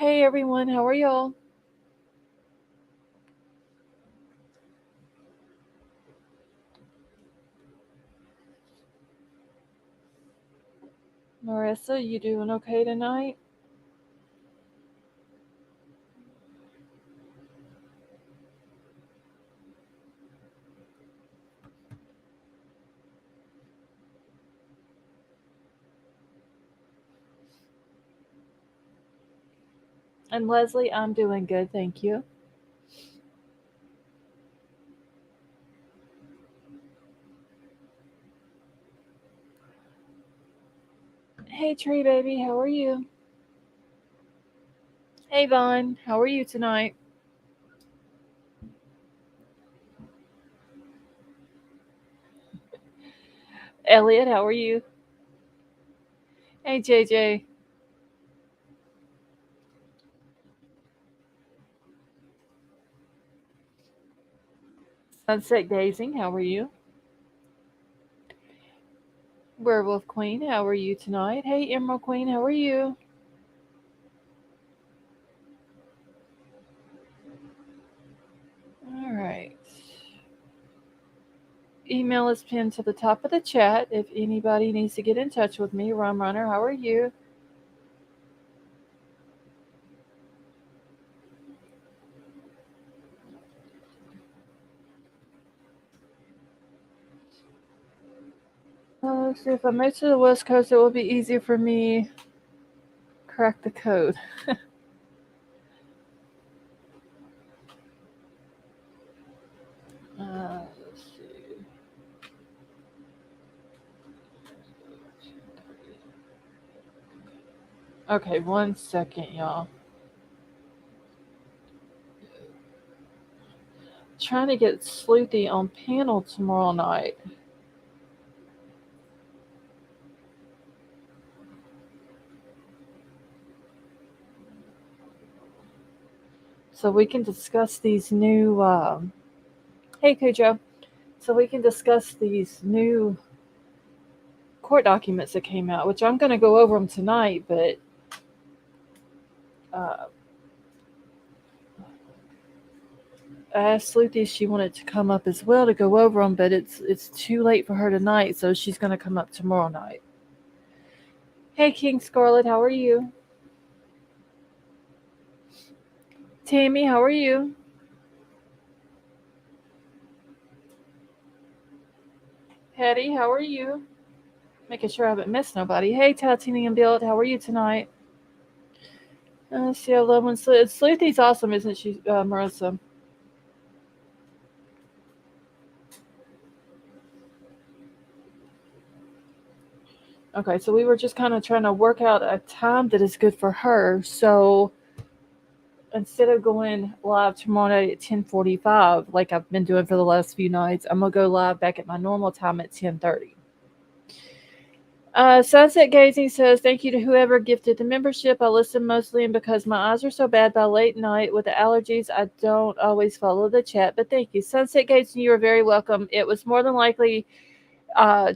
Hey everyone, how are y'all? Marissa, you doing okay tonight? And Leslie, I'm doing good, thank you. Hey Tree Baby, how are you? Hey Vaughn, how are you tonight? Elliot, how are you? Hey JJ, Sunset Gazing, how are you? Werewolf Queen, how are you tonight? Hey Emerald Queen, how are you? All right. Email is pinned to the top of the chat if anybody needs to get in touch with me. Rum Runner, how are you? Let's see, if I move to the West Coast, it will be easier for me crack the code. Let's see. Okay, 1 second, y'all. Trying to get Sleuthy on panel tomorrow night. So we can discuss these new. Hey, Cujo. So we can discuss these new court documents that came out, which I'm going to go over them tonight, but uh, I asked Sleuthy if she wanted to come up as well to go over them, but it's too late for her tonight, so she's going to come up tomorrow night. Hey, King Scarlet, how are you? Tammy, how are you? Patty, how are you? Making sure I haven't missed nobody. Hey, Titanium Build, how are you tonight? See, I love when Sleuthy's awesome, isn't she, Marissa? Okay, so we were just kind of trying to work out a time that is good for her. So instead of going live tomorrow night at 10:45, like I've been doing for the last few nights, I'm gonna go live back at my normal time at 10:30. Sunset Gazing says, thank you to whoever gifted the membership. I listen mostly, and because my eyes are so bad by late night with the allergies, I don't always follow the chat. But thank you. Sunset Gazing, you are very welcome. It was more than likely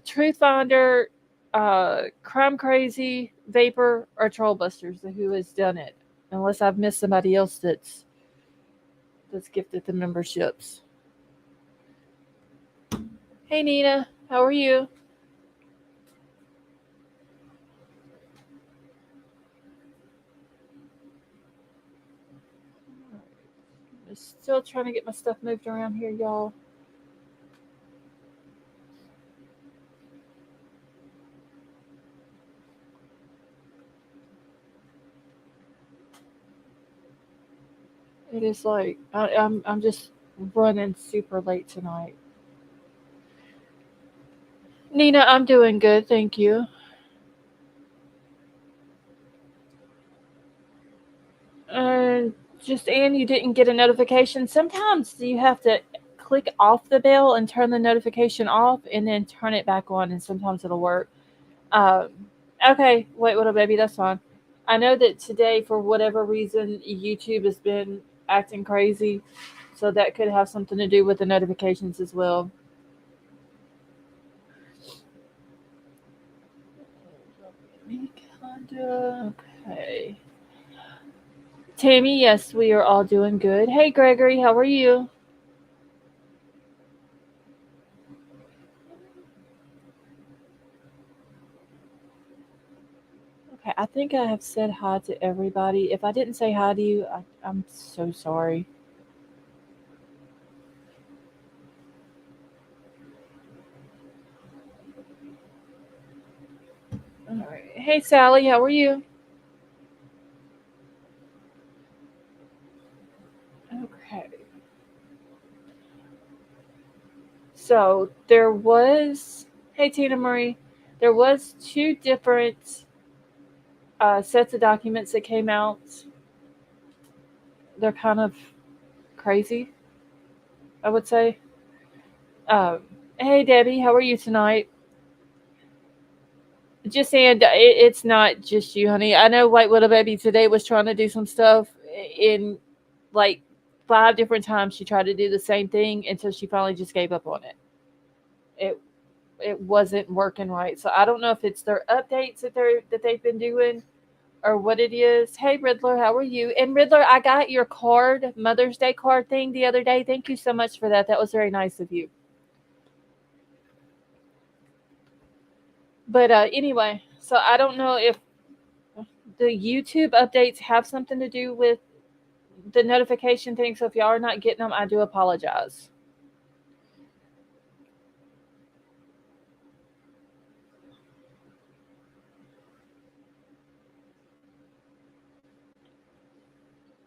Truth Finder, Crime Crazy, Vapor, or Trollbusters who has done it. Unless I've missed somebody else that's gifted the memberships. Hey Nina, how are you? I'm still trying to get my stuff moved around here, y'all. It is like I'm just running super late tonight. Nina, I'm doing good, thank you. And just Anne, you didn't get a notification. Sometimes you have to click off the bell and turn the notification off, and then turn it back on, and sometimes it'll work. Um, okay, wait, little baby, that's fine. I know that today, for whatever reason, YouTube has been acting crazy, so that could have something to do with the notifications as well. Okay. Tammy, yes, we are all doing good. Hey, Gregory, how are you? Okay, I think I have said hi to everybody. If I didn't say hi to you, I'm so sorry. All right. Hey, Sally, how are you? Okay. So there was, hey, Tina Marie, there was two different sets of documents that came out. They're kind of crazy, I would say. Um, hey, Debbie, how are you tonight? Just saying, it's not just you, honey. I know White Widow Baby today was trying to do some stuff in like 5 different times. She tried to do the same thing until she finally just gave up on it. It it wasn't working right. So I don't know if it's their updates that they've been doing or what it is. Hey Riddler, how are you? And Riddler, I got your card, Mother's Day card thing the other day. Thank you so much for that. That was very nice of you. But anyway, so I don't know if the YouTube updates have something to do with the notification thing. So if y'all are not getting them, I do apologize.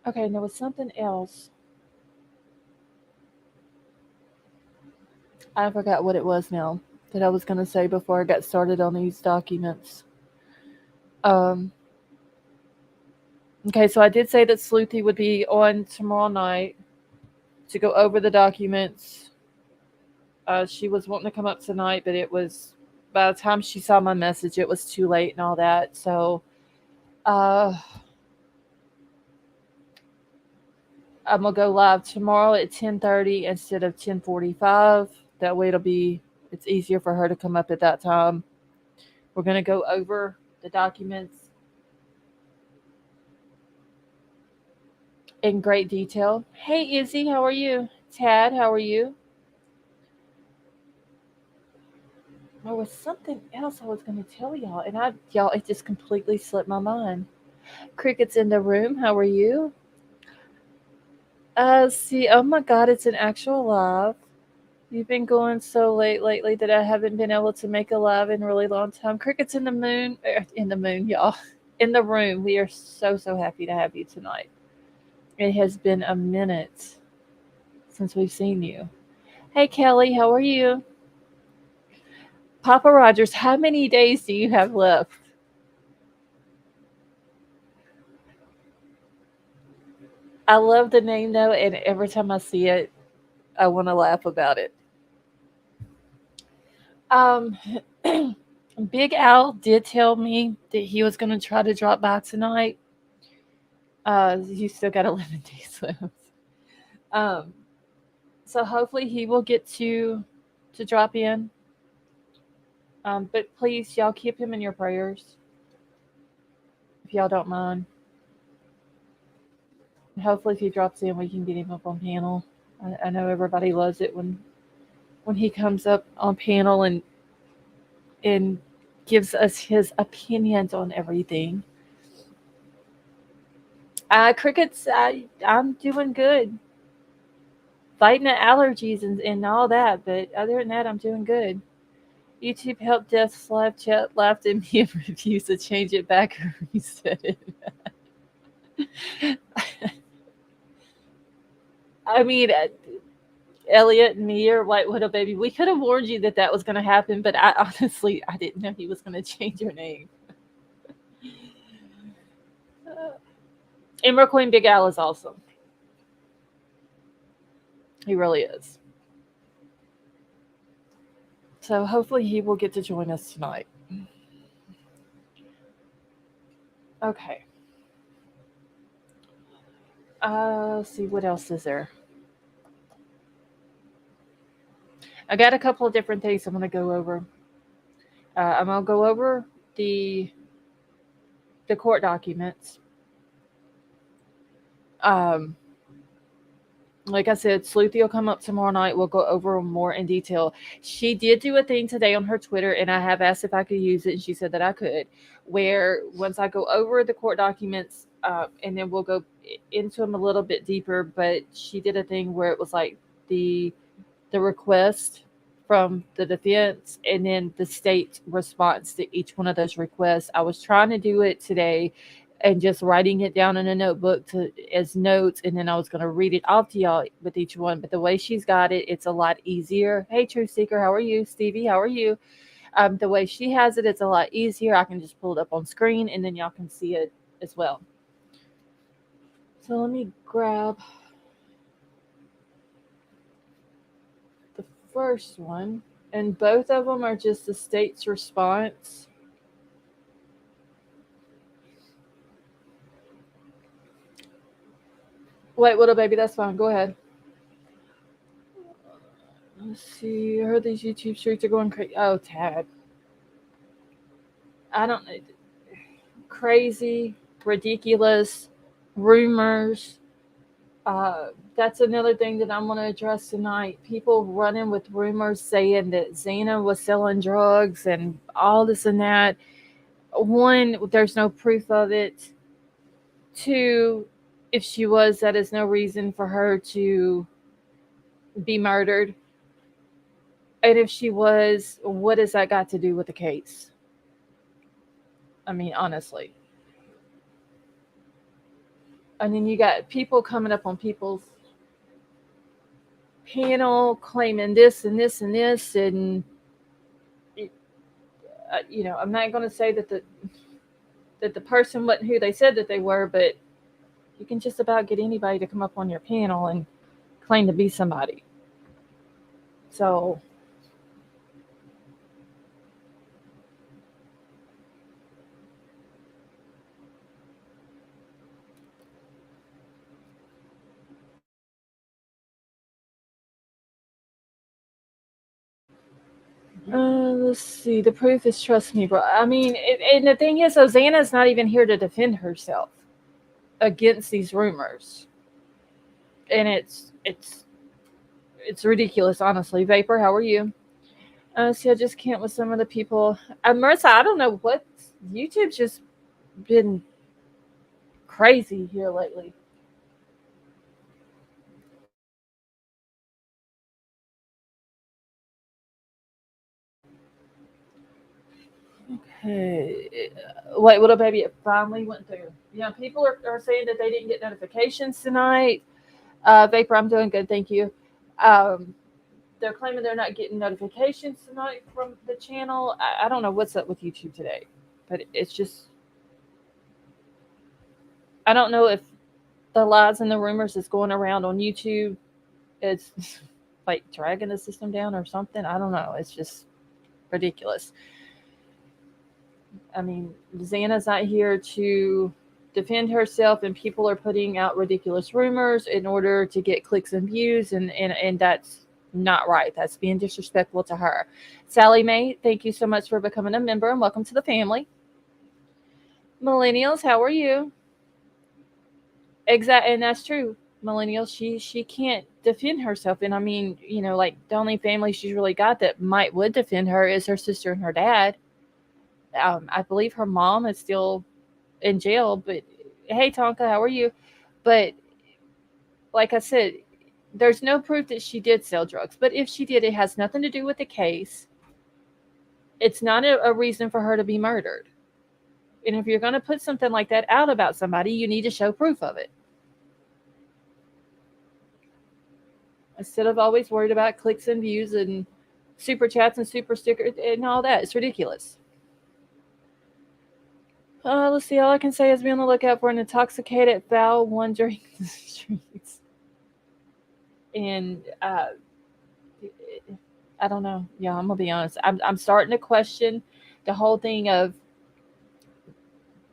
Okay, and there was something else. I forgot what it was now that I was going to say before I got started on these documents. Um, okay, so I did say that Sleuthy would be on tomorrow night to go over the documents. She was wanting to come up tonight, but it was by the time she saw my message, it was too late and all that. So uh, I'm gonna go live tomorrow at 10:30 instead of 10:45. That way it's easier for her to come up at that time. We're gonna go over the documents in great detail. Hey Izzy, how are you? Tad, how are you? There was something else I was gonna tell y'all, and y'all it just completely slipped my mind. Cricket's in the room. How are you? See, oh my God, it's an actual live. You've been going so late lately that I haven't been able to make a live in a really long time. Cricket's in the moon, in the moon, y'all. In the room. We are so happy to have you tonight. It has been a minute since we've seen you. Hey Kelly, how are you? Papa Rogers, how many days do you have left? I love the name though, and every time I see it, I want to laugh about it. Um, Big Al did tell me that he was going to try to drop by tonight. You still got 11 days left. Um, so hopefully he will get to drop in. But please, y'all keep him in your prayers if y'all don't mind. Hopefully, if he drops in, we can get him up on panel. I know everybody loves it when he comes up on panel and gives us his opinions on everything. Crickets, I'm doing good. Fighting the allergies and all that, but other than that, I'm doing good. YouTube help desk live chat laughed at me and refused to change it back or reset it. I mean, Elliot and me or White Widow Baby, we could have warned you that that was going to happen, but I honestly, I didn't know he was going to change your name. Emerald Queen Big Al is awesome. He really is. So hopefully he will get to join us tonight. Okay. Let's see what else is there. I got a couple of different things I'm going to go over. I'm going to go over the the court documents. Um, like I said, Sleuthy will come up tomorrow night. We'll go over more in detail. She did do a thing today on her Twitter, and I have asked if I could use it, and she said that I could. Where once I go over the court documents, and then we'll go into them a little bit deeper. But she did a thing where it was like the the request from the defense and then the state response to each one of those requests. I was trying to do it today and just writing it down in a notebook to as notes, and then I was going to read it off to y'all with each one. But the way she's got it, it's a lot easier. Hey, Truth Seeker, how are you? Stevie, how are you? The way she has it, it's a lot easier. I can just pull it up on screen, and then y'all can see it as well. So let me grab the first one, and both of them are just the state's response. Wait, little baby, that's fine. Go ahead. Let's see. I heard these YouTube streets are going crazy. Oh, Tad. I don't know. Crazy, ridiculous, rumors. That's another thing that I'm going to address tonight. People running with rumors saying that Xana was selling drugs and all this and that. One, there's no proof of it. Two, if she was, that is no reason for her to be murdered. And if she was, what has that got to do with the case? I mean, honestly. And then you got people coming up on people's panel claiming this and this and this. And, I'm not going to say that the person wasn't who they said that they were, but you can just about get anybody to come up on your panel and claim to be somebody. So let's see. The proof is trust me, bro. I mean, and the thing is, Hosanna's not even here to defend herself against these rumors, and it's ridiculous, honestly. Vapor, how are you? See, I just can't with some of the people. Marissa, I don't know what YouTube's just been crazy here lately. Okay. Wait, what a baby! It finally went through. Yeah, people are saying that they didn't get notifications tonight. Vapor, I'm doing good, thank you. Um, they're claiming they're not getting notifications tonight from the channel. I don't know what's up with YouTube today, but it's just, I don't know if the lies and the rumors that's going around on YouTube is like dragging the system down or something. I don't know. It's just ridiculous. I mean, Xana's not here to defend herself, and people are putting out ridiculous rumors in order to get clicks and views, and that's not right. That's being disrespectful to her. Sally Mae, thank you so much for becoming a member and welcome to the family. Millennials, how are you? Exactly, and that's true. Millennials, she can't defend herself, and I mean, like the only family she's really got that would defend her is her sister and her dad. I believe her mom is still in jail, but hey, Tonka, how are you? But like I said, there's no proof that she did sell drugs. But if she did, it has nothing to do with the case. It's not a reason for her to be murdered. And if you're going to put something like that out about somebody, you need to show proof of it. Instead of always worried about clicks and views and super chats and super stickers and all that. It's ridiculous. Let's see. All I can say is be on the lookout for an intoxicated, foul wandering the streets. And I don't know. Yeah, I'm gonna be honest. I'm starting to question the whole thing of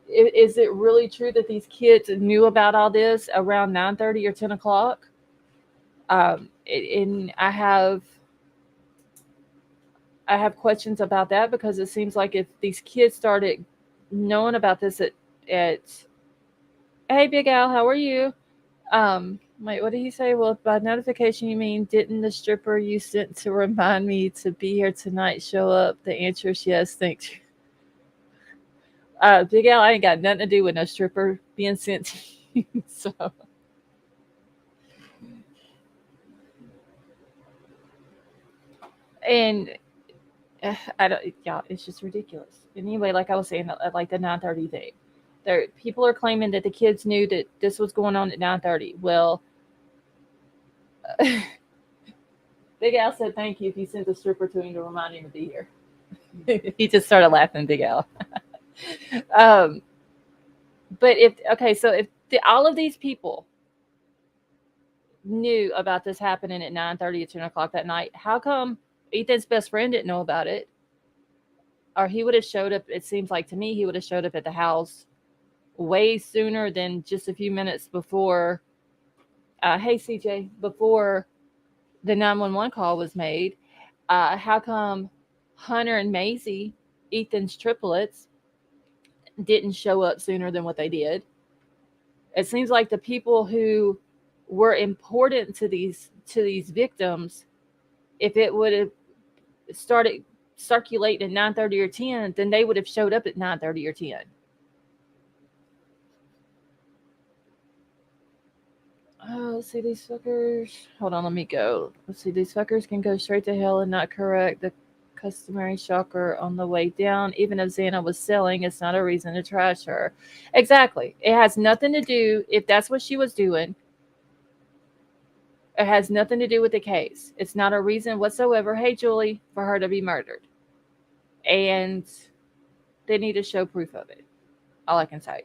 is it really true that these kids knew about all this around 9:30 or 10 o'clock? And I have questions about that because it seems like if these kids started knowing about this at hey Big Al, how are you? Wait, what did he say? Well, by notification, you mean didn't the stripper you sent to remind me to be here tonight show up? The answer is yes. Thanks. Big Al, I ain't got nothing to do with no stripper being sent to you. So, and I don't, yeah, it's just ridiculous. Anyway, like I was saying, like the 9:30 thing, there people are claiming that the kids knew that this was going on at 9:30. Well, Big Al said thank you if you sent the stripper to him to remind him to be here. He just started laughing, Big Al. Um, but if okay, so if all of these people knew about this happening at 9:30 or 10 o'clock that night, how come Ethan's best friend didn't know about it? Or he would have showed up. It seems like to me he would have showed up at the house way sooner than just a few minutes before. Hey CJ, before the 911 call was made. How come Hunter and Maisie, Ethan's triplets, didn't show up sooner than what they did? It seems like the people who were important to these victims, if it would have started circulating at 9:30 or 10, then they would have showed up at 9:30 or 10. Oh, let's see these fuckers. Hold on, let me go. Let's see, these fuckers can go straight to hell and not correct the customary shocker on the way down. Even if Xana was selling, it's not a reason to trash her. Exactly. It has nothing to do, if that's what she was doing, it has nothing to do with the case. It's not a reason whatsoever, hey, Julie, for her to be murdered. And they need to show proof of it. All I can say.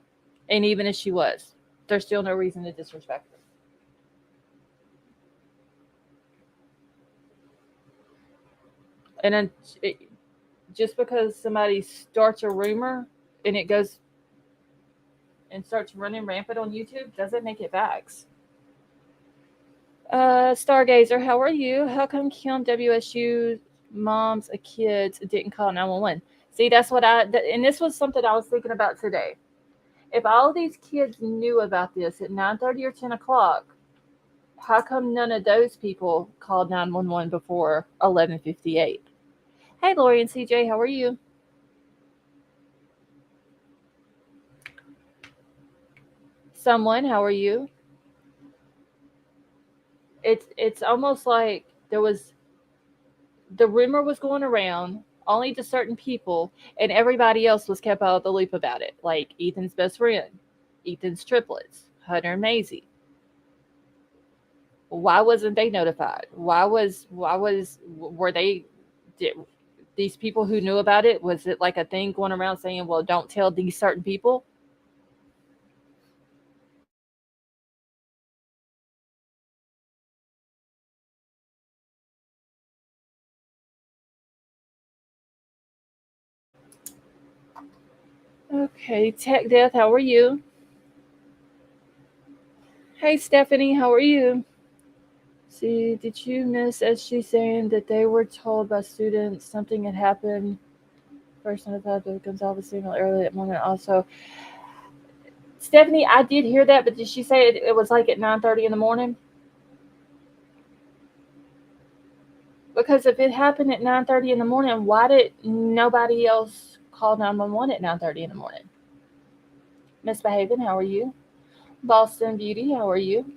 And even if she was, there's still no reason to disrespect her. And then just because somebody starts a rumor and it goes and starts running rampant on YouTube doesn't make it facts. Stargazer, how are you? How come Kim WSU moms of kids didn't call 911? See, that's what and this was something I was thinking about today. If all of these kids knew about this at 9:30 or 10 o'clock, how come none of those people called 911 before 11:58? Hey, Lori and CJ, how are you? Someone, how are you? It's almost like there was the rumor was going around only to certain people, and everybody else was kept out of the loop about it. Like Ethan's best friend, Ethan's triplets, Hunter and Maisie. Why wasn't they notified? Why was were they did, these people who knew about it? Was it like a thing going around saying, "Well, don't tell these certain people"? Okay, Tech Death, how are you? Hey, Stephanie, how are you? See, did you miss as she saying that they were told by students something had happened? Person about the Gonzalez signal early that morning. Also, Stephanie, I did hear that, but did she say it was like at 9:30 in the morning? Because if it happened at 9:30 in the morning, why did nobody else call 911 at 9:30 in the morning? Misbehaving, how are you? Boston Beauty, how are you?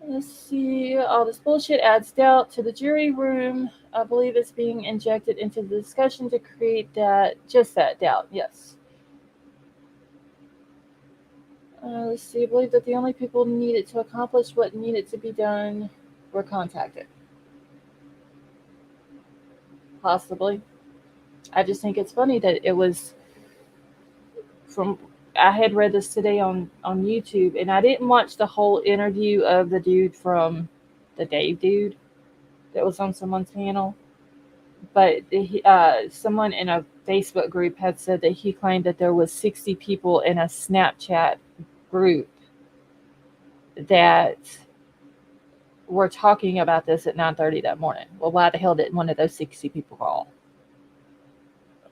Let's see. All this bullshit adds doubt to the jury room. I believe it's being injected into the discussion to create just that doubt. Yes. Let's see. I believe that the only people needed to accomplish what needed to be done were contacted. Possibly. I just think it's funny that it was from. I had read this today on YouTube, and I didn't watch the whole interview of the dude from the Dave dude that was on someone's panel. But someone in a Facebook group had said that he claimed that there was 60 people in a Snapchat group that were talking about this at 9:30 that morning. Well, why the hell didn't one of those 60 people call?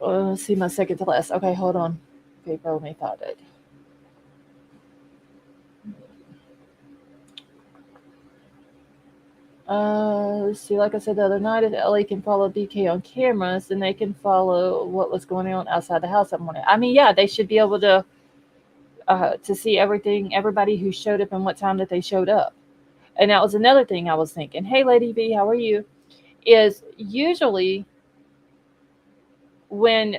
Let's see, my second to last. Okay, hold on. Okay, bro, let me find it. Let's see, like I said the other night, if Ellie can follow BK on cameras, then they can follow what was going on outside the house that morning. I mean, yeah, they should be able to see everything, everybody who showed up and what time that they showed up. And that was another thing I was thinking. Hey, Lady B, how are you? Is usually when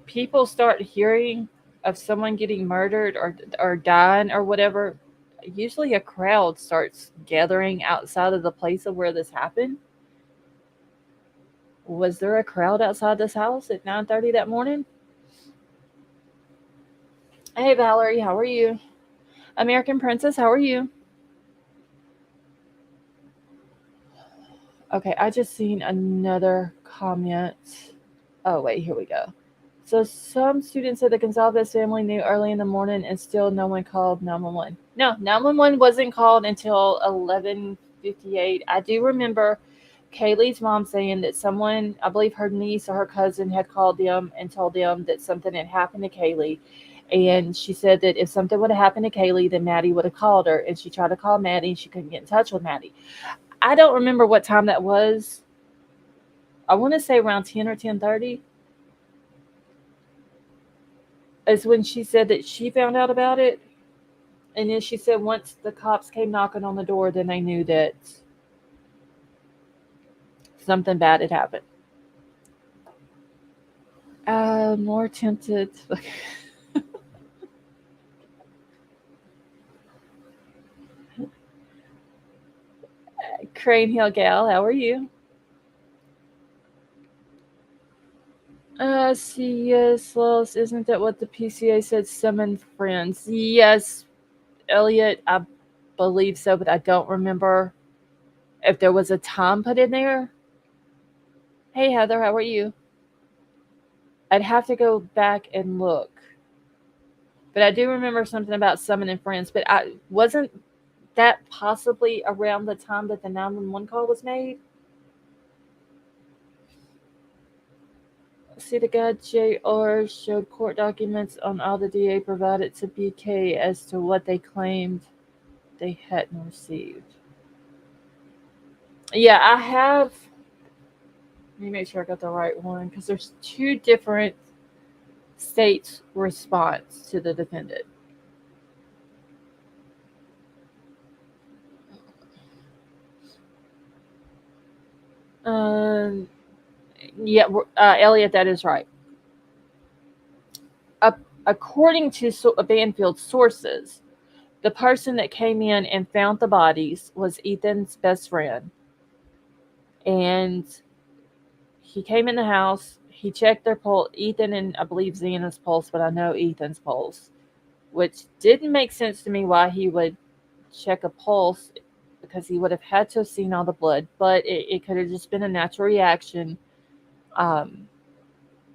people start hearing of someone getting murdered or dying or whatever, usually a crowd starts gathering outside of the place of where this happened. Was there a crowd outside this house at 9:30 that morning? Hey Valerie, how are you? American Princess, how are you? Okay, I just seen another comment. Oh wait, here we go. So some students said the Gonzalez family knew early in the morning and still no one called 911. No, 911 wasn't called until 11:58. I do remember Kaylee's mom saying that someone, I believe her niece or her cousin, had called them and told them that something had happened to Kaylee. And she said that if something would have happened to Kaylee, then Maddie would have called her. And she tried to call Maddie and she couldn't get in touch with Maddie. I don't remember what time that was. I want to say around 10 or 10:30 is when she said that she found out about it. And then she said once the cops came knocking on the door, then they knew that something bad had happened. More tempted. Crane Hill Gal, how are you? Yes, Lois, isn't that what the PCA said? Summon friends. Yes, Elliot, I believe so, but I don't remember if there was a time put in there. Hey, Heather, how are you? I'd have to go back and look. But I do remember something about summoning friends. But I wasn't that possibly around the time that the 911 call was made. See, the guy JR showed court documents on all the DA provided to BK as to what they claimed they hadn't received. Yeah, I have. Let me make sure I got the right one because there's two different states' response to the defendant. Um, yeah, Elliot, that is right. Uh, According to Banfield sources, the person that came in and found the bodies was Ethan's best friend. And he came in the house. He checked their pulse, Ethan and I believe Xana's pulse, but I know Ethan's pulse, which didn't make sense to me why he would check a pulse because he would have had to have seen all the blood, but it could have just been a natural reaction um,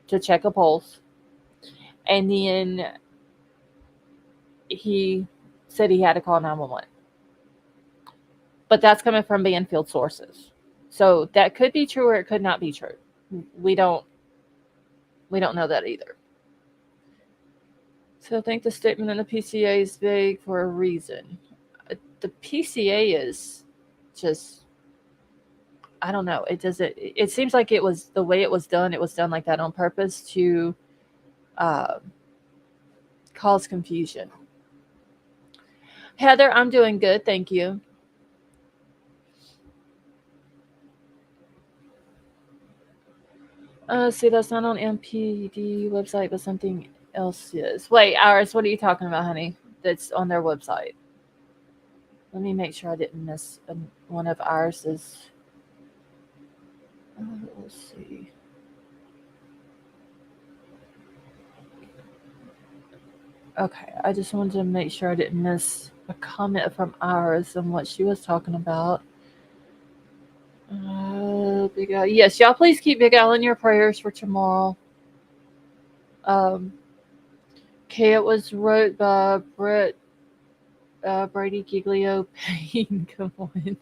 to check a pulse. And then he said he had to call 911. But that's coming from Banfield sources. So that could be true or it could not be true. We don't we don't know that either. So I think the statement in the PCA is vague for a reason. The PCA is just I don't know. It doesn't. It seems like it was the way it was done. It was done like that on purpose to uh, cause confusion. Heather, I'm doing good, thank you. See, that's not on MPD website, but something else is. Wait, Iris, what are you talking about, honey? That's on their website. Let me make sure I didn't miss one of Iris's. Let's see. Okay, I just wanted to make sure I didn't miss a comment from Iris and what she was talking about. Big Al. Yes, y'all please keep Big Al in your prayers for tomorrow. Um, okay, it was wrote by Brett Brady Giglio Payne. Come on.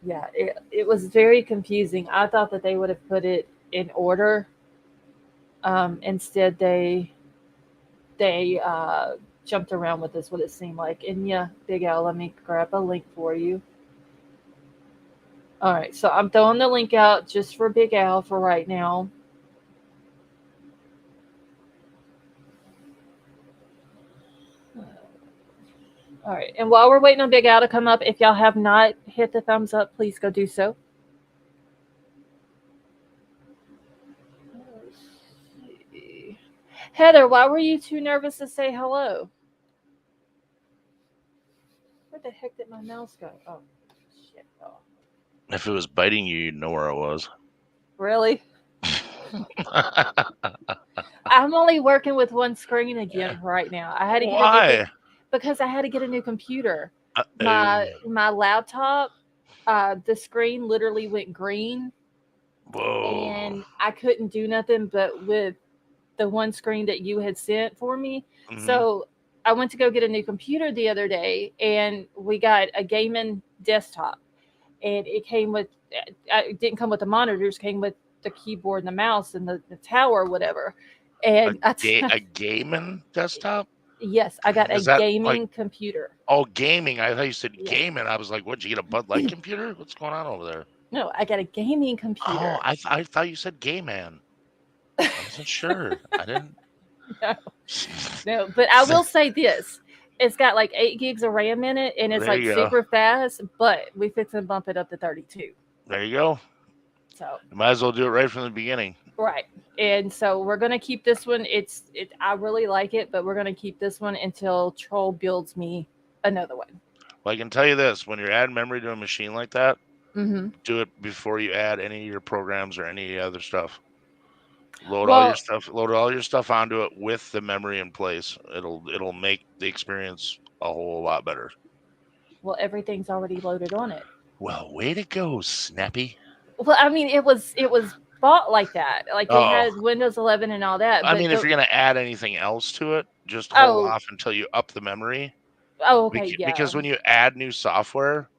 Yeah, it was very confusing. I thought that they would have put it in order. Instead, they jumped around with this, what it seemed like. And yeah, Big Al, let me grab a link for you. All right, so I'm throwing the link out just for Big Al for right now. All right, and while we're waiting on Big Al to come up, if y'all have not hit the thumbs up, please go do so. Heather, why were you too nervous to say hello? Where the heck did my mouse go? Oh, shit. Oh. If it was biting you, you'd know where it was. Really? I'm only working with one screen again right now. I had to get everything Why? because I had to get a new computer. Uh, My laptop, the screen literally went green, whoa. and I couldn't do nothing but with the one screen that you had sent for me. Hmm. So I went to go get a new computer the other day, and we got a gaming desktop, and it came with. It didn't come with the monitors; came with the keyboard and the mouse and the tower, whatever. A And a gaming desktop? yes, I got a Is that like gaming computer. gaming? I thought you said Yes. gaming. I was like, what'd you get, a Bud Light computer? What's going on over there? No, I got a gaming Oh, computer. I thought you said gay man. I wasn't sure. I didn't. No, no, but I will say this. It's got like 8 gigs of RAM in it, and it's There like you go. super fast. But we fix and bump it up to 32. There you go. So You might as well do it right from the beginning. right, and so we're gonna keep this one. It. I really like it, but we're gonna keep this one until Troll builds me another one. Well, I can tell you this: when you're adding memory to a machine like that, Mm-hmm. do it before you add any of your programs or any other stuff. Well, Load all your stuff onto it with the memory in place. It'll make the experience a whole lot better. well, everything's already loaded on it. Well, way to go, Snappy. Well, I mean, it was bought like that. Like it Oh, had Windows 11 and all that. I But mean, if the you're gonna add anything else to it, just hold oh off until you up the memory. oh okay yeah Because when you add new software,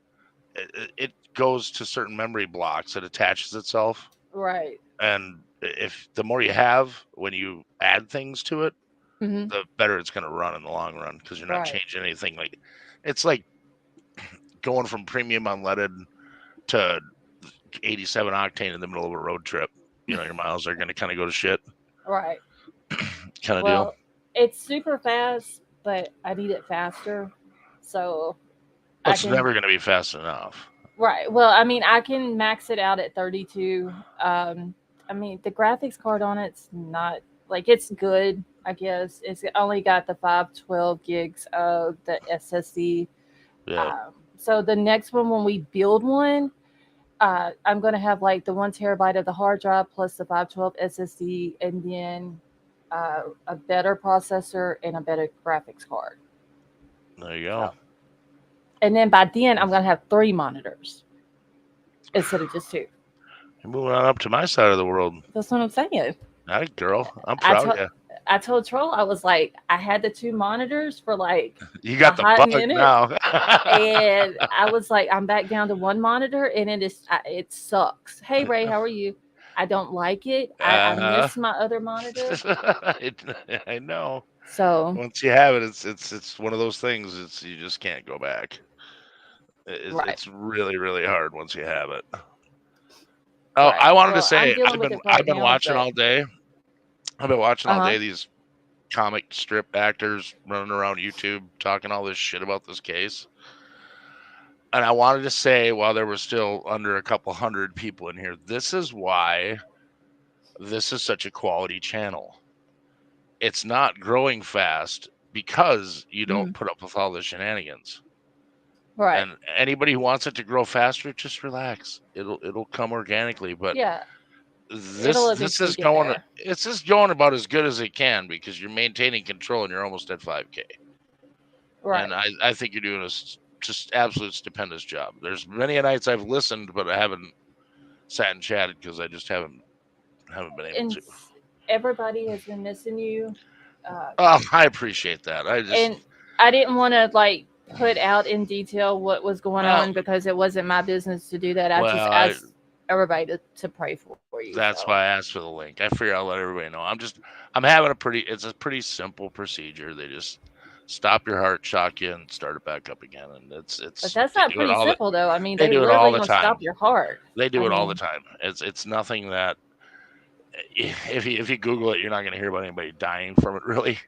it goes to certain memory blocks. It attaches itself, right. and if the more you have when you add things to it, Hmm. the better it's going to run in the long run because you're not Right. changing anything. Like it's like going from premium unleaded to 87 octane in the middle of a road trip. Your miles are going to kind of go to shit, Right. kind of deal. Well, it's super fast, but I need it faster. So But I it's can never going to be fast enough. right. Well, I mean, I can max it out at 32. I mean, the graphics card on it's not like it's good. I guess it's only got the 512 gigs of the SSD. Yeah. So the next one when we build one, I'm gonna have like the 1 terabyte of the hard drive plus the 512 SSD, and then a better processor and a better graphics card. There you So, go. and then by then I'm gonna have 3 monitors instead of just two. You're moving on up to my side of the world. That's what I'm saying. All right, girl. I'm I proud told of you. I told Troll I was like I had the 2 monitors for like You a got the hot bug minute, now. and I was like I'm back down to one monitor, and it sucks. Hey Ray, how are you? I don't like it. I uh, miss my other monitor. I know. So Once you have it, it's one of those things. It's you just can't go back. right, It's really really hard once you have it. Oh, right. I wanted to Well, I'm say dealing with it I've right been now, watching but all day. I've been watching uh all huh. day these comic strip actors running around YouTube talking all this shit about this case. And I wanted to say while there was still under a couple hundred people in here, this is why this is such a quality channel. It's not growing fast because you don't Hmm. put up with all the shenanigans. Right. And anybody who wants it to grow faster, just relax. It'll come organically. But Yeah. It'll this eventually is get going there. it's just going about as good as it can because you're maintaining control and you're almost at 5K. And Right. I think you're doing a just absolute stupendous job. There's many nights I've listened, but I haven't sat and chatted because I just haven't been able And to. everybody has been missing you. Uh, Oh, I appreciate that. I just and I didn't want to like put out in detail what was going well, on because it wasn't my business to do that. I just well, I asked everybody to pray for you. So that's why I asked for the link. I figure I'll let everybody know. I'm having it's a pretty simple procedure. They just stop your heart, shock you, and start it back up again. And But it's that's they not do it pretty all the simple, though. I mean, they they do it all literally the gonna stop time. your heart. They do I it all the mean, time. It's nothing that if you Google it, you're not going to hear about anybody dying from it. Really,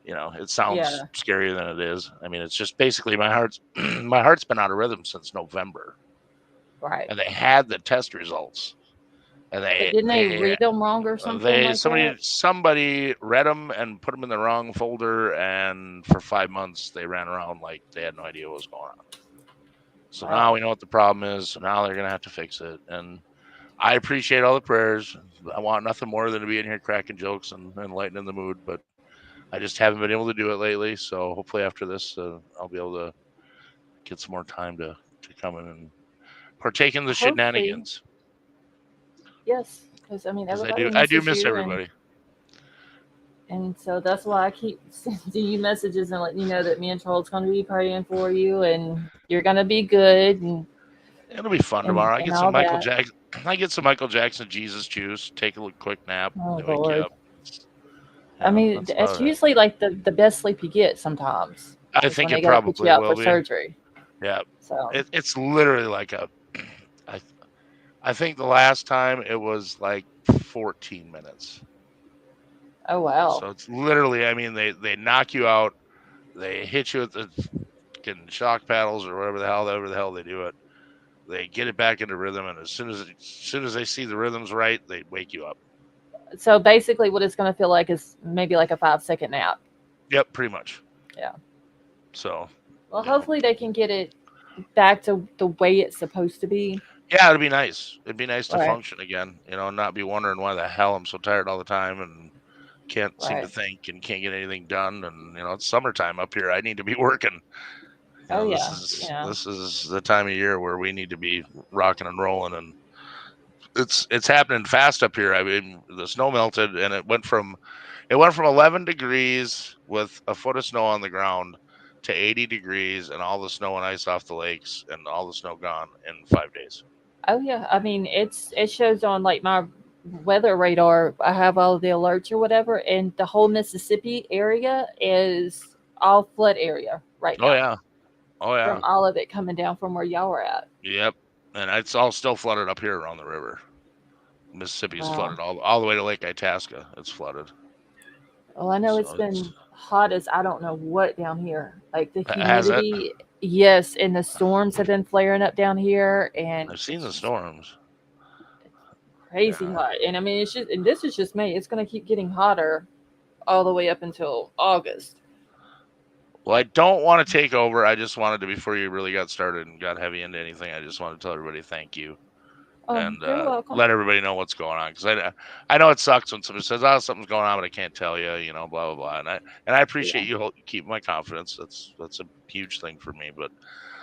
it sounds yeah, scarier than it is. I mean, it's just basically my heart's my heart's been out of rhythm since November, right. and they had the test results, and But they didn't they they read them wrong or something they like that? somebody read them and put them in the wrong folder, and for 5 months they ran around like they had no idea what was going on. So now Wow. we know what the problem is. So now they're gonna have to fix it, and I appreciate all the prayers. I want nothing more than to be in here cracking jokes and lightening the mood, but I just haven't been able to do it lately. So hopefully after this, I'll be able to get some more time to come in and partake in the Hopefully, shenanigans, yes. Because I mean, because everybody I do misses miss you, and everybody. so that's why I keep sending you messages and letting you know that me and Charles going to be praying for you, and you're going to be good, It'll be fun tomorrow. I and get some all Michael that. Jackson. I get some Michael Jackson Jesus juice. Take a quick nap. Oh They wake you Lord. up. I mean, That's it's about it. usually like the best sleep you get sometimes I is when think they it got to put you probably out will for be. surgery. Yeah, So, it's literally like a. I I think the last time it was like 14 minutes. oh wow. So it's literally, I mean, they knock you out, they hit you with the fucking shock paddles or whatever the hell they do it. They get it back into rhythm, and as soon as they see the rhythms right, they wake you up. So basically, what it's going to feel like is maybe like a 5 second nap. Yep, pretty much. Yeah. So, Well, you know, hopefully they can get it back to the way it's supposed to be. yeah, it'd be nice. It'd be nice to Right. function again, and not be wondering why the hell I'm so tired all the time and can't seem to Right. think and can't get anything done. And it's summertime up here. I need to be working. Oh This yeah. is Yeah. this is the time of year where we need to be rocking and rolling, and it's happening fast up here. I mean, the snow melted, and it went from 11 degrees with a foot of snow on the ground to 80 degrees and all the snow and ice off the lakes and all the snow gone in 5 days. Oh yeah. I mean, it shows on like my weather radar. I have all the alerts or whatever, and the whole Mississippi area is all flood area right Oh now yeah, oh from yeah, all of it coming down from where y'all are at. yep. And it's all still flooded up here around the river. Mississippi's Wow. flooded all the way to Lake Itasca. It's flooded. Well, I know it's So it's been hot as I don't know what down here. Like the has it. humidity, yes, and the storms have been flaring up down here, and I've seen it's the just storms. crazy Yeah. hot. And I mean, it's just, and this is just May. It's going to keep getting hotter all the way up until August. Well, I don't want to take over. I just wanted to, before you really got started and got heavy into anything, I just want to tell everybody thank you Oh, and you're welcome. let everybody know what's going on. Because I know it sucks when somebody says, "Oh, something's going on," but I can't tell you, blah blah blah. And I appreciate Yeah. you keep my confidence. That's a huge thing for me. But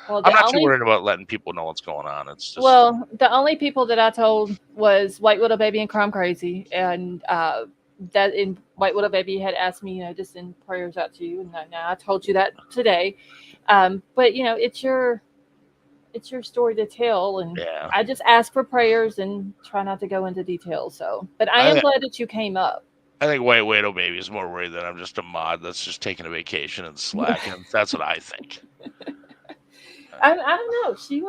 Well, I'm the not too only worried about letting people know what's going on. It's just the only people that I told was White Widow Baby and Crime Crazy, and that in White Widow Baby had asked me, just send prayers out to you, and now I told you that today. But it's your story to tell, and yeah. I just ask for prayers and try not to go into details. So, but I I am think glad that you came up. I think White Widow Baby is more worried that I'm just a mod that's just taking a vacation and slacking. That's what I think. I don't know. She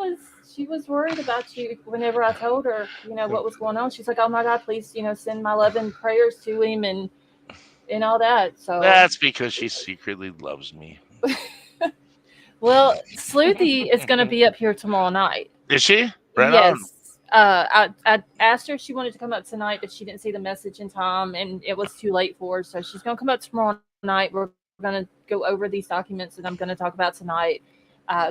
was worried about you whenever I told her, what was going on. She's like, "Oh my God, please, send my love and prayers to him and all that." So, That's because she secretly loves me. well, Sleuthy is going to be up here tomorrow night. Is she? Right on. Yes. I asked her if she wanted to come up tonight, but she didn't see the message in time, and it was too late for her. So she's going to come up tomorrow night. We're going to go over these documents that I'm going to talk about tonight.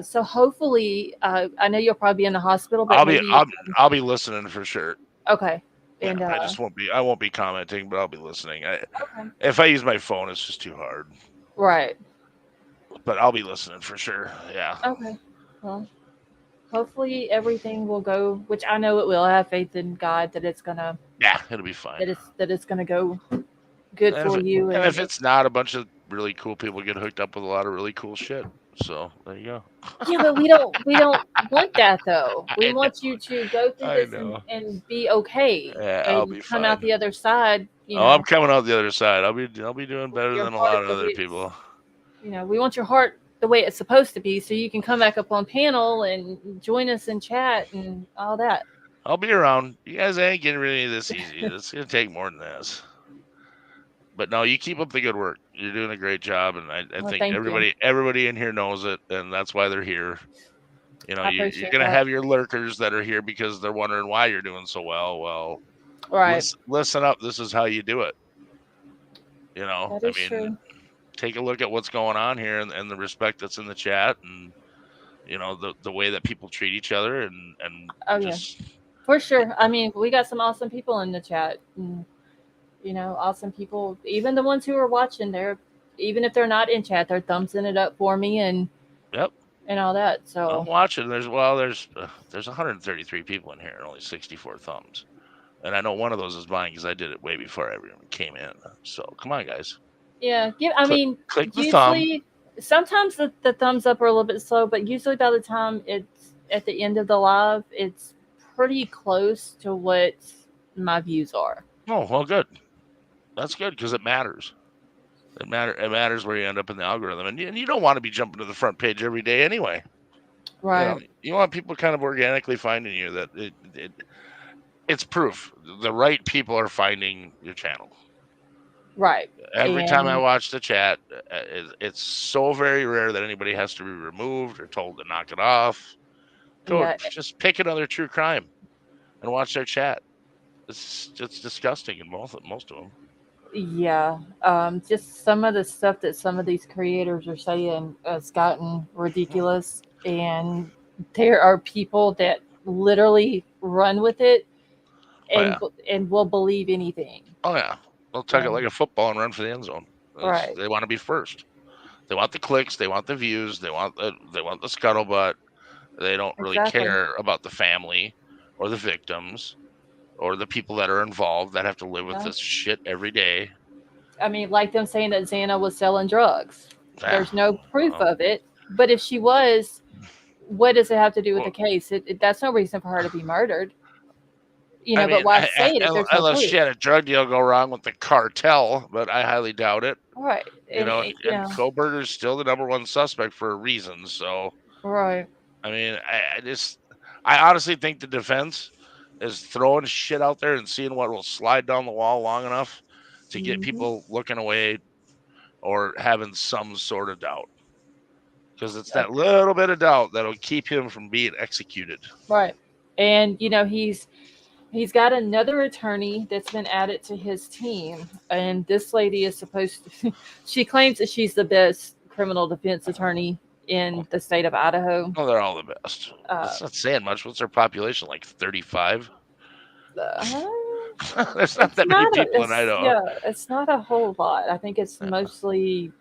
So hopefully, I know you'll probably be in the hospital, but I'll be maybe you I'll can. I'll be listening for sure. Okay. Yeah, And I won't be commenting, but I'll be listening. okay. If I use my phone, it's just too hard. Right. But I'll be listening for sure. Yeah. Okay. Well, hopefully everything will go, which I know it will. I have faith in God that it's gonna Yeah, it'll be fine. that it's gonna go good And for you. if it's not, a bunch of really cool people get hooked up with a lot of really cool shit. So there you go. Yeah, but we don't want that though. We I know. want you to go through I this know. and be okay Yeah, I'll and be come out fine. the other side. Oh, I'm coming out the other side. I'll be doing better Your than a heart lot of will other be people. We want your heart the way it's supposed to be, so you can come back up on panel and join us in chat and all that. I'll be around. You guys ain't getting rid of this easy. It's gonna take more than this. But no, you keep up the good work. You're doing a great job, and I Well, think thank you. everybody in here knows it, and that's why they're here. I You're appreciate gonna that. have your lurkers that are here because they're wondering why you're doing so well. Well, Right. listen up. This is how you do it. That I is mean, true. take a look at what's going on here and the respect that's in the chat, and the way that people treat each other, and Oh yeah, just for sure. I mean, we got some awesome people in the chat, and awesome people. Even the ones who are watching, even if they're not in chat, they're thumbsing it up for me yep. and all that. I'm So watching. There's 133 people in here and only 64 thumbs. And I know one of those is mine because I did it way before everyone came in. So come on, guys, yeah, I mean, click the thumb. usually sometimes the thumbs up are a little bit slow, but usually by the time it's at the end of the live, it's pretty close to what my views are. Oh well, good. That's good because it matters. It matters where you end up in the algorithm, and you don't want to be jumping to the front page every day anyway. Right. You want people kind of organically finding you. That it's proof. The right people are finding your channel. Right. Every time I And watch the chat, it's so very rare that anybody has to be removed or told to knock it off. Go yeah, just pick another true crime and watch their chat. It's disgusting in most of them. yeah. Just some of the stuff that some of these creators are saying has gotten ridiculous, and there are people that literally run with it Oh yeah, and will believe anything. oh yeah. They'll tuck it And like a football and run for the end zone. right, They want to be first. They want the clicks. They want the views. They want the scuttlebutt. They don't really exactly. care about the family or the victims or the people that are involved that have to live with No, this shit every day. I mean, like them saying that Xana was selling drugs. Yeah. There's no proof Well, of it, but if she was, what does it have to do with well, the case? That's no reason for her to be murdered. I But mean, why say it if there's no unless proof? she had a drug deal go wrong with the cartel, but I highly doubt it. Right. And And Kohberger's still the number one suspect for a reason. So, right. I mean, I honestly think the defense is throwing shit out there and seeing what will slide down the wall long enough to get Hmm. people looking away or having some sort of doubt. Because it's that little bit of doubt that'll keep him from being executed. Right. And he's got another attorney that's been added to his team, and this lady is supposed to she claims that she's the best criminal defense attorney in the state of Idaho. Oh, they're all the best. Uh, That's not saying much. What's their population? Like 35? uh, There's not that many people in Idaho. it's not a whole lot. I think it's Yeah. mostly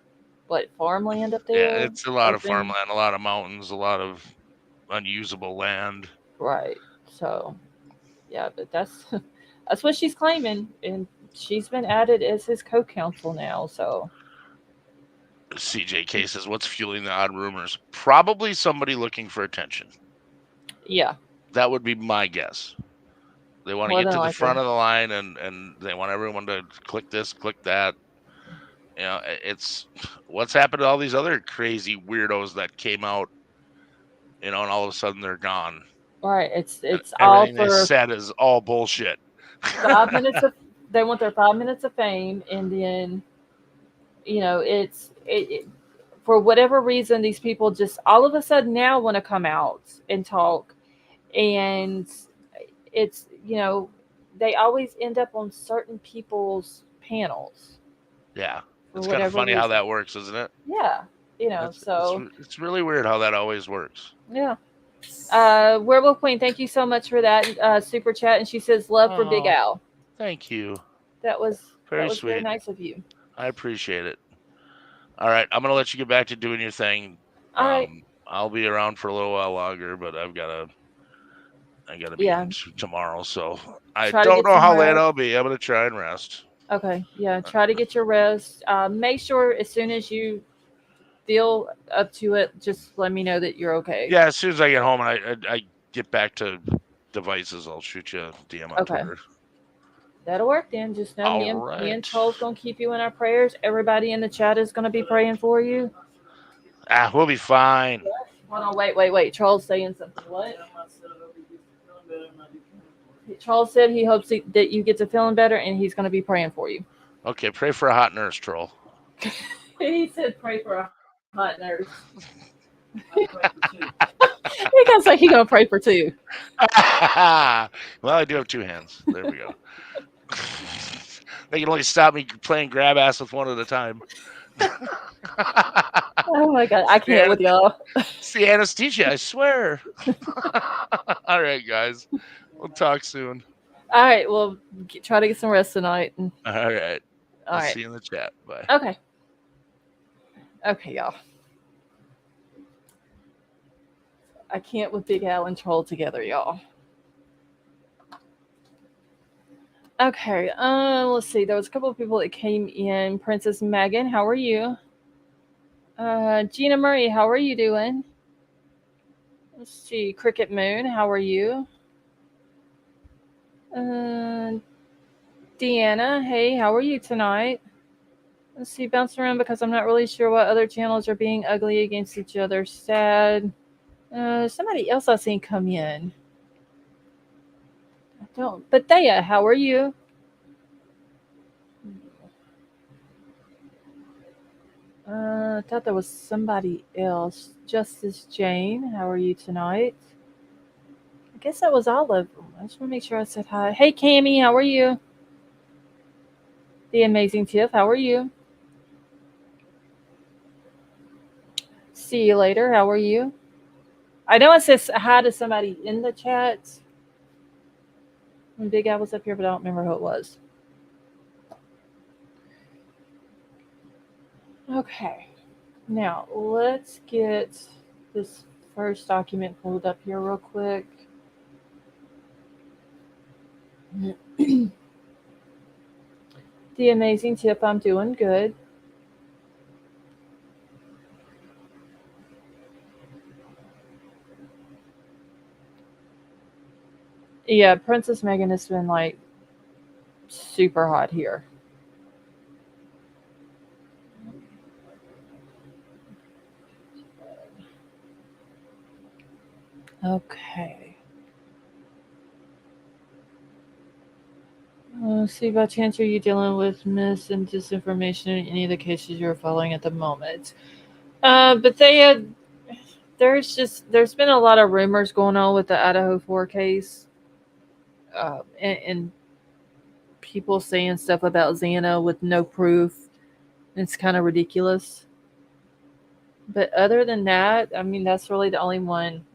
what farmland up Yeah, there. it's a lot of Open. farmland, a lot of mountains, a lot of unusable land. Right. So yeah, but that's that's what she's claiming, and she's been added as his co-counsel now. So CJK says, what's fueling the odd rumors? Probably somebody looking for attention. yeah, That would be my guess. They want to more get than to the likely. front of the line and they want everyone to click this, click that. It's what's happened to all these other crazy weirdos that came out, and all of a sudden they're gone. Right. It's all Everything they for said is all bullshit. 5 minutes of they want their 5 minutes of fame, and then for whatever reason these people just all of a sudden now want to come out and talk, and it's they always end up on certain people's panels Yeah, for it's kind of whatever funny how reason. that works, isn't it? Yeah, It's it's so it's really weird how that always works. yeah. Werewolf Queen, thank you so much for that super chat, and she says love for Big Oh, Al. thank you. That was Very very sweet. nice of you. I appreciate it. All right, I'm gonna let you get back to doing your thing. All right. I'll be around for a little while longer, but I got a Yeah. meeting tomorrow, so I Try to don't get know some how late rest. I'll be. I'm gonna try and rest. Okay. Yeah. Try to get your rest. Make sure as soon as you feel up to it, just let me know that you're okay. Yeah, as soon as I get home and I get back to devices, I'll shoot you a DM on Okay. Twitter. That'll work then. Just know All me and right. Troll's gonna keep you in our prayers. Everybody in the chat is gonna be praying for you. We'll be fine. Hold on, wait. Charles saying something. What? Charles said he hopes that you get to feeling better, and he's going to be praying for you. Okay, pray for a hot nurse, troll. He said pray for a hot nurse. He gonna say he gonna pray for two. Well, I do have two hands. There we go. They can only stop me playing grab ass with one at a time. Oh my god, I can't with y'all. It's the anesthesia, I swear. All right, guys. We'll talk soon. All right, well, try to get some rest tonight. All right. All I'll right. see you in the chat. Bye. Okay. Okay, y'all. I can't with Big Al and Troll together, y'all. Okay, let's see. There was a couple of people that came in. Princess Megan, how are you? Gina Marie, how are you doing? Let's see. Cricket Moon, how are you? Uh, Deanna, hey, how are you tonight? Let's see. Bounce around because I'm not really sure what other channels are being ugly against each other. Sad. Somebody else I seen come in. I don't. But Thea, how are you? I thought there was somebody else. Justice Jane, how are you tonight? I guess that was all of them. I just want to make sure I said hi. Hey, Cammy, how are you? The Amazing Tiff, how are you? See you later, how are you? I know it says hi to somebody in the chat when Big Al was up here, but I don't remember who it was. Okay, now let's get this first document pulled up here real quick. The Amazing Tip, I'm doing good. Yeah, Princess Megan has been like super hot here. Okay. See, by chance, are you dealing with mis and disinformation in any of the cases you're following at the moment? But there's been a lot of rumors going on with the Idaho 4 case, and people saying stuff about Xana with no proof. It's kind of ridiculous. But other than that, I mean, that's really the only one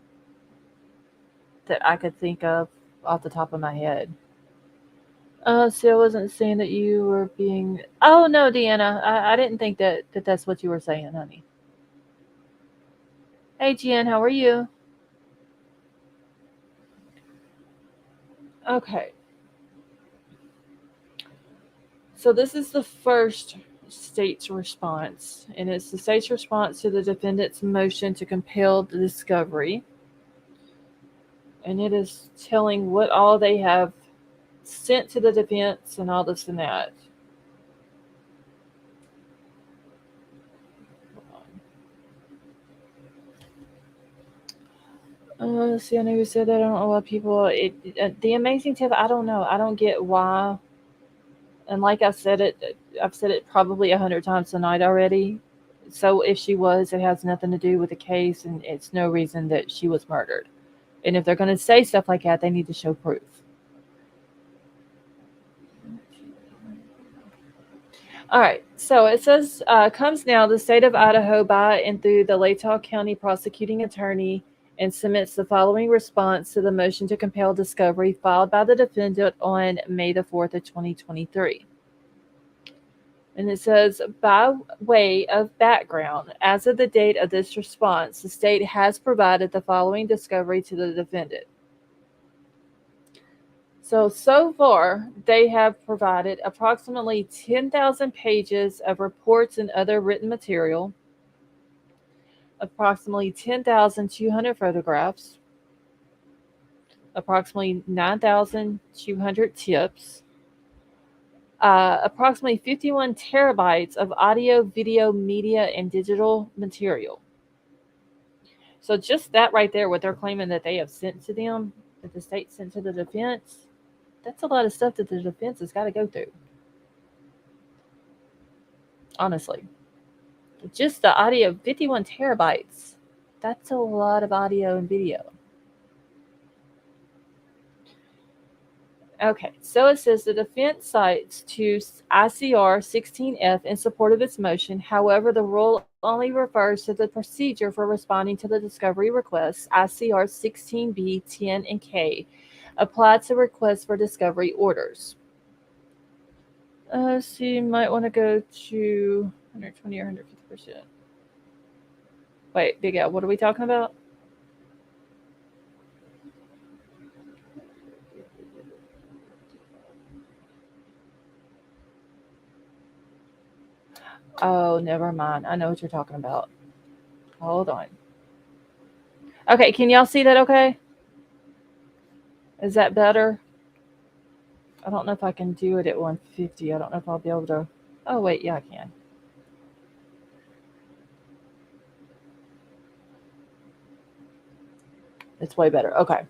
that I could think of off the top of my head. See, I wasn't saying that you were being. Oh no, Deanna, I didn't think that's what you were saying, honey. Hey, Jen, how are you? Okay. So this is the first state's response, and it's the state's response to the defendant's motion to compel the discovery. And it is telling what all they have sent to the defense and all this and that. See, I know you said that. I don't know why people. The amazing tip. I don't know. I don't get why. And like I've said it probably 100 times tonight already. So if she was, it has nothing to do with the case, and it's no reason that she was murdered. And if they're going to say stuff like that, they need to show proof. All right. So it says, comes now the state of Idaho by and through the Latah County prosecuting attorney and submits the following response to the motion to compel discovery filed by the defendant on May the 4th of 2023. And it says, by way of background, as of the date of this response, the state has provided the following discovery to the defendant. So far, they have provided approximately 10,000 pages of reports and other written material, approximately 10,200 photographs, approximately 9,200 tips, approximately 51 terabytes of audio, video, media, and digital material. So just that right there, what they're claiming that they have sent to them, that the state sent to the defense, that's a lot of stuff that the defense has got to go through. Honestly, just the audio, 51 terabytes. That's a lot of audio and video. Okay, so it says the defense cites to ICR 16F in support of its motion. However, the rule only refers to the procedure for responding to the discovery requests, ICR 16B, 10, and K, applied to requests for discovery orders. So you might want to go to 120 or 150%. Wait, Big Al, what are we talking about? Oh, never mind. I know what you're talking about. Hold on. Okay, can y'all see that okay? Is that better? I don't know if I can do it at 150. I don't know if I'll be able to. Oh, wait, yeah, I can. It's way better. Okay.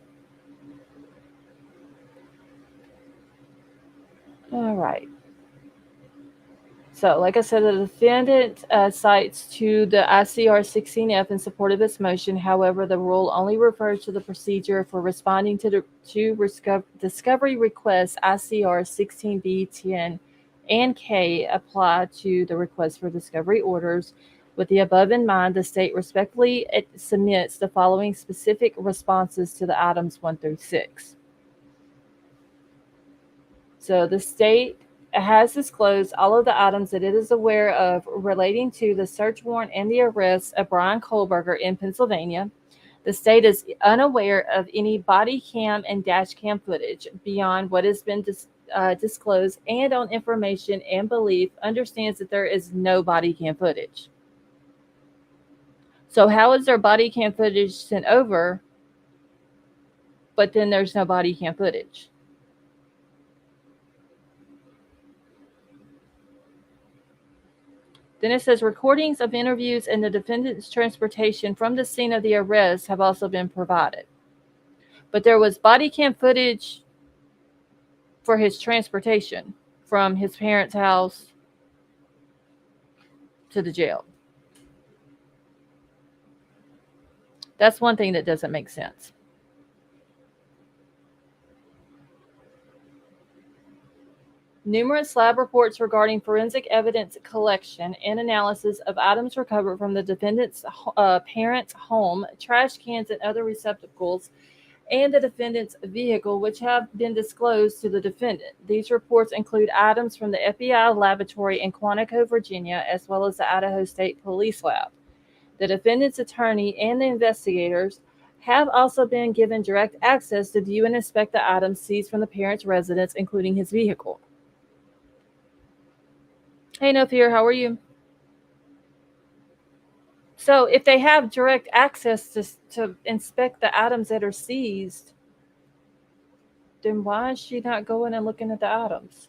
All right. So, like I said, the defendant cites to the ICR 16F in support of its motion. However, the rule only refers to the procedure for responding to discovery requests ICR 16B, 10, and K apply to the request for discovery orders. With the above in mind, the state respectfully submits the following specific responses to the items 1 through 6. So the state has disclosed all of the items that it is aware of relating to the search warrant and the arrest of Bryan Kohberger in Pennsylvania. The state is unaware of any body cam and dash cam footage beyond what has been disclosed, and on information and belief understands that there is no body cam footage. So how is there body cam footage sent over, but then there's no body cam footage? Then it says recordings of interviews and the defendant's transportation from the scene of the arrest have also been provided. But there was body cam footage for his transportation from his parents' house to the jail. That's one thing that doesn't make sense. Numerous lab reports regarding forensic evidence collection and analysis of items recovered from the defendant's parents' home, trash cans, and other receptacles, and the defendant's vehicle, which have been disclosed to the defendant. These reports include items from the FBI laboratory in Quantico, Virginia, as well as the Idaho State Police Lab. The defendant's attorney and the investigators have also been given direct access to view and inspect the items seized from the parent's residence, including his vehicle. Hey, No Fear, how are you? So, if they have direct access to inspect the items that are seized, then why is she not going and looking at the items?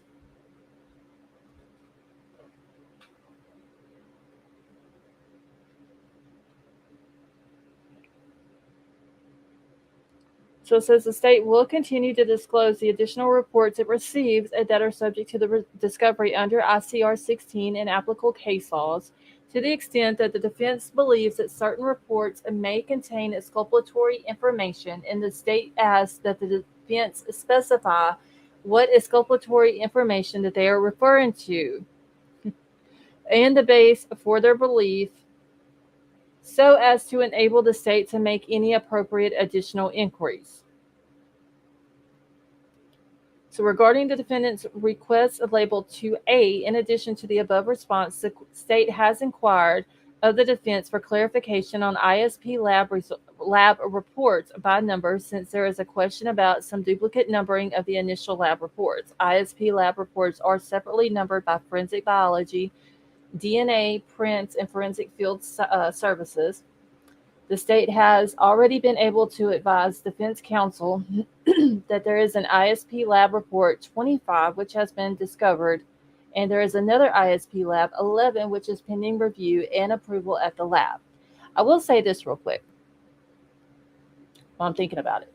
So it says the state will continue to disclose the additional reports it receives that are subject to the discovery under ICR 16 and applicable case laws, to the extent that the defense believes that certain reports may contain exculpatory information, and the state asks that the defense specify what exculpatory information that they are referring to and the base for their belief, so as to enable the state to make any appropriate additional inquiries. So, regarding the defendant's request of label 2A, in addition to the above response, the state has inquired of the defense for clarification on ISP lab reports by number, since there is a question about some duplicate numbering of the initial lab reports. ISP lab reports are separately numbered by forensic biology, DNA, prints, and forensic field services. The state has already been able to advise defense counsel that there is an ISP lab report 25 which has been discovered, and there is another ISP lab 11 which is pending review and approval at the lab. I will say this real quick. while I'm thinking about it.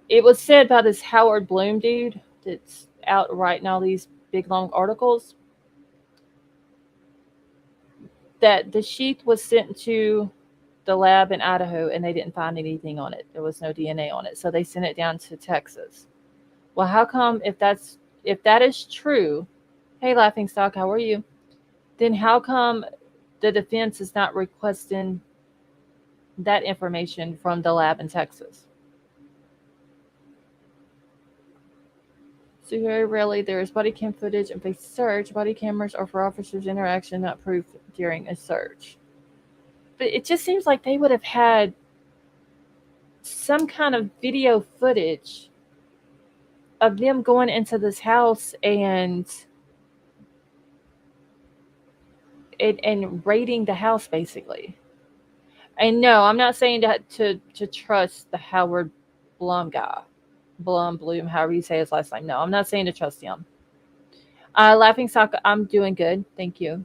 It was said by this Howard Bloom dude that's out writing all these big long articles that the sheath was sent to the lab in Idaho and they didn't find anything on it. There was no DNA on it. So they sent it down to Texas. Well, how come if that is true, hey Laughing Stock, how are you? Then how come the defense is not requesting that information from the lab in Texas? So very rarely there is body cam footage of a search. Body cameras are for officers' interaction, not proof during a search. But it just seems like they would have had some kind of video footage of them going into this house and raiding the house basically. And no, I'm not saying to trust the Howard Blum guy. Bloom, however you say his last name. No, I'm not saying to trust him. Laughing Stock, I'm doing good. Thank you.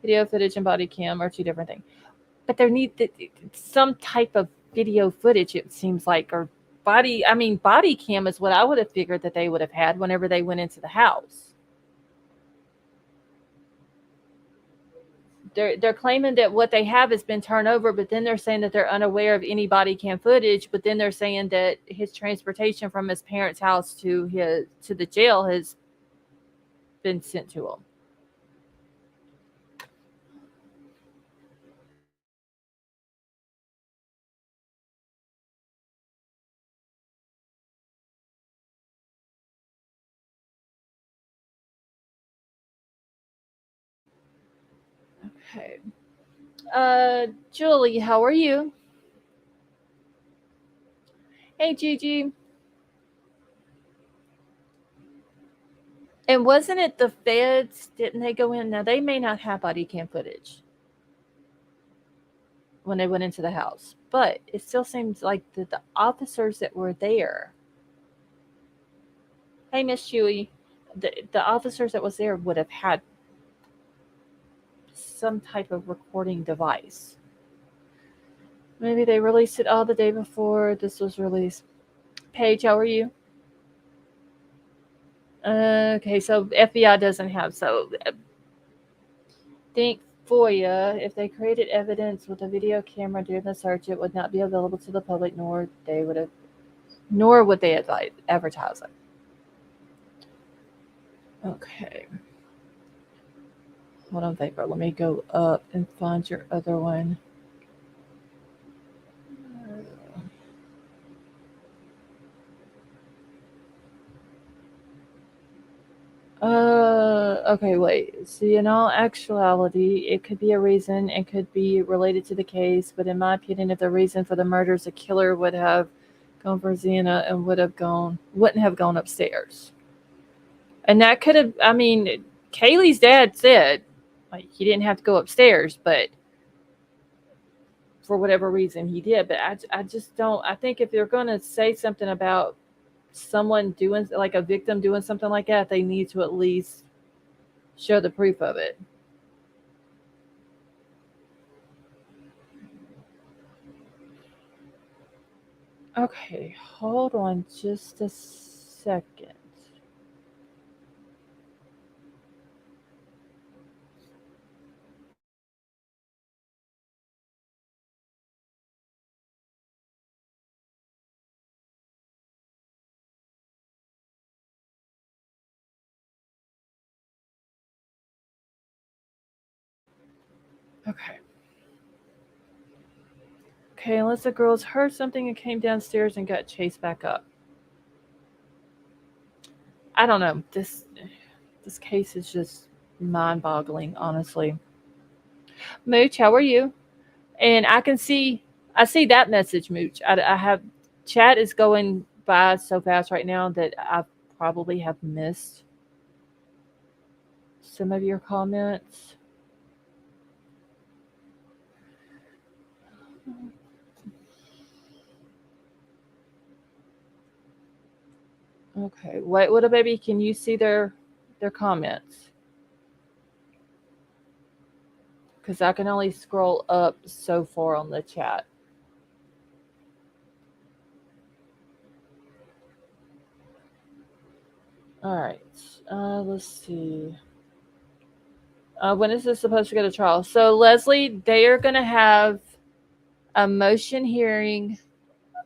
Video footage and body cam are two different things. But there need some type of video footage, it seems like, or body cam is what I would have figured that they would have had whenever they went into the house. They're claiming that what they have has been turned over, but then they're saying that they're unaware of any body cam footage. But then they're saying that his transportation from his parents' house to the jail has been sent to him. Okay. Julie, how are you? Hey, Gigi. And wasn't it the feds? Didn't they go in? Now they may not have body cam footage when they went into the house, but it still seems like the officers that were there. Hey, Miss Chewy, the officers that was there would have had some type of recording device. Maybe they released it all the day before this was released. Paige, how are you? Okay, so FBI doesn't have so. Think FOIA. If they created evidence with a video camera during the search, it would not be available to the public, nor would they advertise it. Okay. Hold on, Vapor. Let me go up and find your other one. Okay, wait. See, in all actuality, it could be a reason, it could be related to the case, but in my opinion, if the reason for the murders, the killer would have gone for Xena and wouldn't have gone upstairs. And that could have, Kaylee's dad said, like, he didn't have to go upstairs, but for whatever reason he did. But I just don't, I think if they're going to say something about someone doing, like a victim doing something like that, they need to at least show the proof of it. Okay, hold on just a second. Okay. Okay, unless the girls heard something and came downstairs and got chased back up. I don't know. This case is just mind-boggling, honestly. Mooch, how are you? And I see that message, Mooch. I have chat is going by so fast right now that I probably have missed some of your comments. Okay, wait, what a baby. Can you see their comments? Because I can only scroll up so far on the chat. All right. Let's see. When is this supposed to go to trial? So, Leslie, they are going to have a motion hearing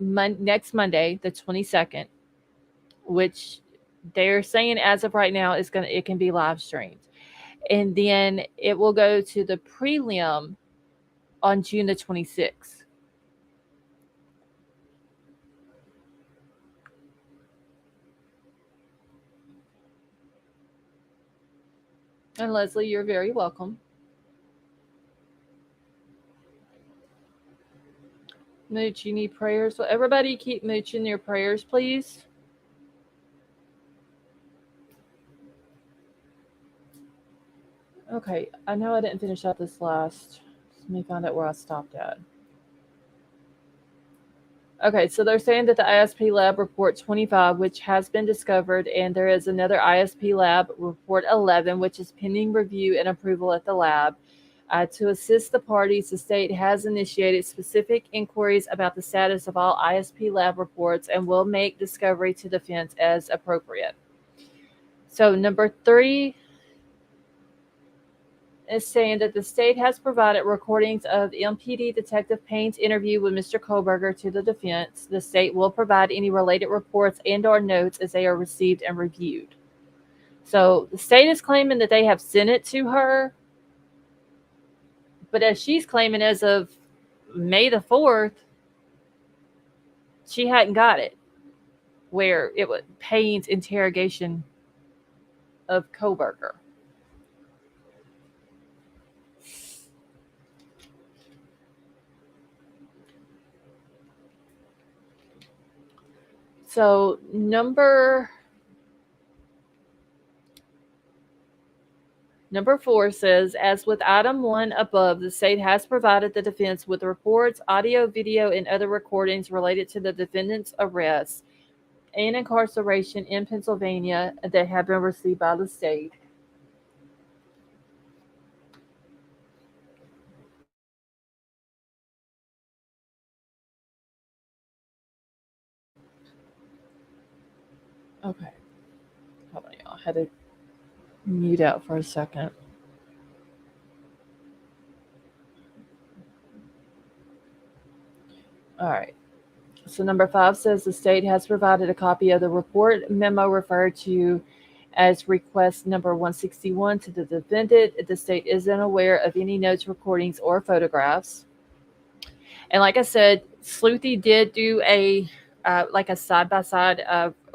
next Monday, the 22nd, which they're saying as of right now it can be live streamed. And then it will go to the prelim on June the 26th. And Leslie, you're very welcome. Mooch, you need prayers. So everybody keep Mooch in your prayers, please. Okay, I know I didn't finish out this last. Let me find out where I stopped at. Okay, so they're saying that the ISP lab report 25, which has been discovered, and there is another ISP lab report 11, which is pending review and approval at the lab. To assist the parties, the state has initiated specific inquiries about the status of all ISP lab reports and will make discovery to defense as appropriate. So, number 3 is saying that the state has provided recordings of MPD Detective Payne's interview with Mr. Kohberger to the defense. The state will provide any related reports and/or notes as they are received and reviewed. So the state is claiming that they have sent it to her, but as she's claiming, as of May the 4th, she hadn't got it. Where it was Payne's interrogation of Kohberger. So Number 4 says, as with item 1 above, the state has provided the defense with reports, audio, video, and other recordings related to the defendant's arrest and incarceration in Pennsylvania that have been received by the state. Okay. Hold on, y'all. I had to mute out for a second. All right. So number 5 says the state has provided a copy of the report memo referred to as request number 161 to the defendant. The state isn't aware of any notes, recordings, or photographs. And like I said, Sleuthy did do a side by side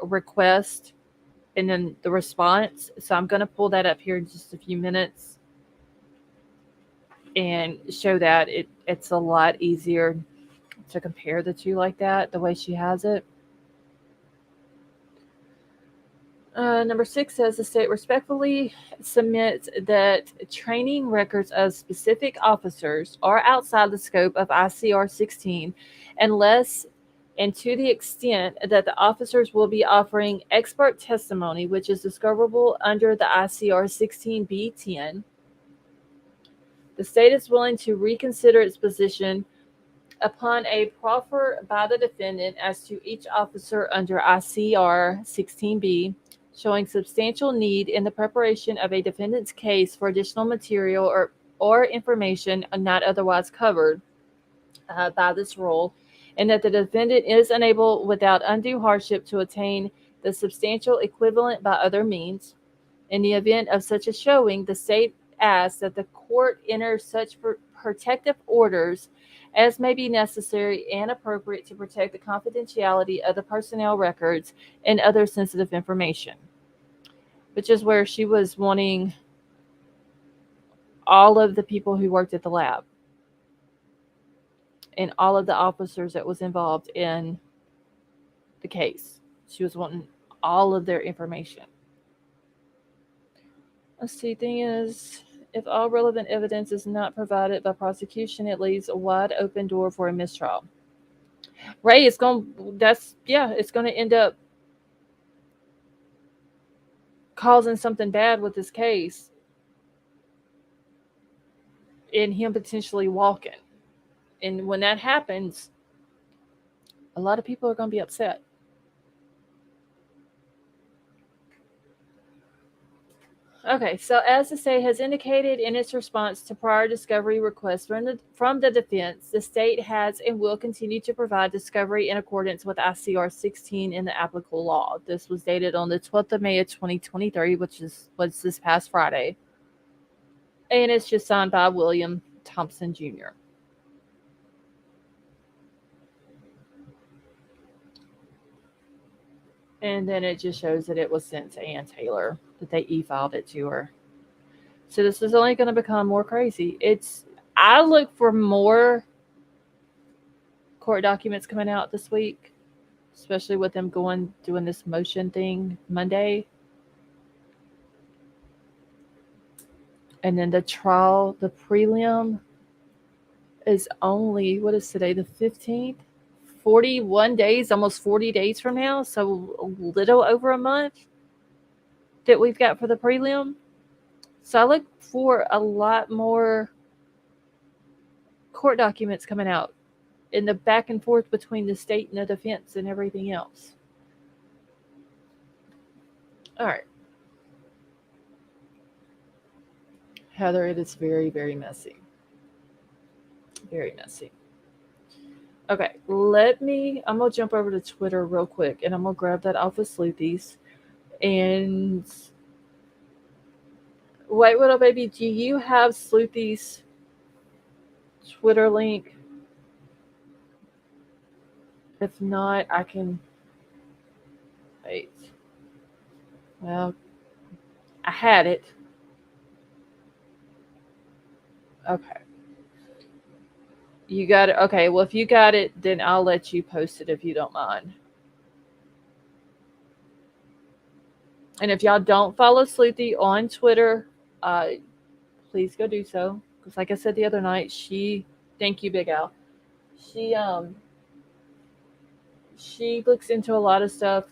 request and then the response. So I'm going to pull that up here in just a few minutes and show that it's a lot easier to compare the two like that, the way she has it. Number 6 says the state respectfully submits that training records of specific officers are outside the scope of ICR 16 unless and to the extent that the officers will be offering expert testimony, which is discoverable under the ICR 16B10. The state is willing to reconsider its position upon a proffer by the defendant as to each officer under ICR 16B, showing substantial need in the preparation of a defendant's case for additional material or information not otherwise covered by this rule, and that the defendant is unable without undue hardship to attain the substantial equivalent by other means. In the event of such a showing, the state asks that the court enter such protective orders as may be necessary and appropriate to protect the confidentiality of the personnel records and other sensitive information. Which is where she was wanting all of the people who worked at the lab and all of the officers that was involved in the case. She was wanting all of their information. Let's see, thing is, if all relevant evidence is not provided by prosecution, it leaves a wide open door for a mistrial. Ray, it's going to end up causing something bad with this case and him potentially walking. And when that happens, a lot of people are going to be upset. Okay, so as the state has indicated in its response to prior discovery requests from the defense, the state has and will continue to provide discovery in accordance with ICR 16 in the applicable law. This was dated on the 12th of May of 2023, which was this past Friday. And it's just signed by William Thompson Jr. And then it just shows that it was sent to Ann Taylor, that they e-filed it to her. So this is only going to become more crazy. I look for more court documents coming out this week, especially with them doing this motion thing Monday. And then the trial, the prelim is only, what is today, the 15th? 41 days, almost 40 days from now. So a little over a month that we've got for the prelim. So I look for a lot more court documents coming out in the back and forth between the state and the defense and everything else. All right. Heather, it is very, very messy. Very messy. Okay, I'm going to jump over to Twitter real quick and I'm going to grab that off of Sleuthies. And White Widow Baby, do you have Sleuthies' Twitter link? If not, I can. Wait. Well, I had it. Okay. You got it. Okay, well, if you got it, then I'll let you post it if you don't mind. And if y'all don't follow Sleuthy on Twitter, please go do so. Because like I said the other night, thank you, Big Al. She looks into a lot of stuff,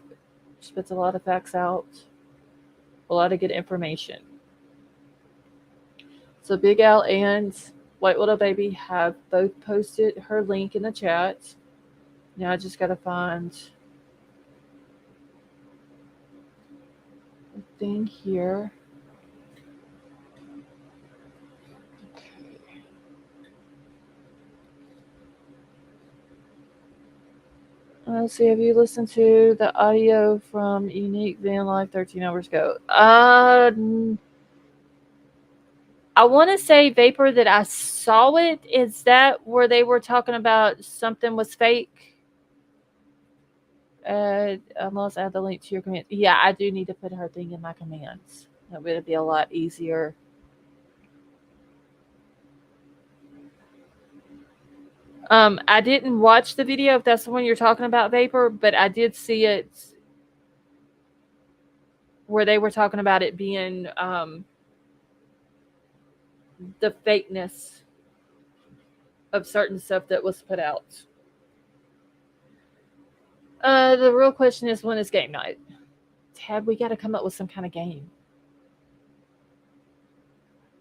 spits a lot of facts out, a lot of good information. So Big Al and White Widow Baby have both posted her link in the chat. Now I just gotta find a thing here. Okay. Let's see. Have you listened to the audio from Unique Van Life 13 hours ago? I want to say Vapor that I saw it. Is that where they were talking about something was fake? Unless I have the link to your command. Yeah, I do need to put her thing in my commands. That would be a lot easier. I didn't watch the video if that's the one you're talking about, Vapor, but I did see it where they were talking about it being the fakeness of certain stuff that was put out. The real question is, when is game night? Ted, we got to come up with some kind of game.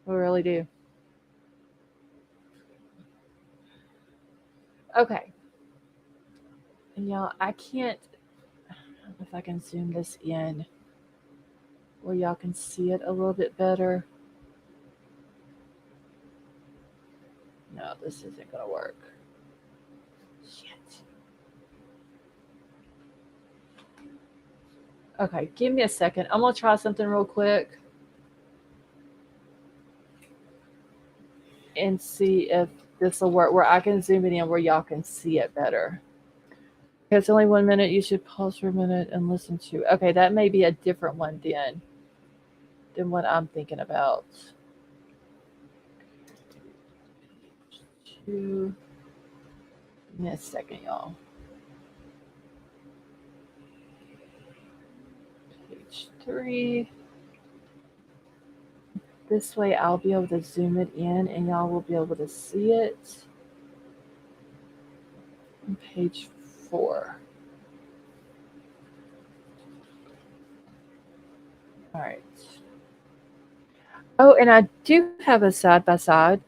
We really do. Okay. And y'all, I don't know if I can zoom this in where y'all can see it a little bit better. No, this isn't going to work. Shit. Okay, give me a second. I'm going to try something real quick and see if this will work where I can zoom it in where y'all can see it better. It's only 1 minute. You should pause for a minute and listen to. Okay, that may be a different one than what I'm thinking about. Give me a second, y'all. Page 3. This way I'll be able to zoom it in and y'all will be able to see it. And page 4. All right. Oh, and I do have a side by side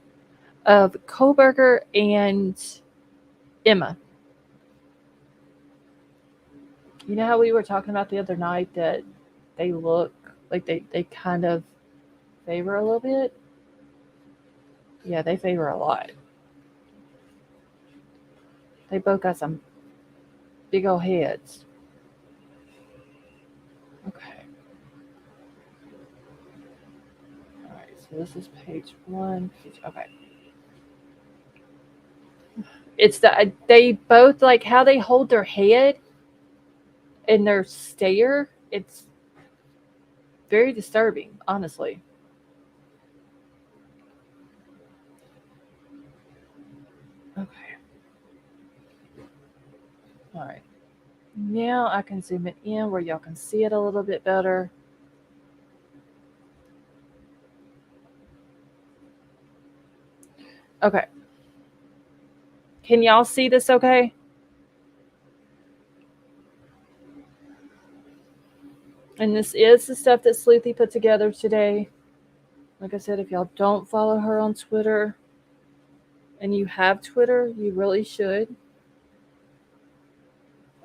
of Kohberger and Emma. You know how we were talking about the other night that they look like they kind of favor a little bit. Yeah, they favor a lot. They both got some big old heads. Okay. All right. So this is page one. Okay. It's they both like how they hold their head and their stare. It's very disturbing, honestly. Okay. All right. Now I can zoom it in where y'all can see it a little bit better. Okay. Can y'all see this okay? And this is the stuff that Sleuthy put together today. Like I said, if y'all don't follow her on Twitter and you have Twitter, you really should.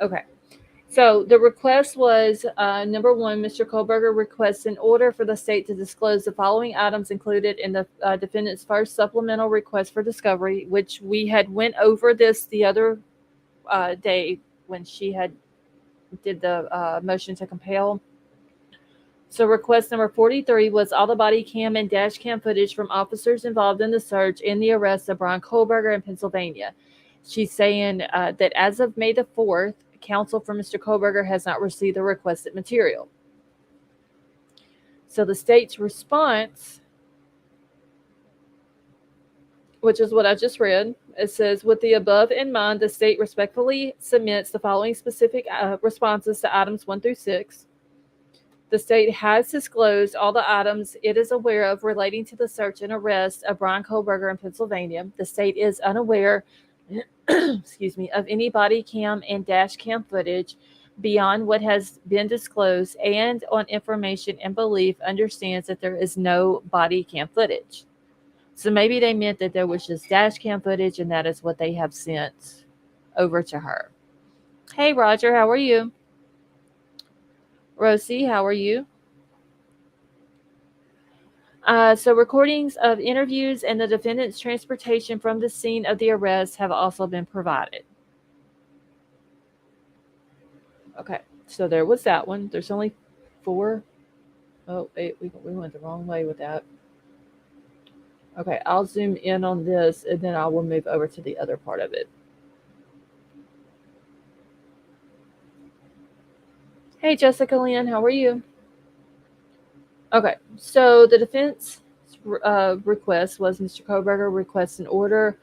Okay. So the request was number one, Mr. Kohberger requests an order for the state to disclose the following items included in the defendant's first supplemental request for discovery, which we had went over this the other day when she had did the motion to compel. So request number 43 was all the body cam and dash cam footage from officers involved in the search and the arrest of Bryan Kohberger in Pennsylvania. She's saying that as of May the 4th, counsel for Mr. Kohberger has not received the requested material. So the state's response, which is what I just read, it says, with the above in mind, the state respectfully submits the following specific responses to items 1 through 6. The state has disclosed all the items it is aware of relating to the search and arrest of Bryan Kohberger in Pennsylvania. The state is unaware excuse me, of any body cam and dash cam footage beyond what has been disclosed, and on information and belief understands that there is no body cam footage. So maybe they meant that there was just dash cam footage and that is what they have sent over to her. Hey, Roger, how are you? Rosie, how are you? So recordings of interviews and the defendant's transportation from the scene of the arrest have also been provided. Okay, so there was that one. There's only 4. Oh, wait, we went the wrong way with that. Okay, I'll zoom in on this and then I will move over to the other part of it. Hey, Jessica Lynn, how are you? Okay, so the defense request was Mr. Kohberger requests an order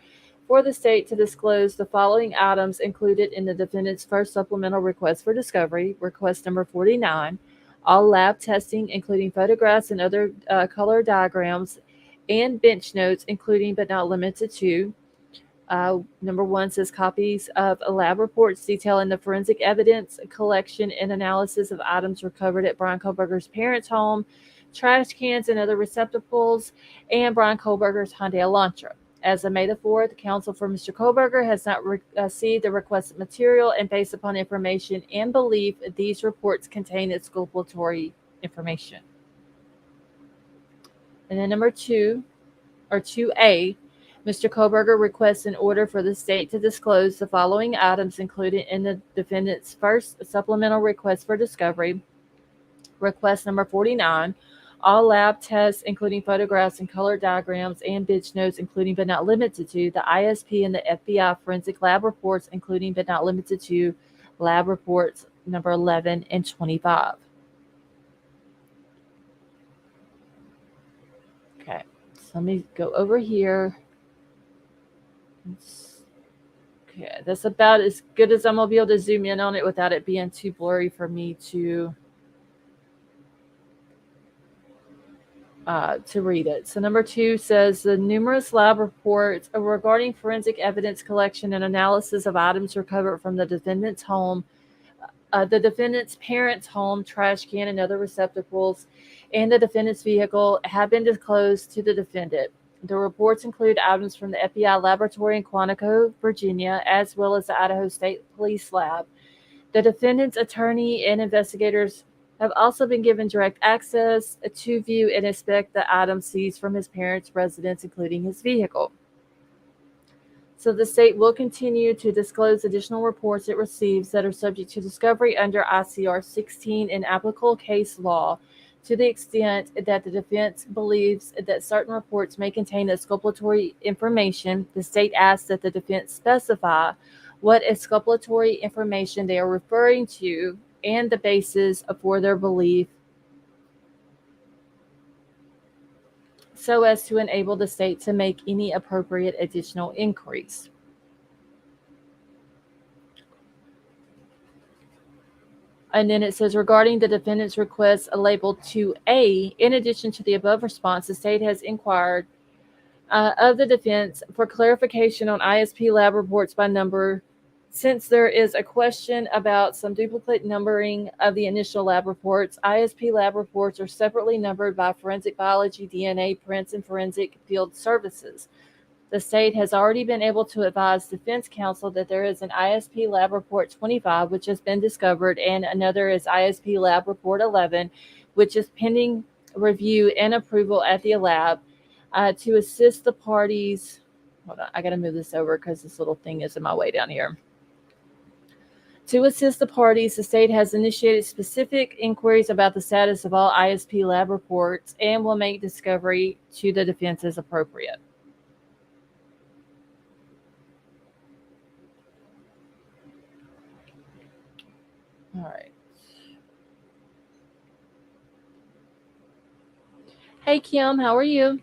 for the state to disclose the following items included in the defendant's first supplemental request for discovery, request number 49, all lab testing, including photographs and other color diagrams, and bench notes, including but not limited to. Number 1 says copies of lab reports detailing the forensic evidence collection and analysis of items recovered at Bryan Kohberger's parents' home, trash cans and other receptacles, and Bryan Kohberger's Hyundai Elantra. As of May the 4th, counsel for Mr. Kohberger has not received the requested material, and based upon information and belief, these reports contain exculpatory information. And then number 2, or 2A, Mr. Kohberger requests an order for the state to disclose the following items included in the defendant's first supplemental request for discovery, request number 49, all lab tests, including photographs and color diagrams, and bench notes, including but not limited to the ISP and the FBI forensic lab reports, including but not limited to lab reports number 11 and 25. Okay, so let me go over here. Okay, that's about as good as I'm going to be able to zoom in on it without it being too blurry for me to read it. So number 2 says the numerous lab reports regarding forensic evidence collection and analysis of items recovered from the defendant's home, the defendant's parents' home, trash can and other receptacles, and the defendant's vehicle have been disclosed to the defendant. The reports include items from the FBI laboratory in Quantico, Virginia, as well as the Idaho State Police Lab. The defendant's attorney and investigators have also been given direct access to view and inspect the items seized from his parents' residence, including his vehicle. So the state will continue to disclose additional reports it receives that are subject to discovery under ICR 16 and applicable case law to the extent that the defense believes that certain reports may contain exculpatory information. The state asks that the defense specify what exculpatory information they are referring to and the basis for their belief so as to enable the state to make any appropriate additional inquiries. And then it says, regarding the defendant's request labeled 2A, in addition to the above response, the state has inquired of the defense for clarification on ISP lab reports by number, since there is a question about some duplicate numbering of the initial lab reports. ISP lab reports are separately numbered by forensic biology, DNA, prints, and forensic field services. The state has already been able to advise defense counsel that there is an ISP lab report 25, which has been discovered, and another is ISP lab report 11, which is pending review and approval at the lab to assist the parties. Hold on, I got to move this over because this little thing is in my way down here. To assist the parties, the state has initiated specific inquiries about the status of all ISP lab reports and will make discovery to the defense as appropriate. All right. Hey, Kim, how are you?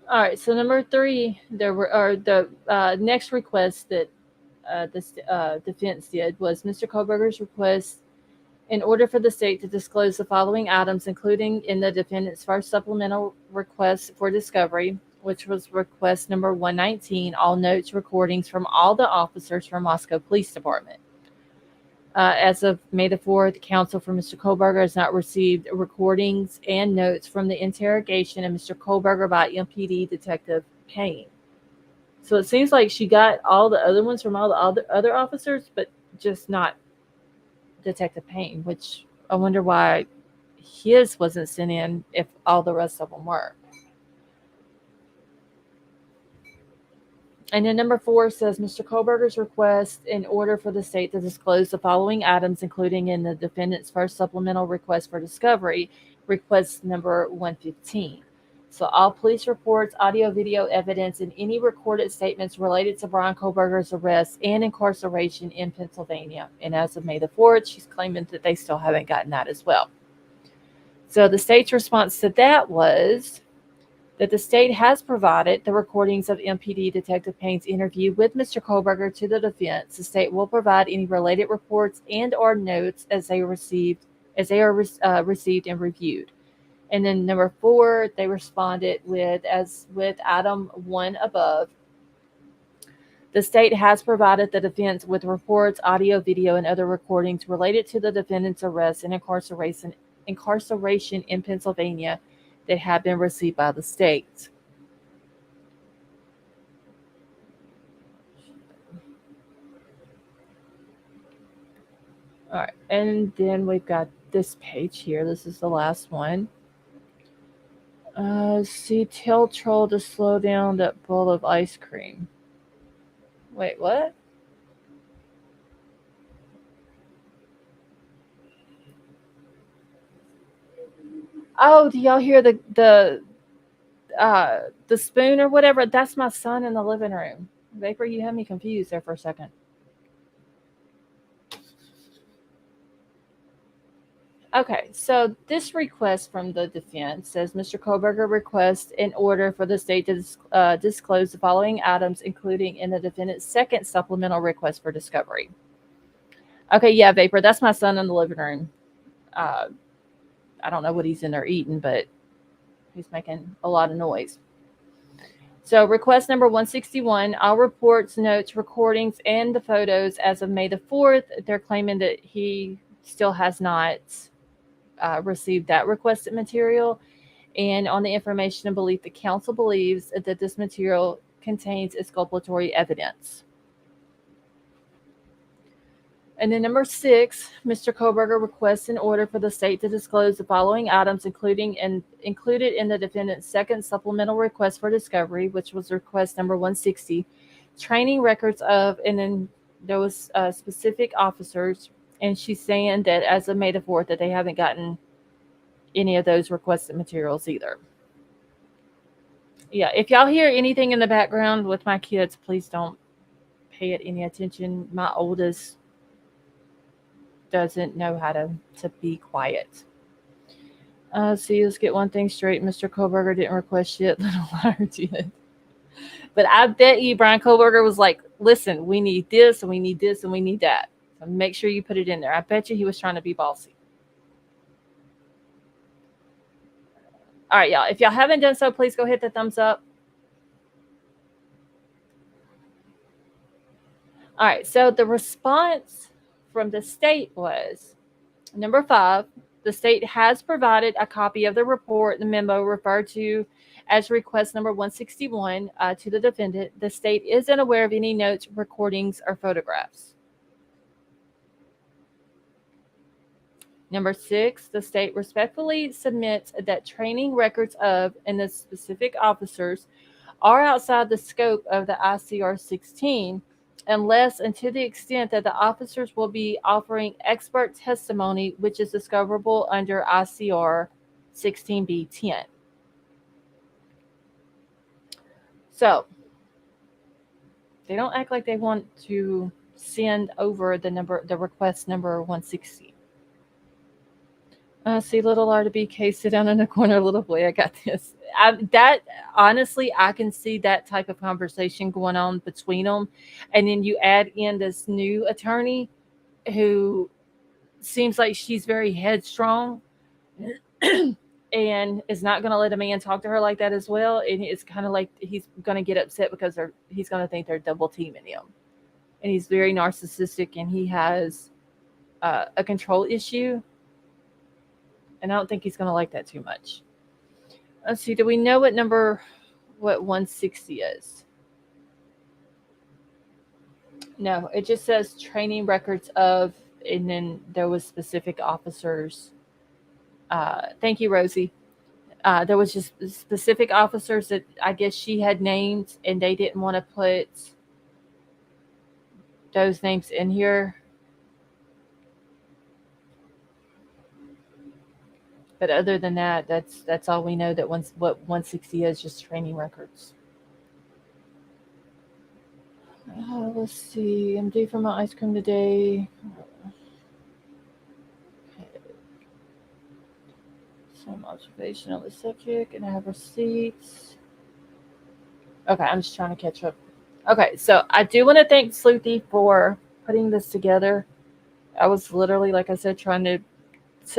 All right, so number 3, there were the next request that the defense did was Mr. Kohberger's request in order for the state to disclose the following items, including in the defendant's first supplemental request for discovery, which was request number 119, all notes, recordings from all the officers from Moscow Police Department. As of May the 4th, counsel for Mr. Kohberger has not received recordings and notes from the interrogation of Mr. Kohberger by MPD Detective Payne. So it seems like she got all the other ones from all the other officers, but just not Detective Payne, which I wonder why his wasn't sent in if all the rest of them were. And then number 4 says Mr. Kohberger's request in order for the state to disclose the following items, including in the defendant's first supplemental request for discovery, request number 115. So all police reports, audio, video evidence, and any recorded statements related to Bryan Kohberger's arrest and incarceration in Pennsylvania. And as of May the 4th, she's claiming that they still haven't gotten that as well. So the state's response to that was that the state has provided the recordings of MPD Detective Payne's interview with Mr. Kohberger to the defense. The state will provide any related reports and or notes as they are received and reviewed. And then number 4, they responded with item 1 above. The state has provided the defense with reports, audio, video, and other recordings related to the defendant's arrest and incarceration in Pennsylvania that have been received by the state. All right, and then we've got this page here. This is the last one. See, tell Troll to slow down that bowl of ice cream. Wait, what? Oh, do y'all hear the spoon or whatever? That's my son in the living room. Vapor, you had me confused there for a second. Okay, so this request from the defense says Mr. Kohberger requests in order for the state to disclose the following items, including in the defendant's second supplemental request for discovery. Okay, yeah, Vapor, that's my son in the living room. I don't know what he's in there eating, but he's making a lot of noise. So request number 161, all reports, notes, recordings, and the photos as of May the 4th, they're claiming that he still has not received that requested material. And on the information and belief, the council believes that this material contains exculpatory evidence. And then number 6, Mr. Kohberger requests an order for the state to disclose the following items, including and included in the defendant's second supplemental request for discovery, which was request number 160, training records of, and then there was specific officers, and she's saying that as of May the 4th that they haven't gotten any of those requested materials either. Yeah, if y'all hear anything in the background with my kids, please don't pay it any attention. My oldest doesn't know how to be quiet. See, let's get one thing straight. Mr. Kohberger didn't request shit. Little liar did. But I bet you Bryan Kohberger was like, listen, we need this and we need this and we need that. So make sure you put it in there. I bet you he was trying to be bossy. All right, y'all. If y'all haven't done so, please go hit the thumbs up. All right, so the response from the state was number 5, the state has provided a copy of the report, the memo referred to as request number 161 to the defendant. The state isn't aware of any notes, recordings, or photographs. Number 6, the state respectfully submits that training records of and the specific officers are outside the scope of the ICR 16, unless and to the extent that the officers will be offering expert testimony, which is discoverable under ICR 16B10. So they don't act like they want to send over the request number 160. See, little R to BK, sit down in the corner, little boy. I got this. That honestly, I can see that type of conversation going on between them, and then you add in this new attorney who seems like she's very headstrong and is not going to let a man talk to her like that as well. And it's kind of like he's going to get upset because he's going to think they're double teaming him, and he's very narcissistic and he has a control issue. And I don't think he's going to like that too much. Let's see. Do we know what 160 is? No, it just says training records of, and then there was specific officers. Thank you, Rosie. There was just specific officers that I guess she had named, and they didn't want to put those names in here. But other than that, that's all we know. That what 160 is, just training records. Let's see. I'm due for my ice cream today. Okay. Some observation on the subject, and I have receipts. Okay, I'm just trying to catch up. Okay, so I do want to thank Sleuthy for putting this together. I was literally, like I said, trying to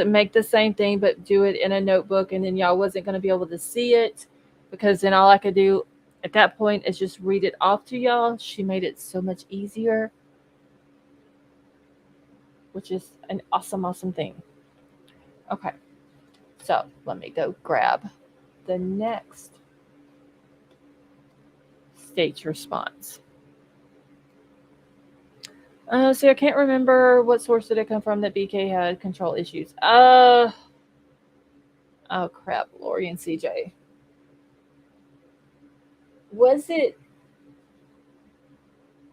make the same thing but do it in a notebook, and then y'all wasn't going to be able to see it because then all I could do at that point is just read it off to y'all. She made it so much easier, which is an awesome thing. Okay, so let me go grab the next state's response. See, I can't remember what source did it come from that BK had control issues. Oh crap, Lori and CJ. Was it?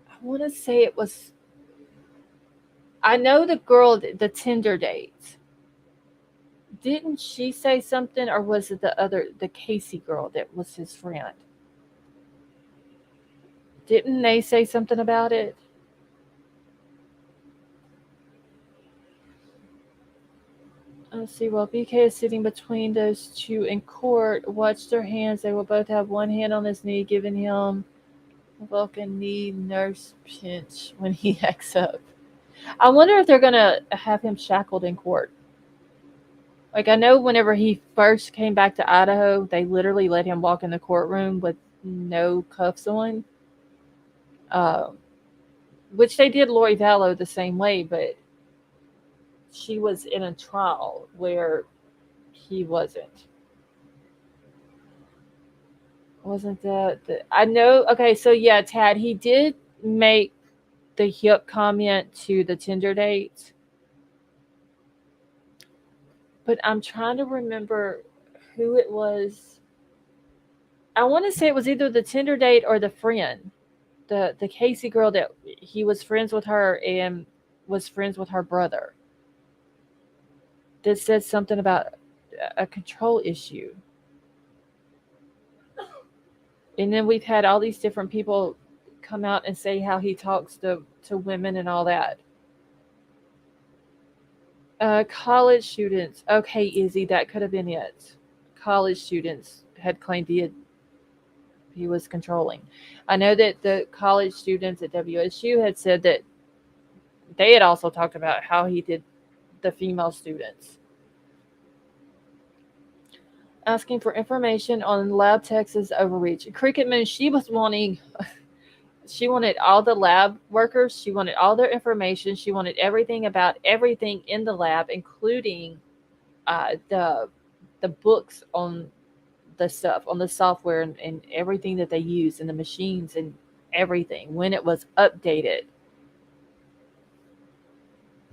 I want to say it was. I know the girl, the Tinder date. Didn't she say something, or was it the Casey girl that was his friend? Didn't they say something about it? Let's see. While BK is sitting between those two in court, watch their hands. They will both have one hand on his knee, giving him a Vulcan knee nurse pinch when he acts up. I wonder if they're going to have him shackled in court. Like, I know whenever he first came back to Idaho, they literally let him walk in the courtroom with no cuffs on. Which they did Lori Vallow the same way, but she was in a trial where he wasn't. Wasn't that I know? Okay, so yeah, Tad, he did make the hip comment to the Tinder date, but I'm trying to remember who it was. I want to say it was either the Tinder date or the friend, the Casey girl that he was friends with her and was friends with her brother. That said something about a control issue. And then we've had all these different people come out and say how he talks to women and all that. College students. Okay, Izzy, that could have been it. College students had claimed he was controlling. I know that the college students at WSU had said that they had also talked about how he did the female students. Asking for information on Lab Texas overreach. Cricket Moon, she wanted all the lab workers, she wanted all their information, she wanted everything about everything in the lab, including the books on the stuff, on the software and everything that they use and the machines and everything, when it was updated,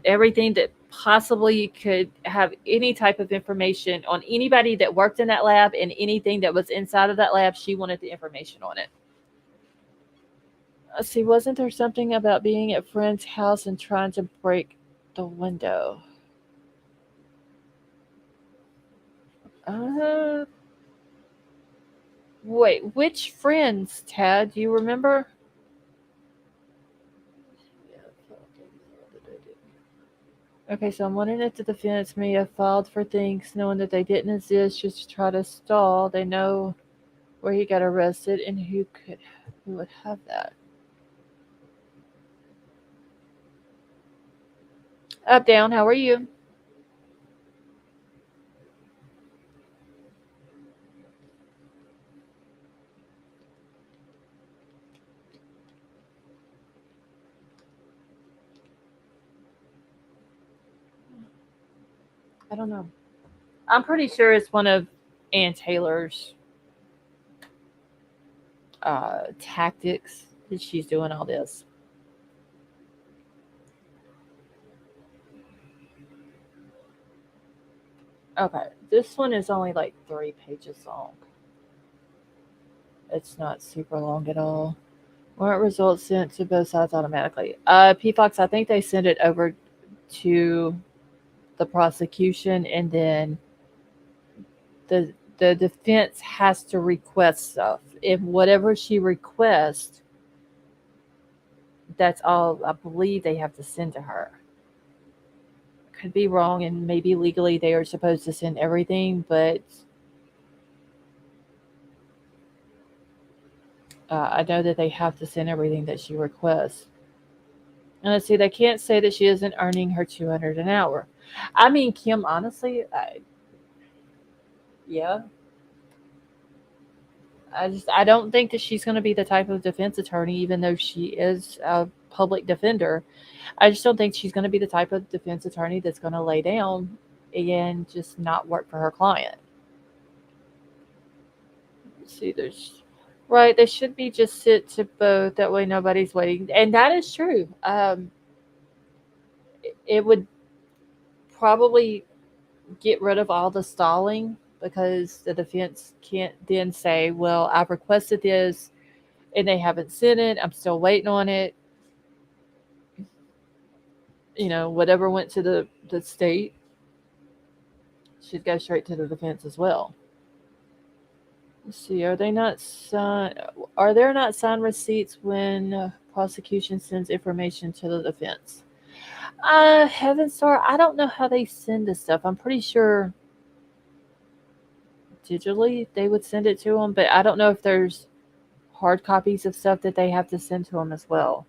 everything that possibly could have any type of information on anybody that worked in that lab and anything that was inside of that lab. She wanted the information on it. Let's see, wasn't there something about being at friend's house and trying to break the window? Uh, Wait, which friends, Tad? Do you remember? Okay, so I'm wondering if the defense may have filed for things knowing that they didn't exist just to try to stall. They know where he got arrested and who would have that. Up, down, how are you? I don't know. I'm pretty sure it's one of Ann Taylor's tactics that she's doing all this. Okay, this one is only like 3 pages long. It's not super long at all. Warrant results sent to both sides automatically. P Fox, I think they send it over to the prosecution, and then the the defense has to request stuff. If whatever she requests, that's all I believe they have to send to her. Could be wrong, and maybe legally they are supposed to send everything, but I know that they have to send everything that she requests. And let's see, they can't say that she isn't earning her 200 an hour. I mean, Kim, honestly, yeah, I don't think that she's going to be the type of defense attorney, even though she is a public defender. I just don't think she's going to be the type of defense attorney that's going to lay down and just not work for her client. Let's see, there's right. They should be just sit to both. That way, nobody's waiting, and that is true. It would probably get rid of all the stalling because the defense can't then say, "Well, I've requested this and they haven't sent it. I'm still waiting on it." Whatever went to the state should go straight to the defense as well. Let's see, are there not signed receipts when prosecution sends information to the defense? Heaven Star, I don't know how they send this stuff. I'm pretty sure digitally they would send it to them, but I don't know if there's hard copies of stuff that they have to send to them as well.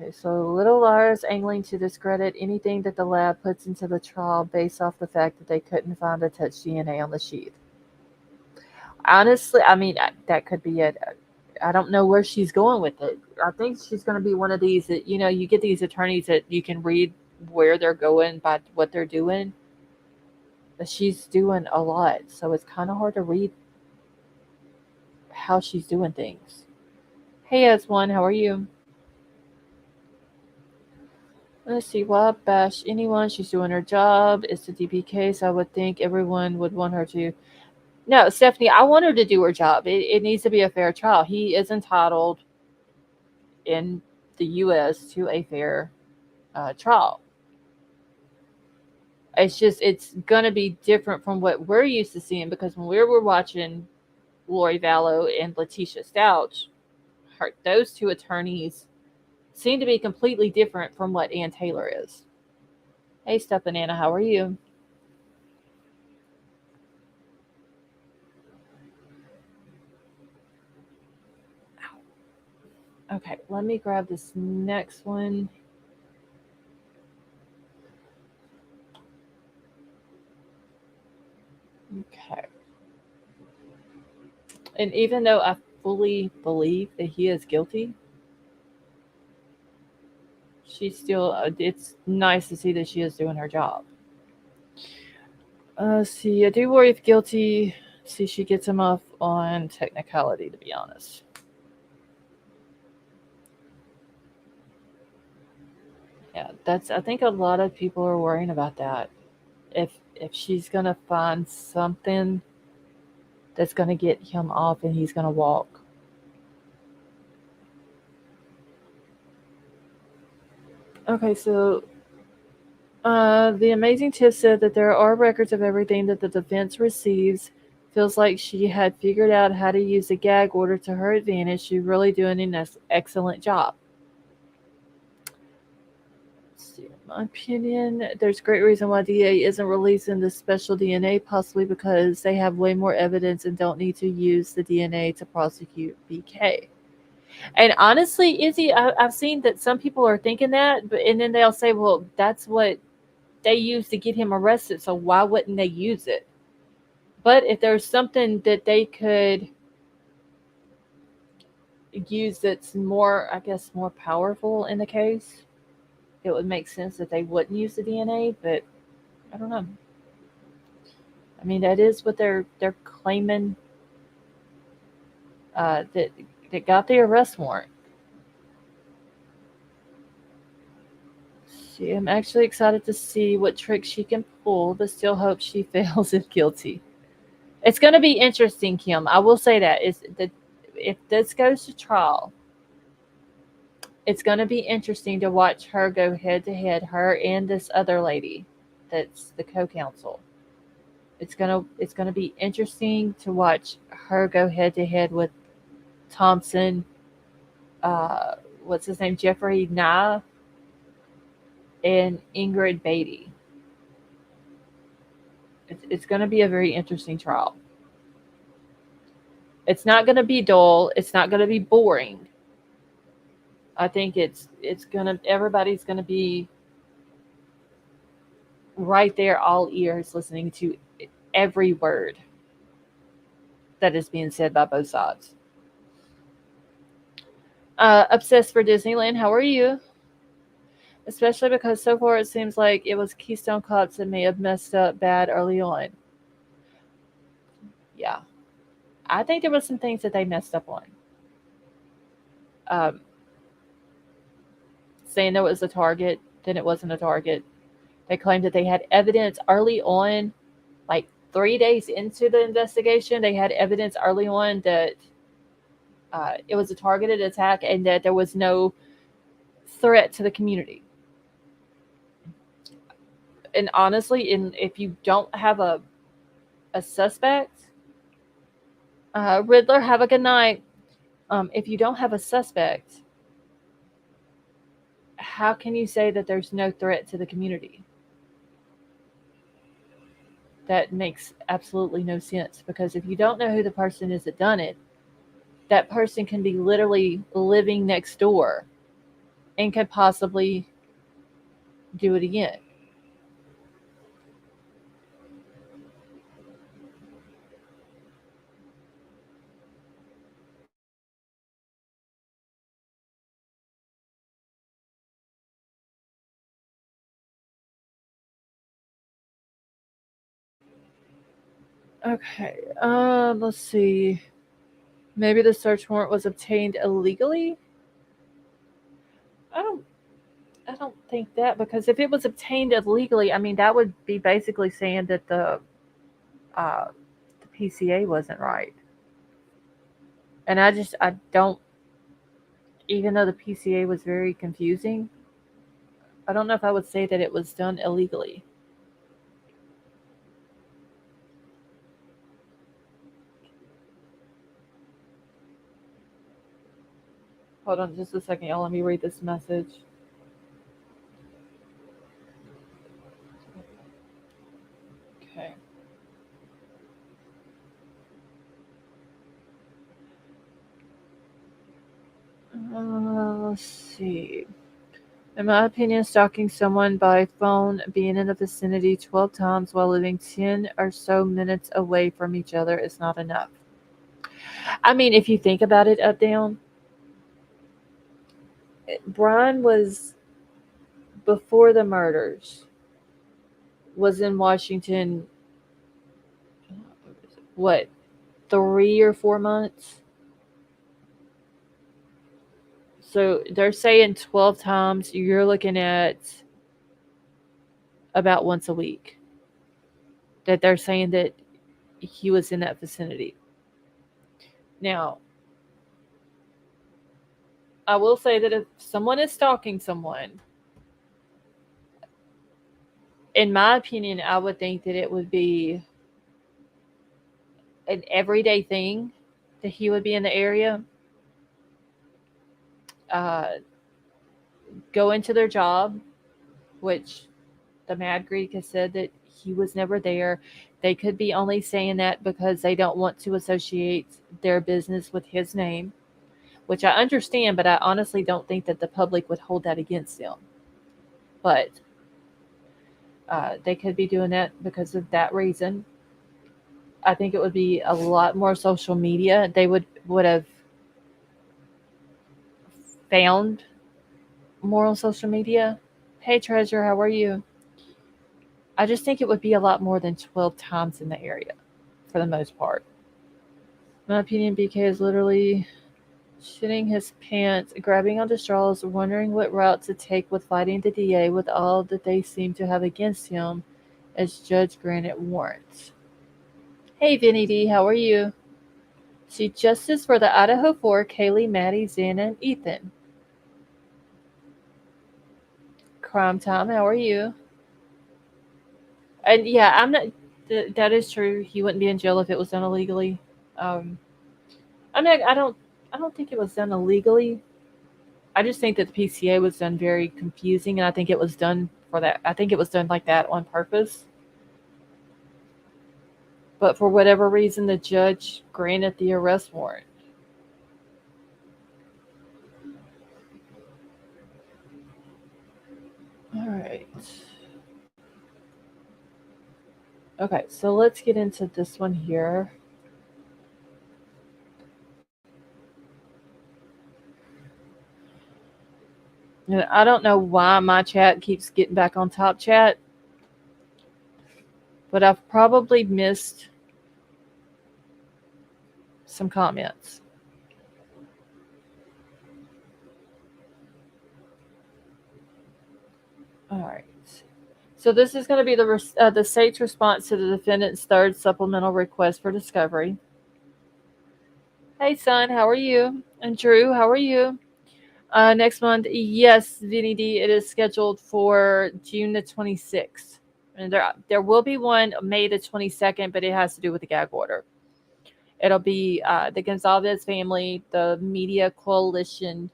Okay, so Little Liars angling to discredit anything that the lab puts into the trial based off the fact that they couldn't find a touch DNA on the sheet. Honestly, I mean, that could be it. I don't know where she's going with it. I think she's going to be one of these that, you get these attorneys that you can read where they're going by what they're doing. But she's doing a lot, so it's kind of hard to read how she's doing things. Hey, S1, how are you? Let's see. Why bash anyone? She's doing her job. It's the DP case. I would think everyone would want her to. No, Stephanie, I want her to do her job. It needs to be a fair trial. He is entitled in the U.S. to a fair trial. It's just, it's going to be different from what we're used to seeing because when we were watching Lori Vallow and Letitia Stouch, those two attorneys seem to be completely different from what Ann Taylor is. Hey, Steph and Anna, how are you? Okay, let me grab this next one. Okay. And even though I fully believe that he is guilty, she's still, it's nice to see that she is doing her job. See, I do worry if guilty. See, she gets him off on technicality, to be honest. Yeah, that's, I think a lot of people are worrying about that. If she's gonna find something that's gonna get him off and he's gonna walk. Okay, so the amazing tip said that there are records of everything that the defense receives. Feels like she had figured out how to use the gag order to her advantage. She's really doing an excellent job. Let's see, in my opinion, there's great reason why DA isn't releasing the special DNA, possibly because they have way more evidence and don't need to use the DNA to prosecute BK. And honestly, Izzy, I've seen that some people are thinking that, but and then they'll say, "Well, that's what they used to get him arrested, so why wouldn't they use it?" But if there's something that they could use that's more, I guess, more powerful in the case, it would make sense that they wouldn't use the DNA. But I don't know. I mean, that is what they're claiming that got the arrest warrant. See, I'm actually excited to see what tricks she can pull, but still hope she fails if guilty. It's going to be interesting, Kim. I will say that is that if this goes to trial, it's going to be interesting to watch her go head to head, her and this other lady, that's the co-counsel. It's gonna be interesting to watch her go head to head with Thompson. Uh, what's his name? Jeffrey Nye and Ingrid Beatty. It's going to be a very interesting trial. It's not going to be dull. It's not going to be boring. I think it's gonna, everybody's gonna be right there, all ears, listening to every word that is being said by both sides. Obsessed for Disneyland, how are you? Especially because so far it seems like it was Keystone Cops that may have messed up bad early on. Yeah, I think there was some things that they messed up on. Um, Saying there was a target, then it wasn't a target. They claimed that they had evidence early on, like 3 days into the investigation. They had evidence early on that it was a targeted attack and that there was no threat to the community. And honestly, if you don't have a suspect, Riddler, have a good night. If you don't have a suspect, how can you say that there's no threat to the community? That makes absolutely no sense because if you don't know who the person is that done it, that person can be literally living next door and could possibly do it again. Okay, let's see. Maybe the search warrant was obtained illegally. I don't. don't think that, because if it was obtained illegally, I mean, that would be basically saying that the PCA wasn't right. And I don't, even though the PCA was very confusing, I don't know if I would say that it was done illegally. Hold on just a second, y'all. Let me read this message. Okay. Let's see. In my opinion, stalking someone by phone, being in the vicinity 12 times while living 10 or so minutes away from each other is not enough. I mean, if you think about it, up down, Brian was, before the murders, was in Washington, what, 3 or 4 months? So they're saying 12 times. You're looking at about once a week that they're saying that he was in that vicinity. Now, I will say that if someone is stalking someone, in my opinion, I would think that it would be an everyday thing that he would be in the area, uh, go into their job, which the Mad Greek has said that he was never there. They could be only saying that because they don't want to associate their business with his name, which I understand, but I honestly don't think that the public would hold that against them. But they could be doing that because of that reason. I think it would be a lot more social media. They would have found more on social media. Hey, Treasure, how are you? I just think it would be a lot more than 12 times in the area for the most part. In my opinion, BK is literally shitting his pants, grabbing onto straws, wondering what route to take with fighting the DA with all that they seem to have against him as Judge granted warrants. Hey, Vinny D, how are you? Chief Justice for the Idaho 4, Kaylee, Maddie, Xana, and Ethan. Crime Time, how are you? And yeah, I'm not. That is true. He wouldn't be in jail if it was done illegally. Um, I'm not. I don't. I don't think it was done illegally. I just think that the PCA was done very confusing, and I think it was done for that. I think it was done like that on purpose. But for whatever reason, the judge granted the arrest warrant. All right. Okay, so let's get into this one here. And I don't know why my chat keeps getting back on top chat, but I've probably missed some comments. All right. So this is going to be the state's response to the defendant's third supplemental request for discovery. Hey, son, how are you? And Drew, how are you? Next month, yes, Vinny D, it is scheduled for June the 26th. And there will be one May the 22nd, but it has to do with the gag order. It'll be the Gonzalez family, the media coalition.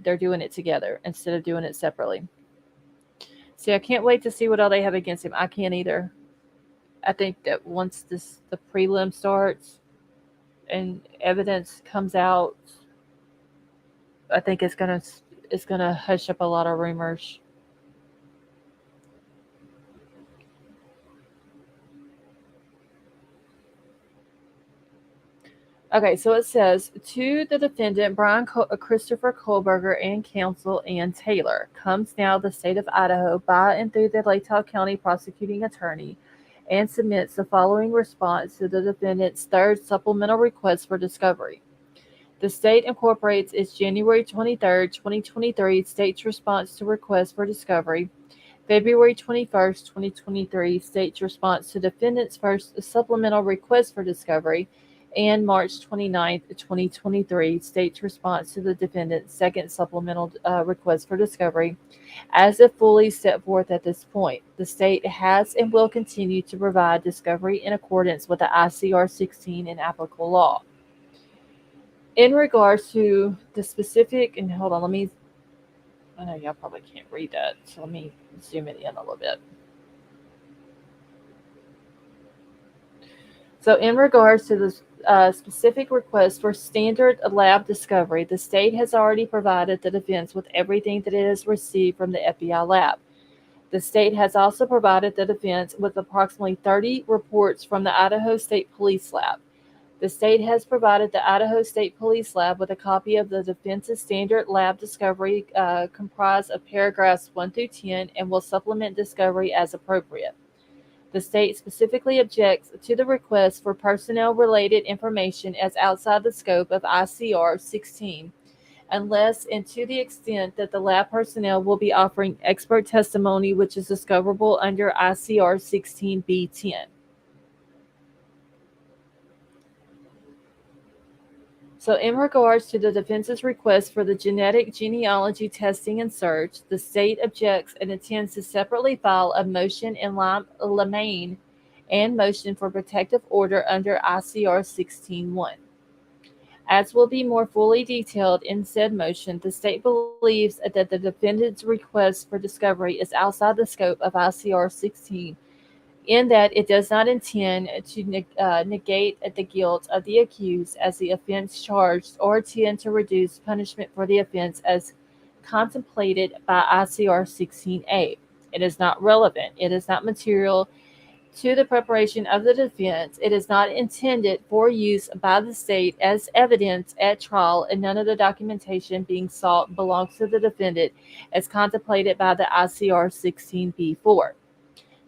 They're doing it together instead of doing it separately. See, I can't wait to see what all they have against him. I can't either. I think that once the prelim starts and evidence comes out, I think it's gonna hush up a lot of rumors. Okay, so it says to the defendant Christopher Kohberger and counsel Ann Taylor comes now the state of Idaho by and through the Latah County prosecuting attorney and submits the following response to the defendant's third supplemental request for discovery. The state incorporates its January 23rd, 2023 state's response to requests for discovery, February 21st, 2023 state's response to defendant's first supplemental request for discovery, and March 29th, 2023 state's response to the defendant's second supplemental request for discovery. As if fully set forth at this point, the state has and will continue to provide discovery in accordance with the ICR 16 and applicable law. In regards to the specific, and hold on, I know y'all probably can't read that, so let me zoom it in a little bit. So, in regards to the specific request for standard lab discovery, the state has already provided the defense with everything that it has received from the FBI lab. The state has also provided the defense with approximately 30 reports from the Idaho State Police Lab. The state has provided the Idaho State Police Lab with a copy of the defense's standard lab discovery comprised of paragraphs 1 through 10 and will supplement discovery as appropriate. The state specifically objects to the request for personnel related information as outside the scope of ICR 16 unless and to the extent that the lab personnel will be offering expert testimony which is discoverable under ICR 16B10. So, in regards to the defense's request for the genetic genealogy testing and search, the state objects and intends to separately file a motion in limine and motion for protective order under ICR 16.1. As will be more fully detailed in said motion, the state believes that the defendant's request for discovery is outside the scope of ICR 16 in that it does not intend to negate the guilt of the accused as the offense charged or tend to reduce punishment for the offense as contemplated by ICR 16A. It is not relevant. It is not material to the preparation of the defense. It is not intended for use by the state as evidence at trial, and none of the documentation being sought belongs to the defendant as contemplated by the ICR 16B4.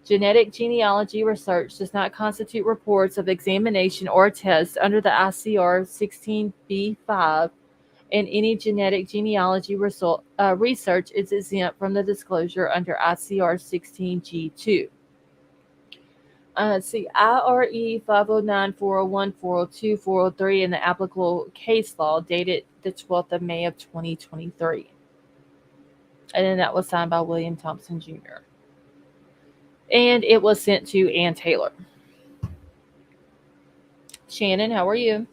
Genetic genealogy research does not constitute reports of examination or tests under the ICR 16B5, and any genetic genealogy research is exempt from the disclosure under ICR 16G2. Let's see, IRE 509, 401, 402, 403, and the applicable case law dated the 12th of May of 2023. And then that was signed by William Thompson Jr. And it was sent to Ann Taylor. Shannon, how are you?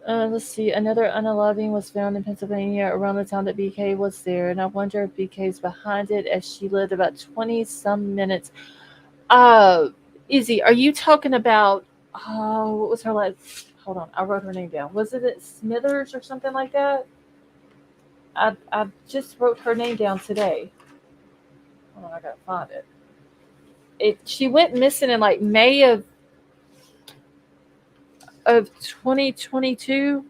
Let's see. Another unaliving was found in Pennsylvania around the time that BK was there, and I wonder if BK's behind it as she lived about 20 some minutes. Izzy, are you talking about? What was her last? Hold on, I wrote her name down. Was it Smithers or something like that? I just wrote her name down today. Hold on, I gotta find it. She went missing in like May of 2022.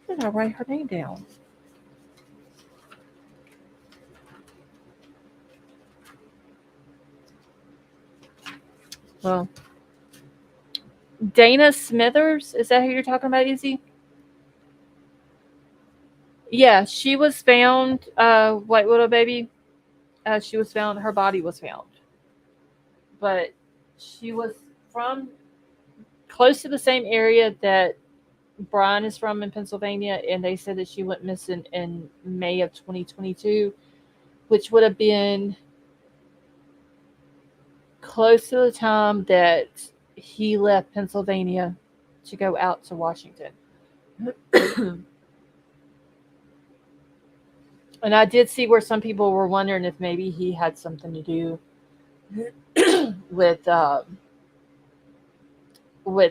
Where did I write her name down? Well, Dana Smithers, is that who you're talking about, Izzy? Yeah, she was found, White Widow baby. She was found, her body was found. But she was from close to the same area that Bryan is from in Pennsylvania, and they said that she went missing in May of 2022, which would have been close to the time that he left Pennsylvania to go out to Washington. And I did see where some people were wondering if maybe he had something to do with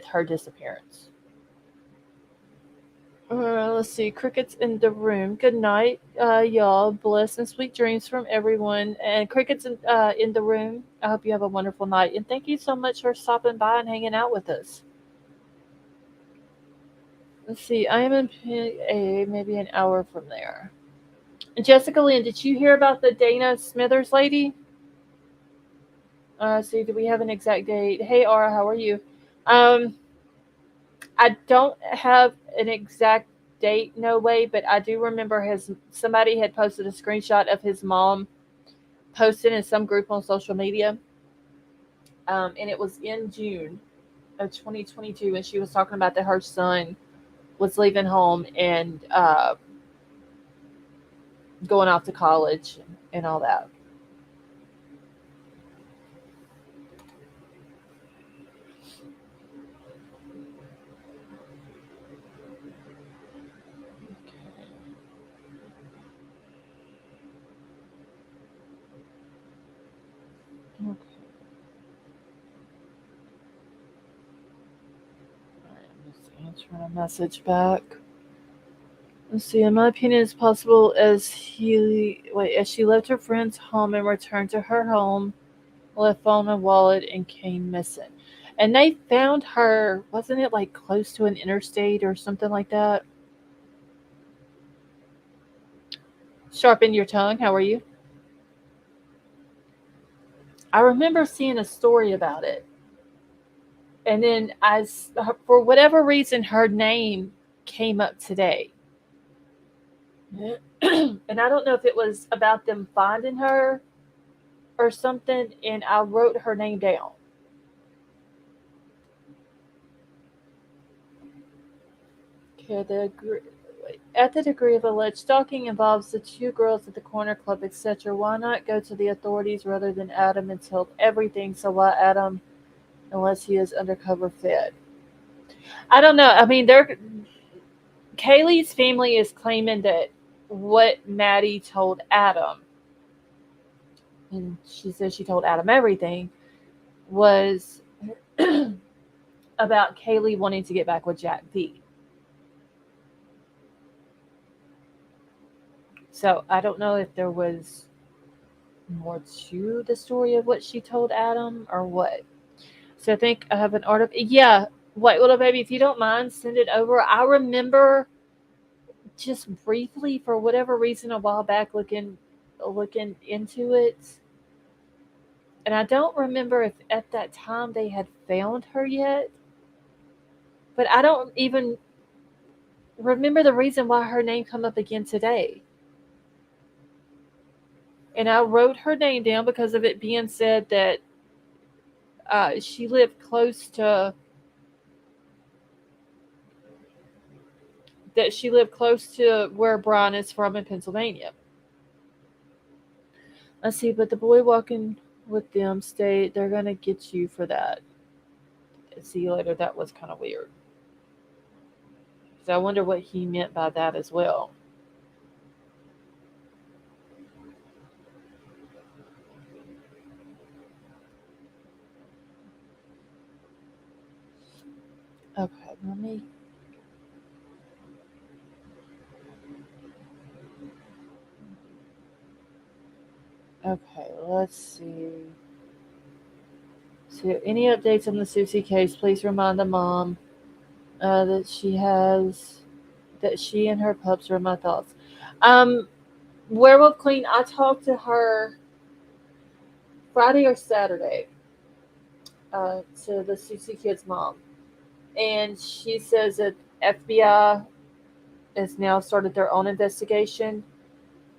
her disappearance. Let's see. Crickets in the room. Good night, y'all. Blessed and sweet dreams from everyone. And Crickets in the room. I hope you have a wonderful night. And thank you so much for stopping by and hanging out with us. Let's see. I am in PA, maybe an hour from there. Jessica Lynn, did you hear about the Dana Smithers lady? See, do we have an exact date? Hey, Ara, how are you? Um, I don't have an exact date, no way, but I do remember his somebody had posted a screenshot of his mom posted in some group on social media, and it was in June of 2022, and she was talking about that her son was leaving home and going off to college and all that. Okay. All right, I'm just answering a message back. Let's see. In my opinion, it's possible as she left her friend's home and returned to her home, left phone and wallet, and came missing. And they found her. Wasn't it like close to an interstate or something like that? Sharpen your tongue. How are you? I remember seeing a story about it, and then for whatever reason, her name came up today. And I don't know if it was about them finding her or something, and I wrote her name down. Okay, at the degree of alleged stalking involves the two girls at the corner club, etc. Why not go to the authorities rather than Adam and tell everything? So why Adam, unless he is undercover fed? I don't know. I mean, Kaylee's family is claiming that what Maddie told Adam, and she says she told Adam everything, was about Kaylee wanting to get back with Jack D. So I don't know if there was more to the story of what she told Adam or what. So I think I have an article. Yeah, wait, little baby, if you don't mind, send it over. I remember just briefly, for whatever reason, a while back looking into it, and I don't remember if at that time they had found her yet. But I don't even remember the reason why her name come up again today. And I wrote her name down because of it being said that she lived close to where Bryan is from in Pennsylvania. Let's see, but the boy walking with them stayed. They're gonna get you for that. See you later. That was kind of weird. So I wonder what he meant by that as well. Okay, let me. Okay, let's see. So, any updates on the Susie case? Please remind the mom that she and her pups are my thoughts. Um, Werewolf Queen, I talked to her Friday or Saturday, to the Susie kid's mom, and she says that FBI has now started their own investigation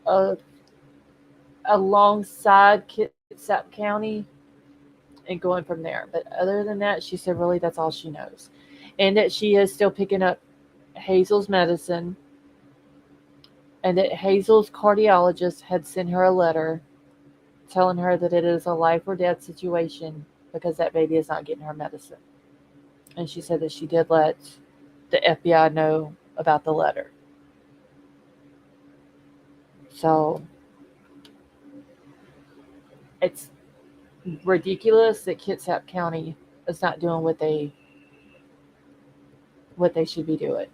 uh, alongside Kitsap County and going from there. But other than that, she said really that's all she knows, and that she is still picking up Hazel's medicine, and that Hazel's cardiologist had sent her a letter telling her that it is a life or death situation because that baby is not getting her medicine. And she said that she did let the FBI know about the letter. So it's ridiculous that Kitsap County is not doing what they should be doing.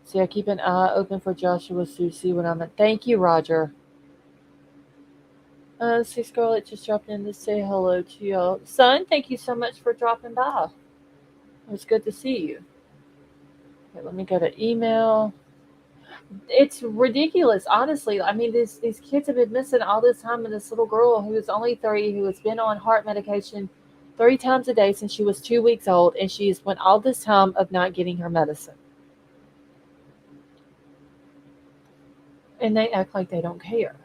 See, I keep an eye open for Joshua Susie when I'm at. Thank you, Roger. See, Scarlett just dropped in to say hello to y'all. Son, thank you so much for dropping by. It was good to see you. Okay, let me go to email. It's ridiculous, honestly. I mean, these kids have been missing all this time, and this little girl who is only 3, who has been on heart medication 3 times a day since she was 2 weeks old, and she has went all this time of not getting her medicine. And they act like they don't care.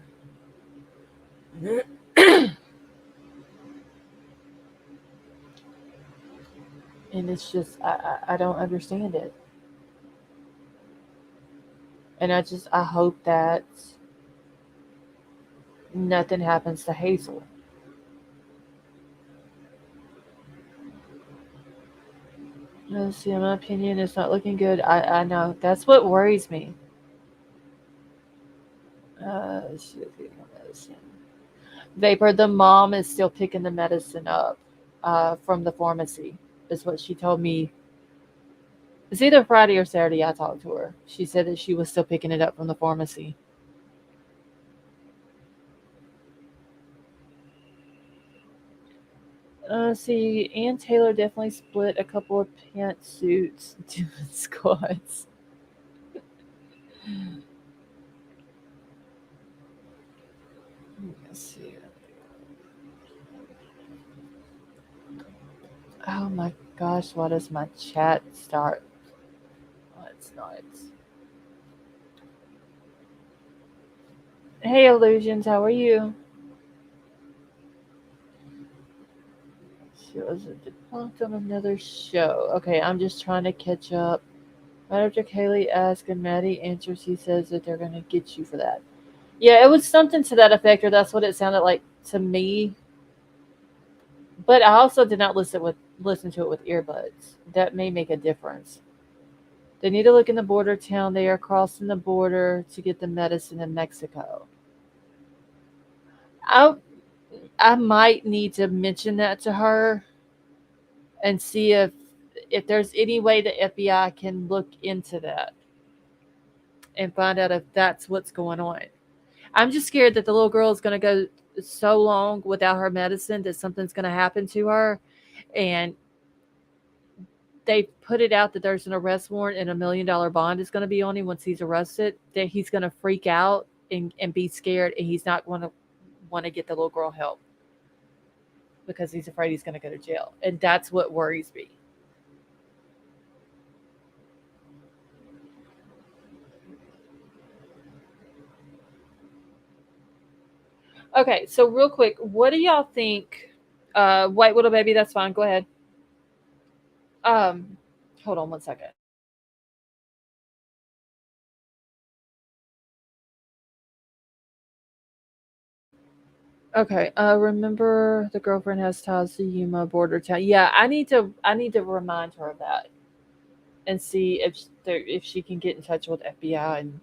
And it's just I don't understand it. And I hope that nothing happens to Hazel. No, see, in my opinion, it's not looking good. I know. That's what worries me. She was getting her medicine. Vapor, the mom is still picking the medicine up from the pharmacy, is what she told me. It's either Friday or Saturday I talked to her. She said that she was still picking it up from the pharmacy. See, Ann Taylor definitely split a couple of pantsuits doing squats. Let's see. Oh my gosh, why does my chat start? Oh, it's not. Hey, Illusions, how are you? She was a debunked on another show. Okay, I'm just trying to catch up. Right after Kaylee asks and Maddie answers, he says that they're going to get you for that. Yeah, it was something to that effect, or that's what it sounded like to me. But I also did not listen to it with earbuds. That may make a difference. They need to look in the border town. They are crossing the border to get the medicine in Mexico. I I might need to mention that to her and see if there's any way the FBI can look into that and find out if that's what's going on. I'm just scared that the little girl is going to go so long without her medicine that something's going to happen to her, and they put it out that there's an arrest warrant and $1 million bond is going to be on him once he's arrested, that he's going to freak out and be scared, and he's not going to want to get the little girl help because he's afraid he's going to go to jail. And that's what worries me. Okay, so real quick, what do y'all think? White Widow Baby, that's fine. Go ahead. Um, hold on 1 second. Okay. Remember the girlfriend has ties to Yuma border town. Yeah, I need to remind her of that and see if she can get in touch with FBI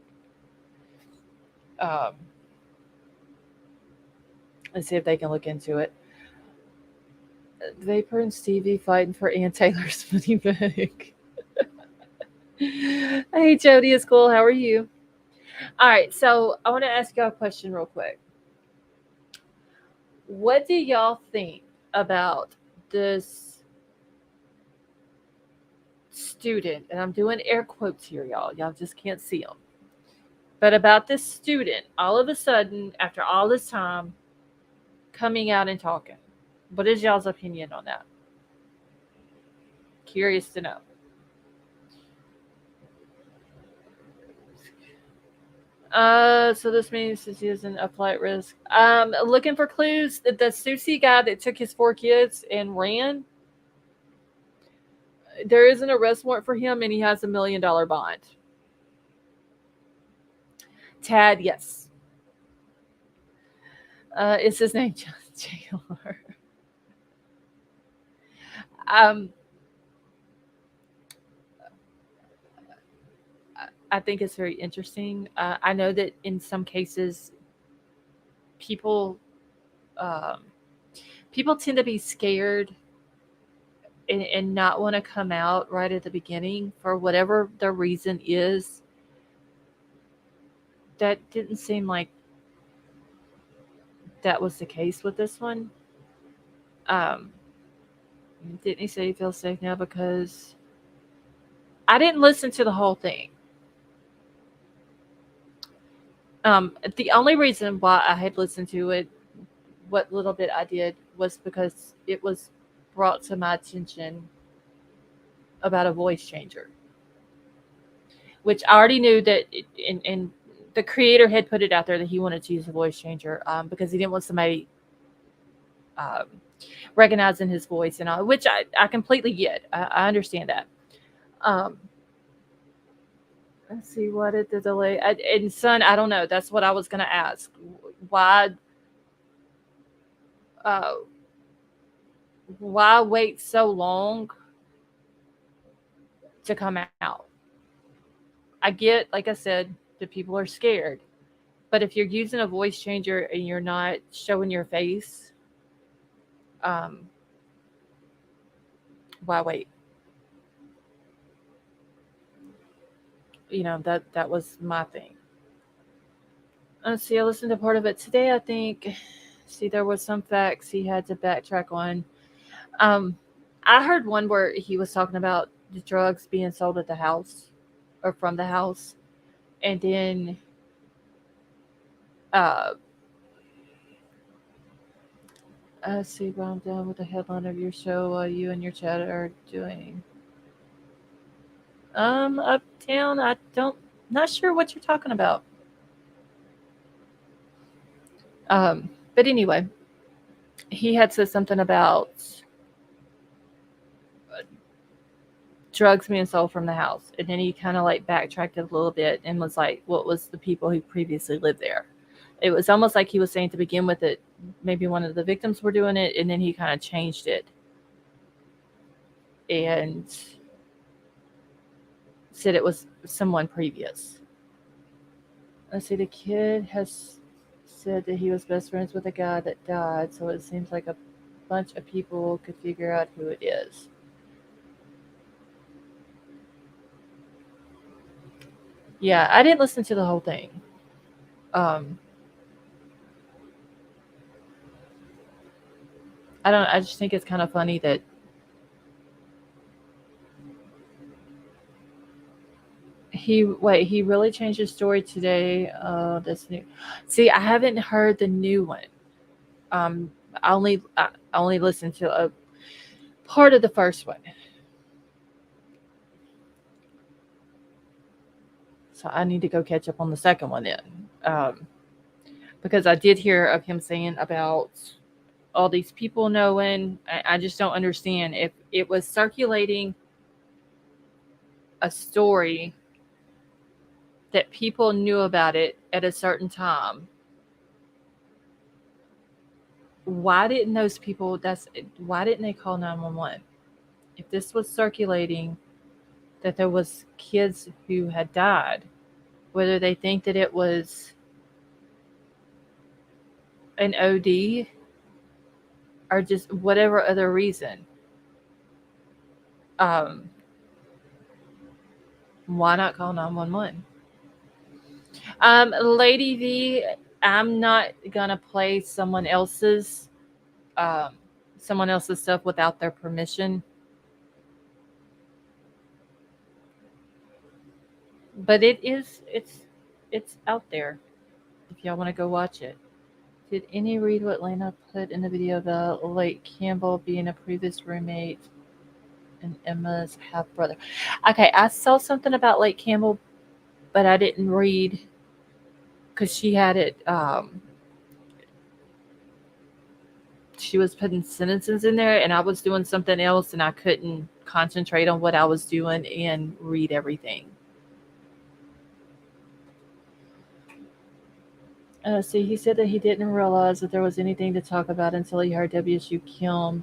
um and see if they can look into it. Vapor and Stevie fighting for Ann Taylor's money back. Hey Jody, it's cool. How are you? All right, so I want to ask y'all a question real quick. What do y'all think about this student? And I'm doing air quotes here, y'all. Y'all just can't see them. But about this student, all of a sudden, after all this time, coming out and talking. What is y'all's opinion on that? Curious to know. So this means since he isn't a flight risk. Looking for clues. The Susie guy that took his 4 kids and ran, there is an arrest warrant for him, and he has $1 million bond. Tad, yes. Is his name J.R.? Um, I think it's very interesting. I know that in some cases, people um, people tend to be scared and not want to come out right at the beginning for whatever the reason is. That didn't seem like that was the case with this one. Um, didn't he say he feels safe now? Because I didn't listen to the whole thing. The only reason why I had listened to it, what little bit I did, was because it was brought to my attention about a voice changer, which I already knew that, and the creator had put it out there that he wanted to use a voice changer because he didn't want somebody um, recognizing his voice and all, which I completely get. I understand that. Um, let's see, what did the delay? And son, I don't know. That's what I was going to ask. Why? Uh, why wait so long to come out? I get, like I said, that people are scared. But if you're using a voice changer and you're not showing your face, um, why wait? That was my thing. Let's see. I listened to part of it today. I think. See, there was some facts he had to backtrack on. Um, I heard one where he was talking about the drugs being sold at the house or from the house, and then uh, let's see. But I'm done with the headline of your show. You and your chat are doing uptown. I don't. Not sure what you're talking about. But anyway, he had said something about drugs being sold from the house, and then he kind of like backtracked a little bit and was like, "What was the people who previously lived there?" It was almost like he was saying to begin with that maybe one of the victims were doing it, and then he kind of changed it and said it was someone previous. Let's see, the kid has said that he was best friends with a guy that died, so it seems like a bunch of people could figure out who it is. Yeah, I didn't listen to the whole thing. Um, I don't. I just think it's kind of funny that he really changed his story today. This new. See, I haven't heard the new one. Um, I only listened to a part of the first one, so I need to go catch up on the second one then. Um, because I did hear of him saying about all these people knowing. I just don't understand if it was circulating a story that people knew about it at a certain time. Why didn't those people? That's why didn't they call 911? If this was circulating that there was kids who had died, whether they think that it was an OD or just whatever other reason, um, why not call 911? Lady V, I'm not gonna play um, someone else's stuff without their permission. But it's out there if y'all want to go watch it. Did any read what Lena put in the video about Lake Campbell being a previous roommate and Emma's half brother? Okay, I saw something about Lake Campbell, but I didn't read because she had it. She was putting sentences in there, and I was doing something else, and I couldn't concentrate on what I was doing and read everything. See, he said that he didn't realize that there was anything to talk about until he heard WSU Kim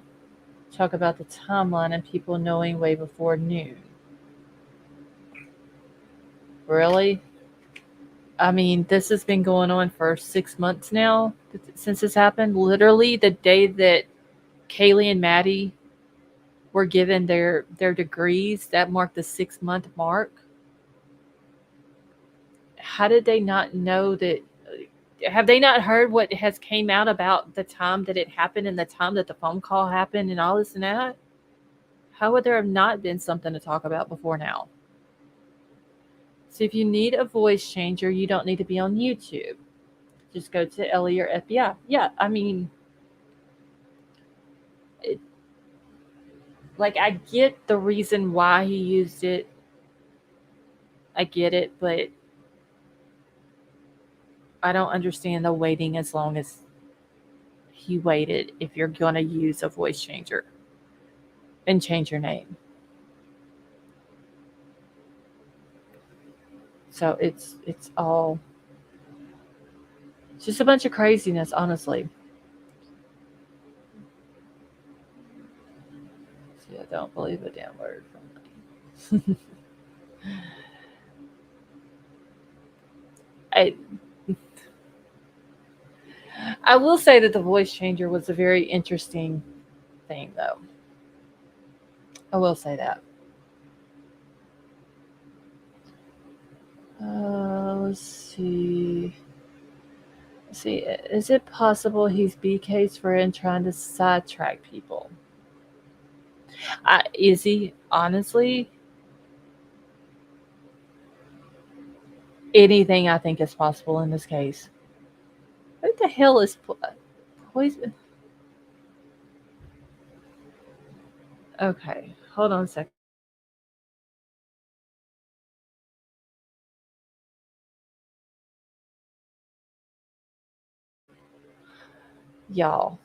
talk about the timeline and people knowing way before noon. Really? I mean, this has been going on for 6 months now since this happened. Literally, the day that Kaylee and Maddie were given their degrees, that marked the 6 month mark. How did they not know that? Have they not heard what has came out about the time that it happened and the time that the phone call happened and all this and that? How would there have not been something to talk about before now? So if you need a voice changer, you don't need to be on YouTube. Just go to Ellie or FBI. Yeah, I mean, it, Like, I get the reason why he used it. I get it, but I don't understand the waiting as long as he waited if you're going to use a voice changer and change your name. So it's all just a bunch of craziness, honestly. See, I don't believe a damn word from me. I I will say that the voice changer was a very interesting thing, though. I will say that. Let's see. Let's see. Is it possible he's BK's friend trying to sidetrack people? Is he? Honestly, anything I think is possible in this case. Who the hell is poison? Okay, hold on a second. Y'all,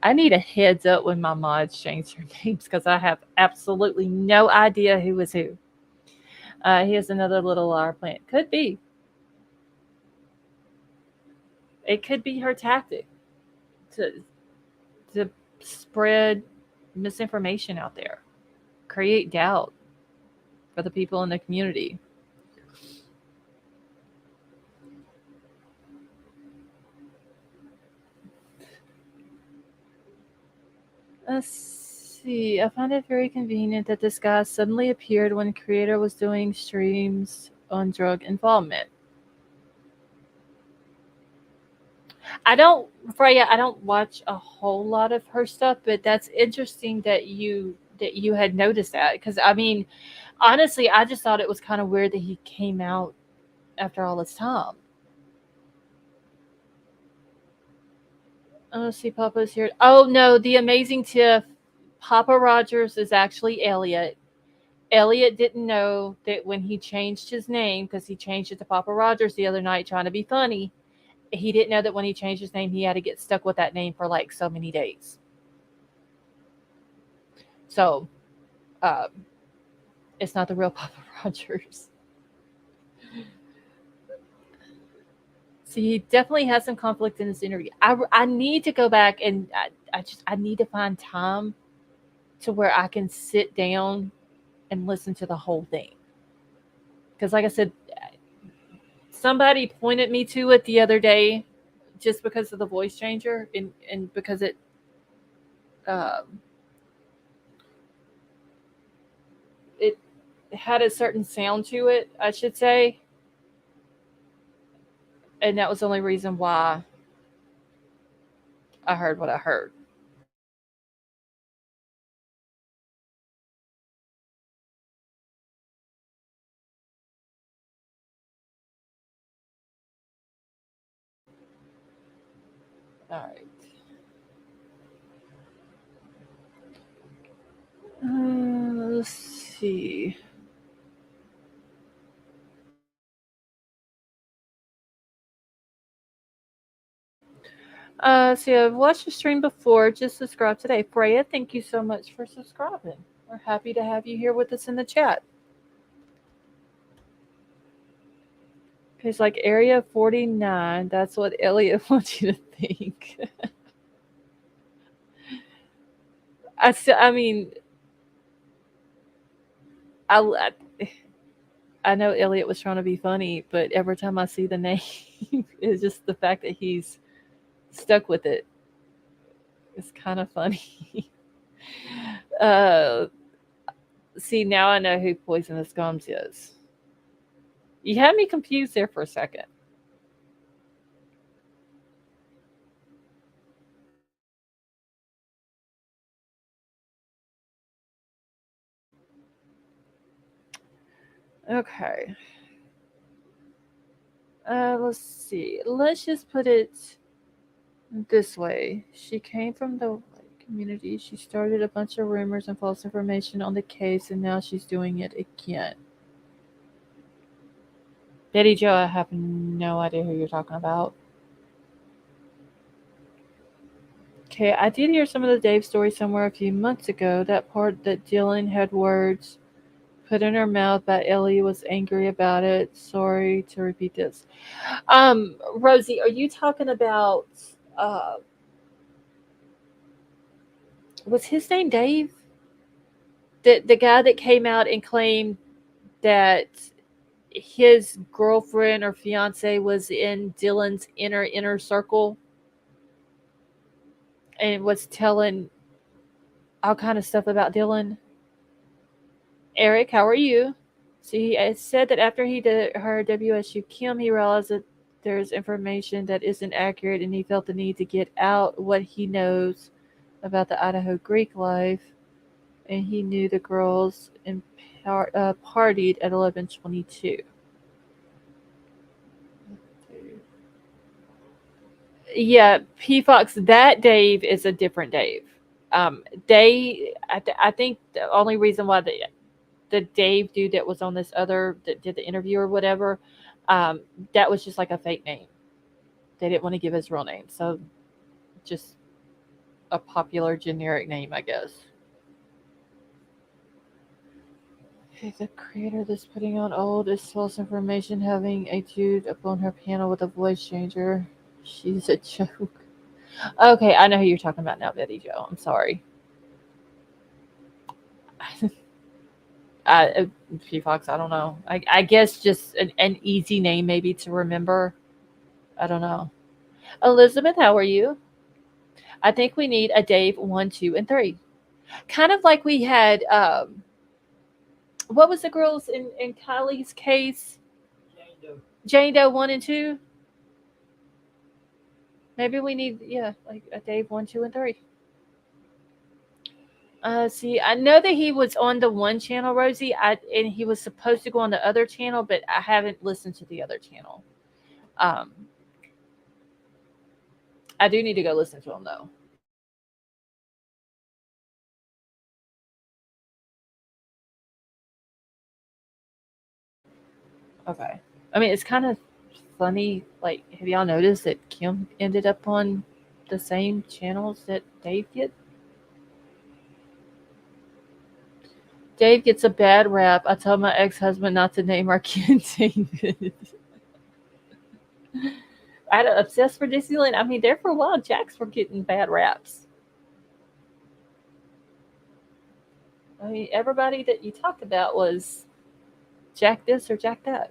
I need a heads up when my mods change their names because I have absolutely no idea who is who. Here's another little liar plant. Could be. It could be her tactic to to spread misinformation out there, create doubt for the people in the community. Let's see. I find it very convenient that this guy suddenly appeared when creator was doing streams on drug involvement. I don't, Freya. I don't watch a whole lot of her stuff, but that's interesting that you had noticed that because I mean, honestly, I just thought it was kind of weird that he came out after all this time. Oh, see, Papa's here. Oh no, the amazing Tiff. Papa Rogers is actually Elliot. Elliot didn't know that when he changed his name, because he changed it to Papa Rogers the other night trying to be funny, he didn't know that when he changed his name, he had to get stuck with that name for like so many days. So, um, it's not the real Papa Rogers. So he definitely has some conflict in this interview. I need to go back and I need to find time to where I can sit down and listen to the whole thing. Because, like I said, somebody pointed me to it the other day just because of the voice changer and because um, it had a certain sound to it, I should say, and that was the only reason why I heard what I heard. All right. Let's see. See, I've watched the stream before. Just subscribe today. Freya, thank you so much for subscribing. We're happy to have you here with us in the chat. It's like Area 49. That's what Elliot wants you to think. I mean, I, I know Elliot was trying to be funny, but every time I see the name, it's just the fact that he's stuck with it. It's kind of funny. uh, See, now I know who Poisonous Gums is. You had me confused there for a second. Okay. Let's see. Let's just put it this way. She came from the white community. She started a bunch of rumors and false information on the case, and now she's doing it again. Betty Joe, I have no idea who you're talking about. Okay, I did hear some of the Dave story somewhere a few months ago. That part that Dylan had words put in her mouth, but Ellie was angry about it. Sorry to repeat this. Rosie, are you talking about uh was his name Dave? The guy that came out and claimed that his girlfriend or fiance was in Dylan's inner circle and was telling all kind of stuff about Dylan. Eric, how are you? See, it said that after he did her WSU Kim, he realized that there's information that isn't accurate, and he felt the need to get out what he knows about the Idaho Greek life, and he knew the girls partied at 11:22. Yeah, P Fox. That Dave is a different Dave. I think the only reason why the Dave dude that was on this other that did the interview or whatever, um, that was just like a fake name. They didn't want to give his real name, so just a popular generic name, I guess. Okay, the creator that's putting on old is false information, having a dude up on her panel with a voice changer. She's a joke. Okay, I know who you're talking about now, Betty Joe. I'm sorry. Uh, uh, P Fox, I don't know. I guess just an easy name maybe to remember. I don't know. Elizabeth, how are you? I think we need a Dave 1, 2, and 3. Kind of like we had what was the girls in Kylie's case? Jane Doe 1 and 2. Maybe we need, yeah, like a Dave 1, 2, and 3. See, I know that he was on the one channel, Rosie. And he was supposed to go on the other channel, but I haven't listened to the other channel. Um, I do need to go listen to him though. Okay. I mean, it's kind of funny. Like, have y'all noticed that Kim ended up on the same channels that Dave gets? Dave gets a bad rap. I told my ex-husband not to name our kid David. I had obsessed for Disneyland. I mean, there for a while, Jacks were getting bad raps. I mean, everybody that you talked about was Jack this or Jack that.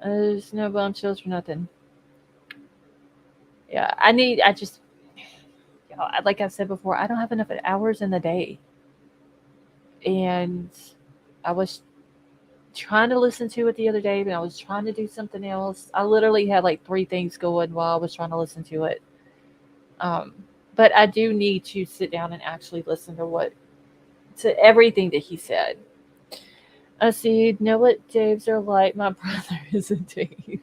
There's no bombshells for nothing. Yeah, I just, like I've said before, I don't have enough hours in the day. And I was trying to listen to it the other day, but I was trying to do something else. I literally had like three things going while I was trying to listen to it. Um, but I do need to sit down and actually listen to everything that he said. I see. You know what Daves are like? My brother is a Dave.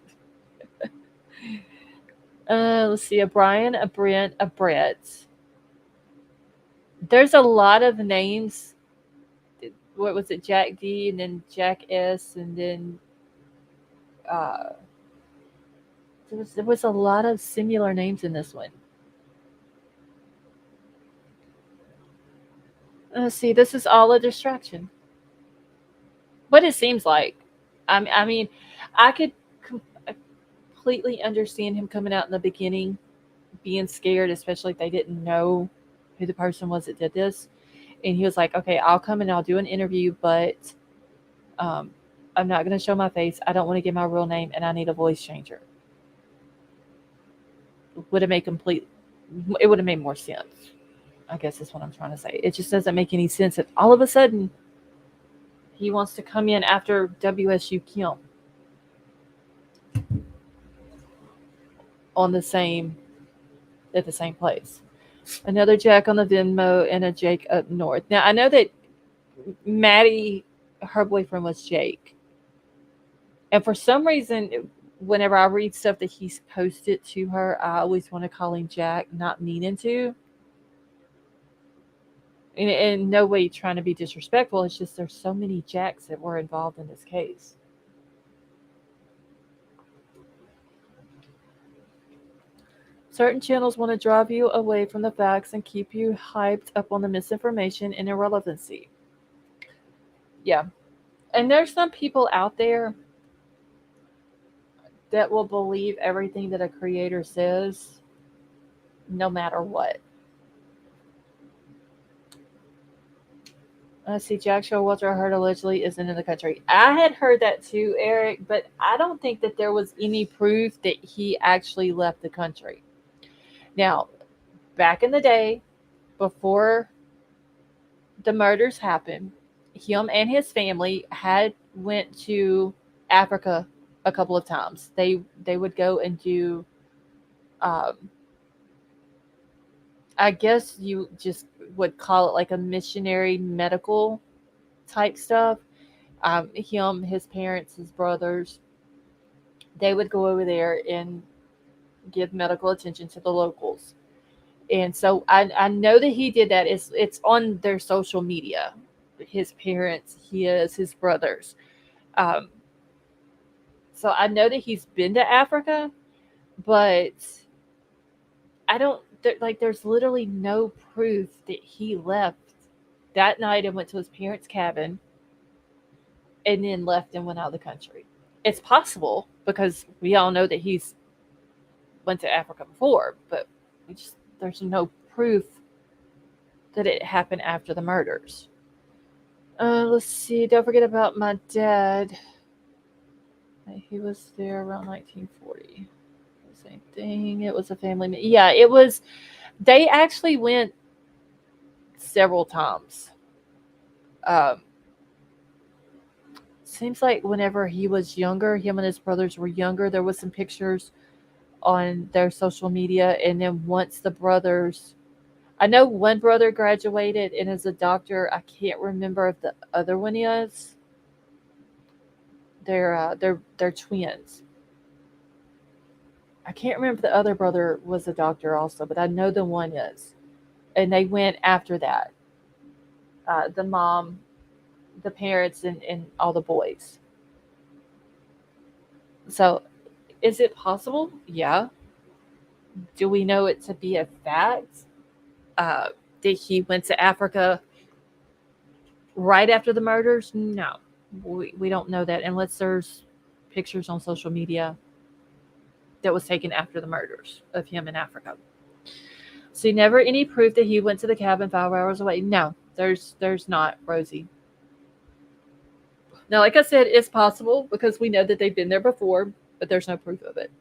Let's see. A Brian, a Brent, a Brett. There's a lot of names. What was it? Jack D, and then Jack S, and then uh, there was a lot of similar names in this one. See, this is all a distraction. What it seems like. I mean, I could com- completely understand him coming out in the beginning, being scared, especially if they didn't know who the person was that did this. And he was like, "Okay, I'll come and I'll do an interview, but um, I'm not going to show my face. I don't want to give my real name, and I need a voice changer." Would have made complete. It would have made more sense. I guess is what I'm trying to say. It just doesn't make any sense that all of a sudden he wants to come in after WSU Kim on the same at the same place. Another Jack on the Venmo and a Jake up north. Now I know that Maddie, her boyfriend was Jake, and for some reason whenever I read stuff that he's posted to her, I always want to call him Jack, not meaning to. And in no way trying to be disrespectful. It's just there's so many Jacks that were involved in this case. Certain channels want to drive you away from the facts and keep you hyped up on the misinformation and irrelevancy. Yeah. And there's some people out there that will believe everything that a creator says, no matter what. Let's see, Jack Showalter, I heard allegedly isn't in the country. I had heard that too, Eric, but I don't think that there was any proof that he actually left the country. Now, back in the day, before the murders happened, him and his family had went to Africa a couple of times. They would go and do, um, I guess you just would call it like a missionary medical type stuff. Him, his parents, his brothers, they would go over there and give medical attention to the locals. And so I know that he did that. It's on their social media. His parents, his brothers. Um, so I know that he's been to Africa, but I don't like. There's literally no proof that he left that night and went to his parents' cabin and then left and went out of the country. It's possible because we all know that he's went to Africa before, but there's no proof that it happened after the murders. Let's see. Don't forget about my dad. He was there around 1940. Same thing. It was a family. Yeah, it was. They actually went several times. Um, seems like whenever he was younger, him and his brothers were younger. There was some pictures on their social media, and then once the brothers, I know one brother graduated and is a doctor. I can't remember if the other one is. They're twins. I can't remember if the other brother was a doctor also, but I know the one is. And they went after that. The mom, the parents, and all the boys. So, is it possible? Yeah. Do we know it to be a fact? Uh, did he went to Africa right after the murders? No, we don't know that unless there's pictures on social media that was taken after the murders of him in Africa. See, never any proof that he went to the cabin 5 hours away. No, there's not, Rosie. Now, like I said, it's possible because we know that they've been there before, but there's no proof of it.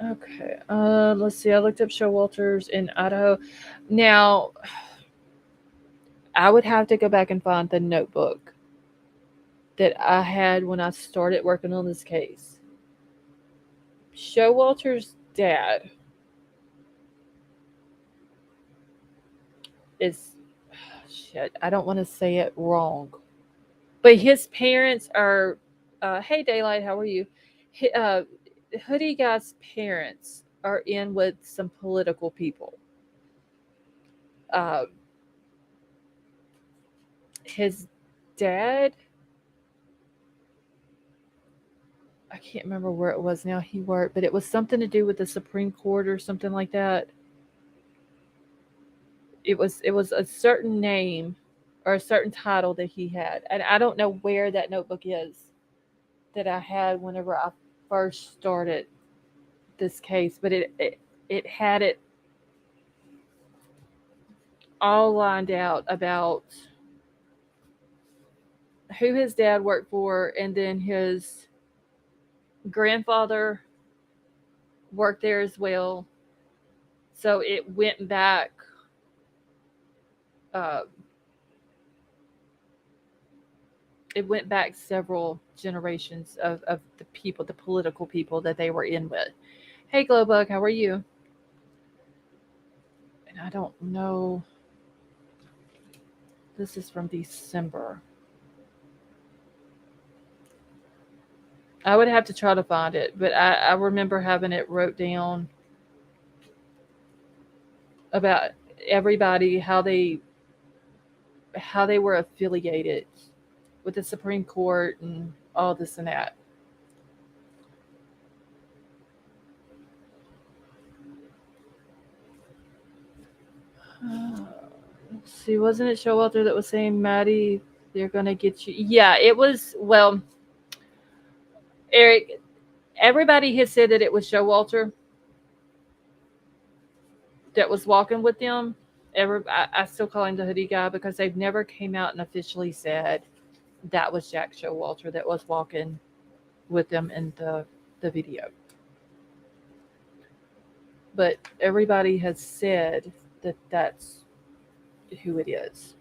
Okay. Let's see. I looked up Showalters in Idaho. Now, I would have to go back and find the notebook that I had when I started working on this case. Showalter's dad is shit. I don't want to say it wrong, but his parents are. Hey, Daylight, how are you? Hoodie guy's parents are in with some political people. Um, his dad, I can't remember where it was now he worked, but it was something to do with the Supreme Court or something like that. It was a certain name or a certain title that he had, and I don't know where that notebook is that I had whenever I first started this case, but it had it all lined out about who his dad worked for, and then his grandfather worked there as well. So it went back. uh, it went back several generations of the people, the political people that they were in with. Hey, Glowbug, how are you? And I don't know. This is from December. I would have to try to find it, but I remember having it wrote down about everybody, how they were affiliated with the Supreme Court and all this and that. Let's see, wasn't it Showalter that was saying, Maddie, they're gonna get you? Yeah, it was. Well, Eric, everybody had said that it was Showalter that was walking with them. I still call him the hoodie guy because they've never came out and officially said that was Jack Showalter that was walking with them in the video. But everybody has said that that's who it is.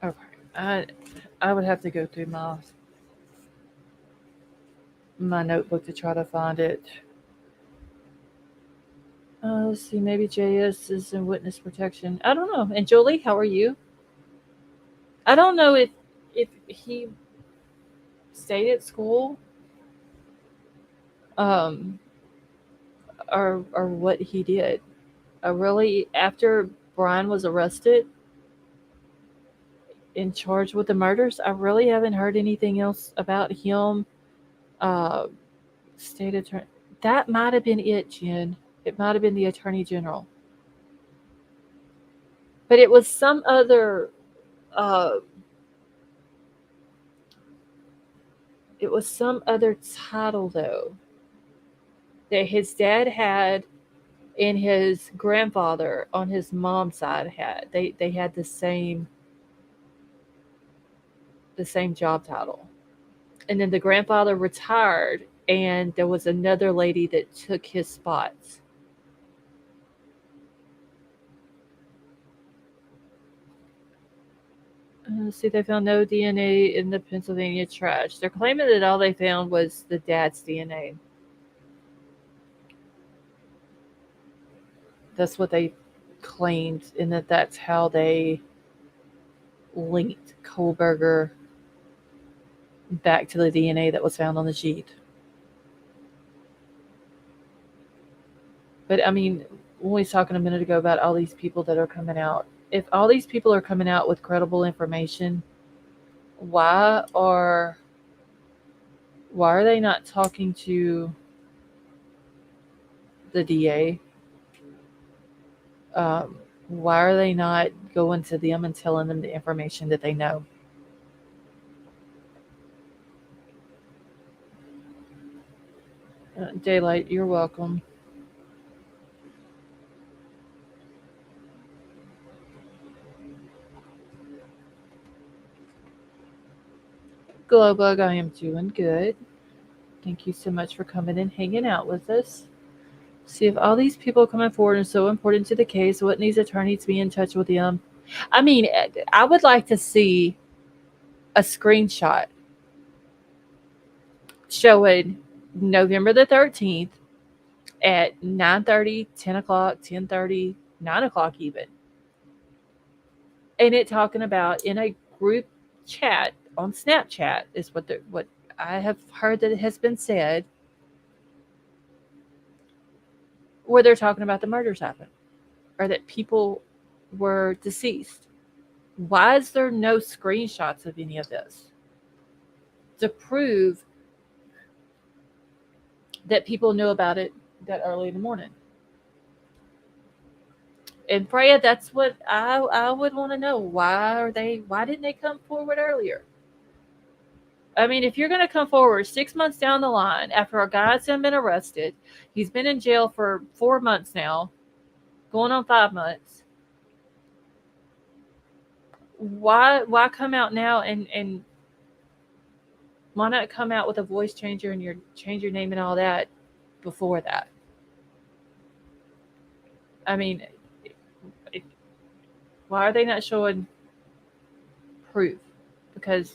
Okay, I would have to go through my notebook to try to find it. Let's see, maybe JS is in witness protection. I don't know. And Jolie, how are you? I don't know if he stayed at school, um, or what he did. I really, after Bryan was arrested and charged with the murders, I really haven't heard anything else about him. Uh, State attorney. That might have been it, Jen. It might have been the attorney general, but it was some other. Uh, it was some other title though that his dad had and his grandfather on his mom's side had. They had the same job title. And then the grandfather retired and there was another lady that took his spots. Let's see, they found no DNA in the Pennsylvania trash. They're claiming that all they found was the dad's DNA. That's what they claimed, and that's how they linked Kohberger back to the DNA that was found on the sheet. But I mean, when we was talking a minute ago about all these people that are coming out, if all these people are coming out with credible information, why are why are they not talking to the DA? Um, why are they not going to them and telling them the information that they know? Daylight, you're welcome. Glowbug, I am doing good. Thank you so much for coming and hanging out with us. See if all these people coming forward are so important to the case. What needs attorneys to be in touch with them? I mean, I would like to see a screenshot showing November the 13th at 9:30, 10 o'clock, 10:30, 9 o'clock even. And it talking about in a group chat on Snapchat is what I have heard that it has been said, where they're talking about the murders happened or that people were deceased. Why is there no screenshots of any of this to prove that people knew about it that early in the morning? And Freya, that's what I would want to know. Why didn't they come forward earlier? I mean, if you're going to come forward 6 months down the line after a guy's been arrested, he's been in jail for 4 months now, going on 5 months. Why come out now and why not come out with a voice changer and change your name and all that before that? I mean, if, why are they not showing proof? Because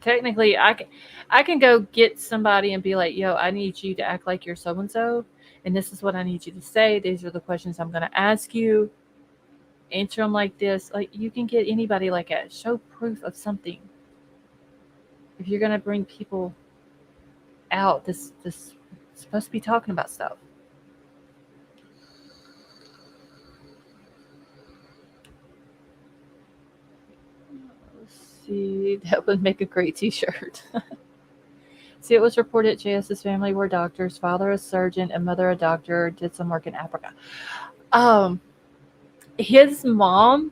technically, I can go get somebody and be like, "Yo, I need you to act like you're so and so, and this is what I need you to say. These are the questions I'm going to ask you. Answer them like this." Like you can get anybody like that. Show proof of something. If you're going to bring people out, this supposed to be talking about stuff. Let's see, that would make a great T-shirt. See, it was reported JS's family were doctors, father a surgeon, and mother a doctor, did some work in Africa. Um, his mom,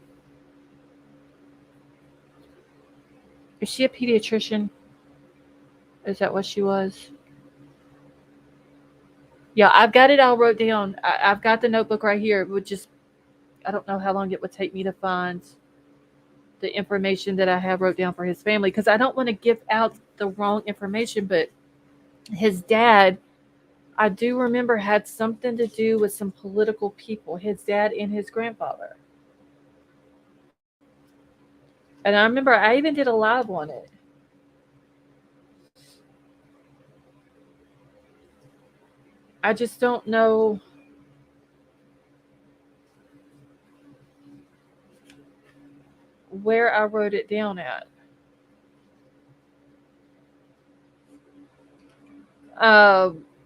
is she a pediatrician? Is that what she was? Yeah, I've got it all wrote down. I've got the notebook right here. It would just, I don't know how long it would take me to find the information that I have wrote down for his family because I don't want to give out the wrong information. But his dad, I do remember, had something to do with some political people, his dad and his grandfather. And I remember I even did a live on it. I just don't know where I wrote it down at.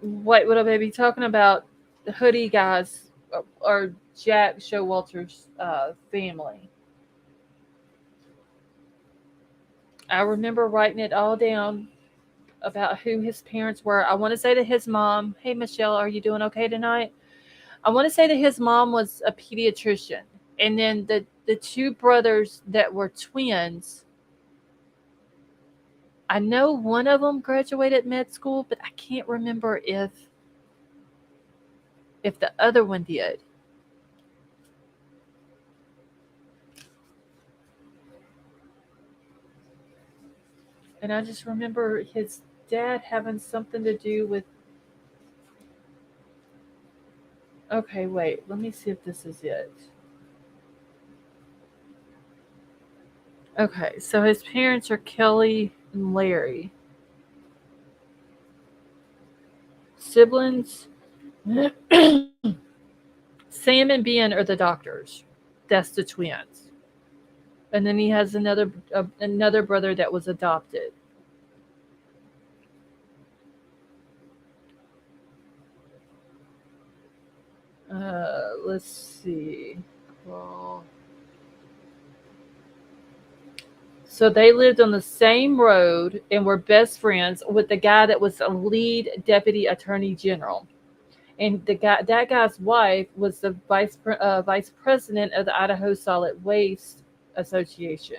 What would I be talking about? The hoodie guys or Jack Showalter's family. I remember writing it all down about who his parents were. I want to say that his mom, hey Michelle, are you doing okay tonight? I want to say that his mom was a pediatrician. And then the two brothers that were twins, I know one of them graduated med school, but I can't remember if the other one did. And I just remember his dad having something to do with. Okay, wait. Let me see if this is it. Okay, so his parents are Kelly and Larry. Siblings. Sam and Ben are the doctors. That's the twins. And then he has another brother that was adopted. Let's see. Well, so they lived on the same road and were best friends with the guy that was a lead deputy attorney general. And that guy's wife was the vice president of the Idaho Solid Waste Association.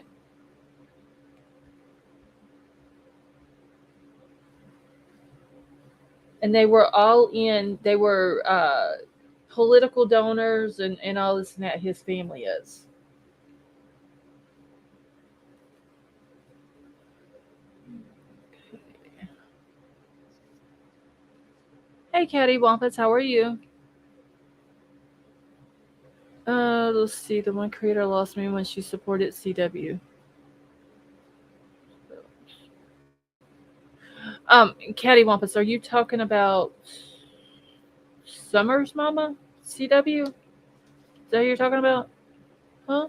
And they were all in. They were political donors and all this and that. His family is. Hey, Caddy Wampus, how are you? Let's see. The one creator lost me when she supported CW. Caddy Wampus, are you talking about Summer's Mama? CW? Is that who you're talking about? Huh?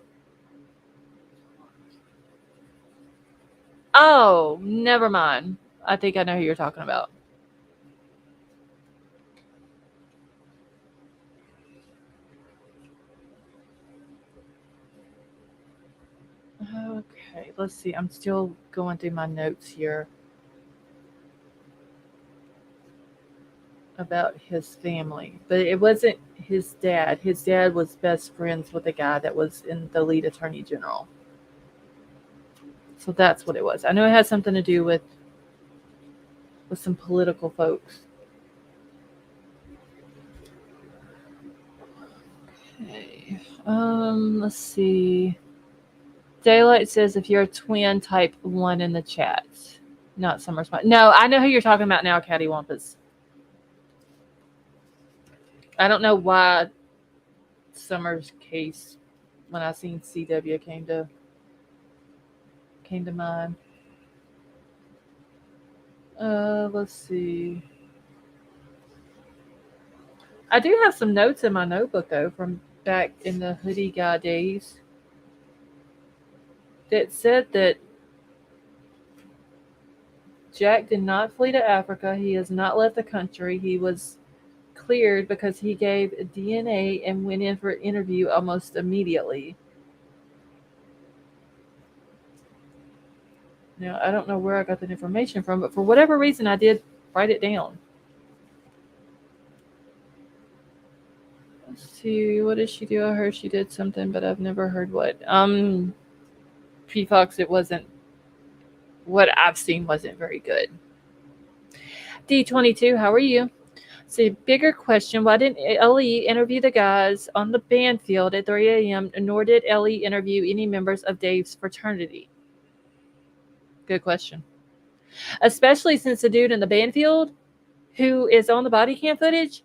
Oh, never mind. I think I know who you're talking about. Okay, let's see. I'm still going through my notes here about his family, but it wasn't his dad. His dad was best friends with the guy that was in the lead attorney general. So that's what it was. I know it had something to do with some political folks. Okay. Let's see. Daylight says if you're a twin, type 1 in the chat. Not Summer Spot. No, I know who you're talking about now, Caddy Wampus. I don't know why Summer's case, when I seen CW, came to mind. Let's see. I do have some notes in my notebook though from back in the hoodie guy days that said that Jack did not flee to Africa. He has not left the country. He was cleared because he gave DNA and went in for an interview almost immediately. Now, I don't know where I got that information from, but for whatever reason, I did write it down. Let's see, what did she do? I heard she did something, but I've never heard what. P Fox, it wasn't what I've seen wasn't very good. D22, how are you? See, bigger question. Why didn't Ellie interview the guys on the band field at 3 a.m., nor did Ellie interview any members of Dave's fraternity? Good question. Especially since the dude in the band field, who is on the body cam footage,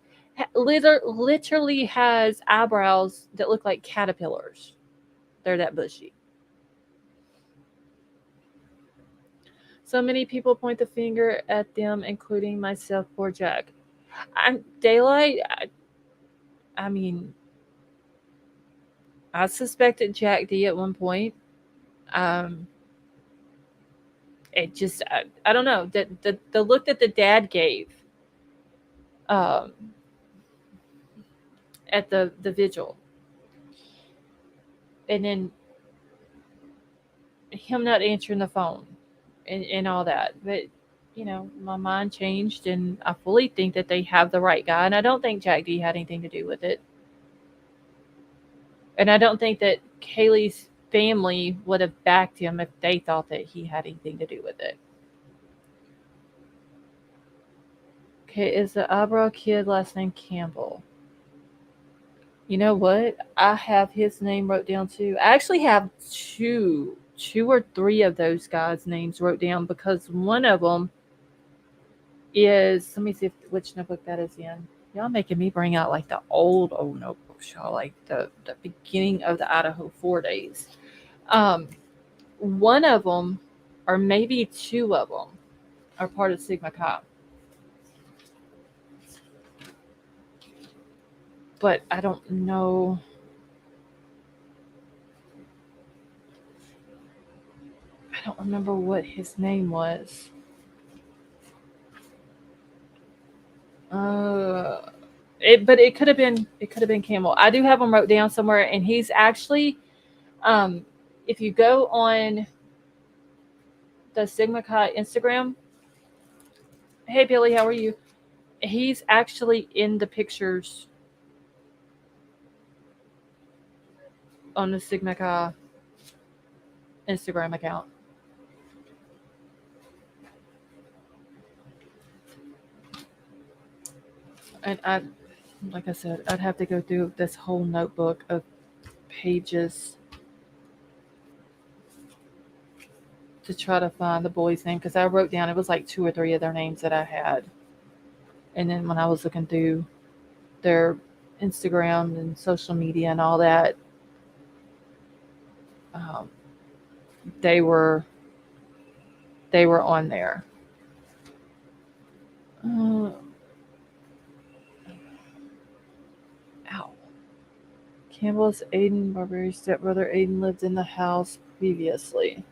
literally has eyebrows that look like caterpillars. They're that bushy. So many people point the finger at them, including myself. Poor Jack. I'm daylight. I mean, I suspected Jack D at one point. Um, it just, I don't know. The look that the dad gave um, at the vigil, and then him not answering the phone, and all that. But my mind changed, and I fully think that they have the right guy, and I don't think Jack D had anything to do with it. And I don't think that Kaylee's family would have backed him if they thought that he had anything to do with it. Okay, is the eyebrow kid last name Campbell? You know what? I have his name wrote down too. I actually have two or three of those guys' names wrote down because one of them is. Let me see which notebook that is in. Y'all making me bring out like the old notebooks, y'all, like the beginning of the Idaho 4 days. Um, One of them, or maybe two of them, are part of Sigma Chi. But I don't know. I don't remember what his name was. Uh, but it could have been Camel. I do have him wrote down somewhere, and he's actually, um, if you go on the Sigma Chi Instagram, hey Billy, how are you? He's actually in the pictures on the Sigma Chi Instagram account. And like I said, I'd have to go through this whole notebook of pages to try to find the boy's name because I wrote down it was like two or three of their names that I had, and then when I was looking through their Instagram and social media and all that, um, they were on there. Uh, Ow. Campbell's Aiden Barbari's stepbrother Aiden lived in the house previously.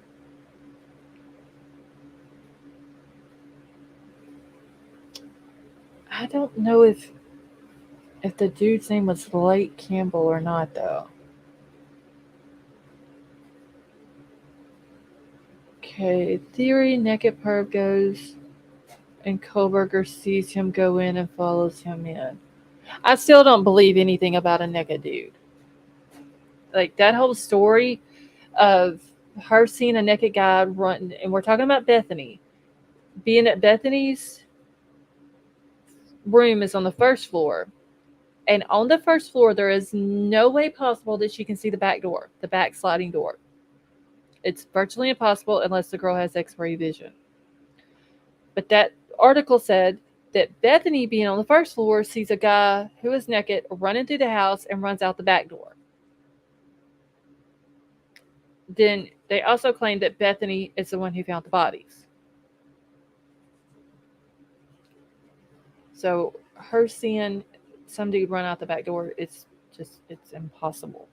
I don't know if the dude's name was Blake Campbell or not though. Okay, theory naked perv goes and Kohberger sees him go in and follows him in. I still don't believe anything about a naked dude. Like that whole story of her seeing a naked guy run, and we're talking about Bethany. Being at Bethany's room is on the first floor. And on the first floor, there is no way possible that she can see the back door, the back sliding door. It's virtually impossible unless the girl has X ray vision. But that article said that Bethany, being on the first floor, sees a guy who is naked running through the house and runs out the back door. Then they also claim that Bethany is the one who found the bodies. So her seeing some dude run out the back door, it's impossible.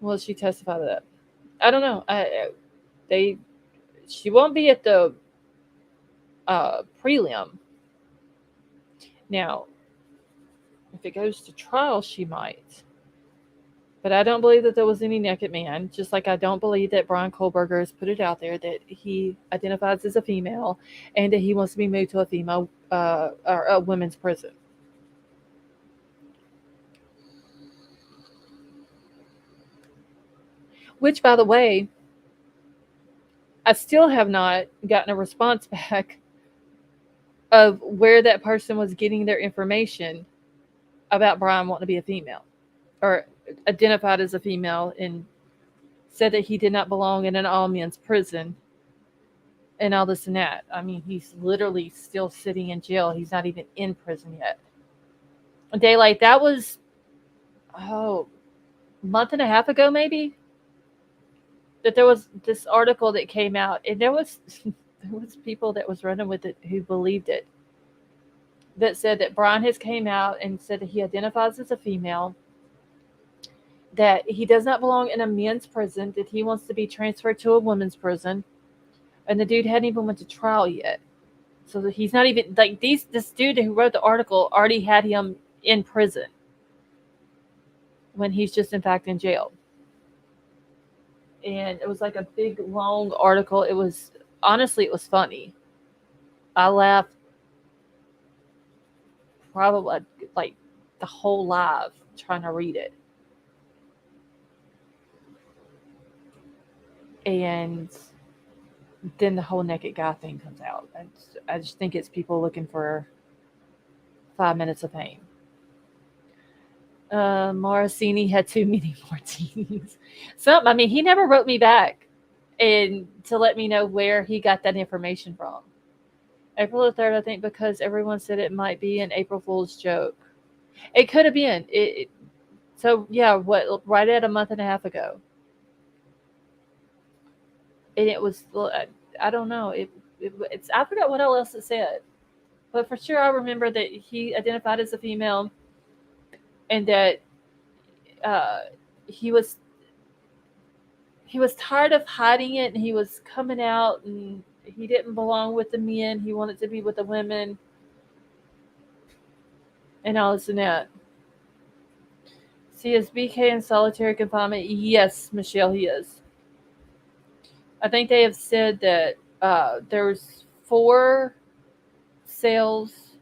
Well, she testified to that. I don't know. They she won't be at the prelim now. If it goes to trial, she might. But I don't believe that there was any naked man. Just like I don't believe that Bryan Kohberger has put it out there that he identifies as a female and that he wants to be moved to a female or a women's prison. Which, by the way, I still have not gotten a response back of where that person was getting their information about Bryan wanting to be a female or identified as a female and said that he did not belong in an all men's prison and all this and that. I mean, he's literally still sitting in jail. He's not even in prison yet. Daylight, that was, oh, a month and a half ago, maybe, that there was this article that came out, and there was there was people that was running with it who believed it. That said that Bryan has came out and said that he identifies as a female, that he does not belong in a men's prison, that he wants to be transferred to a women's prison, and the dude hadn't even went to trial yet. So that he's not even like this dude who wrote the article already had him in prison when he's just in fact in jail. And it was like a big long article. It was honestly it was funny. I laughed probably like the whole live trying to read it. And then the whole naked guy thing comes out. I just think it's people looking for 5 minutes of fame. Morosini had too many martinis. Something. I mean, he never wrote me back and to let me know where he got that information from. April the 3rd, I think, because everyone said it might be an April Fool's joke. It could have been. So yeah, what right at a month and a half ago, and it was. I don't know. It's. I forgot what else it said, but for sure I remember that he identified as a female, and that uh, he was he was tired of hiding it, and he was coming out, and he didn't belong with the men. He wanted to be with the women, and all this and that. See, is BK in solitary confinement? Yes, Michelle, he is. I think they have said that there's 4 cells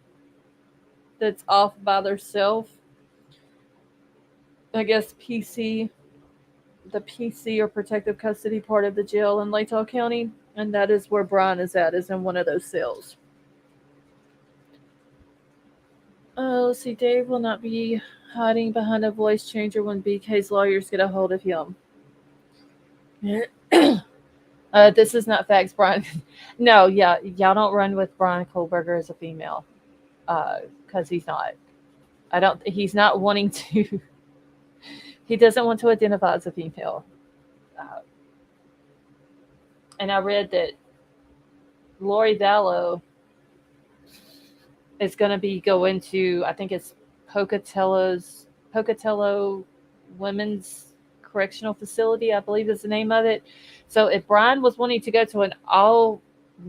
that's off by themselves. I guess the PC or protective custody part of the jail in Latah County, and that is where Bryan is at, is in one of those cells. Let's see, Dave will not be hiding behind a voice changer when BK's lawyers get a hold of him. This is not facts, Bryan. No, yeah, y'all don't run with Bryan Kohberger as a female, because he's not. I don't. He's not wanting to. He doesn't want to identify as a female. Uh, and I read that Lori Vallow is going to be going to. I think it's Pocatello Women's Correctional Facility, I believe is the name of it. So if Bryan was wanting to go to an all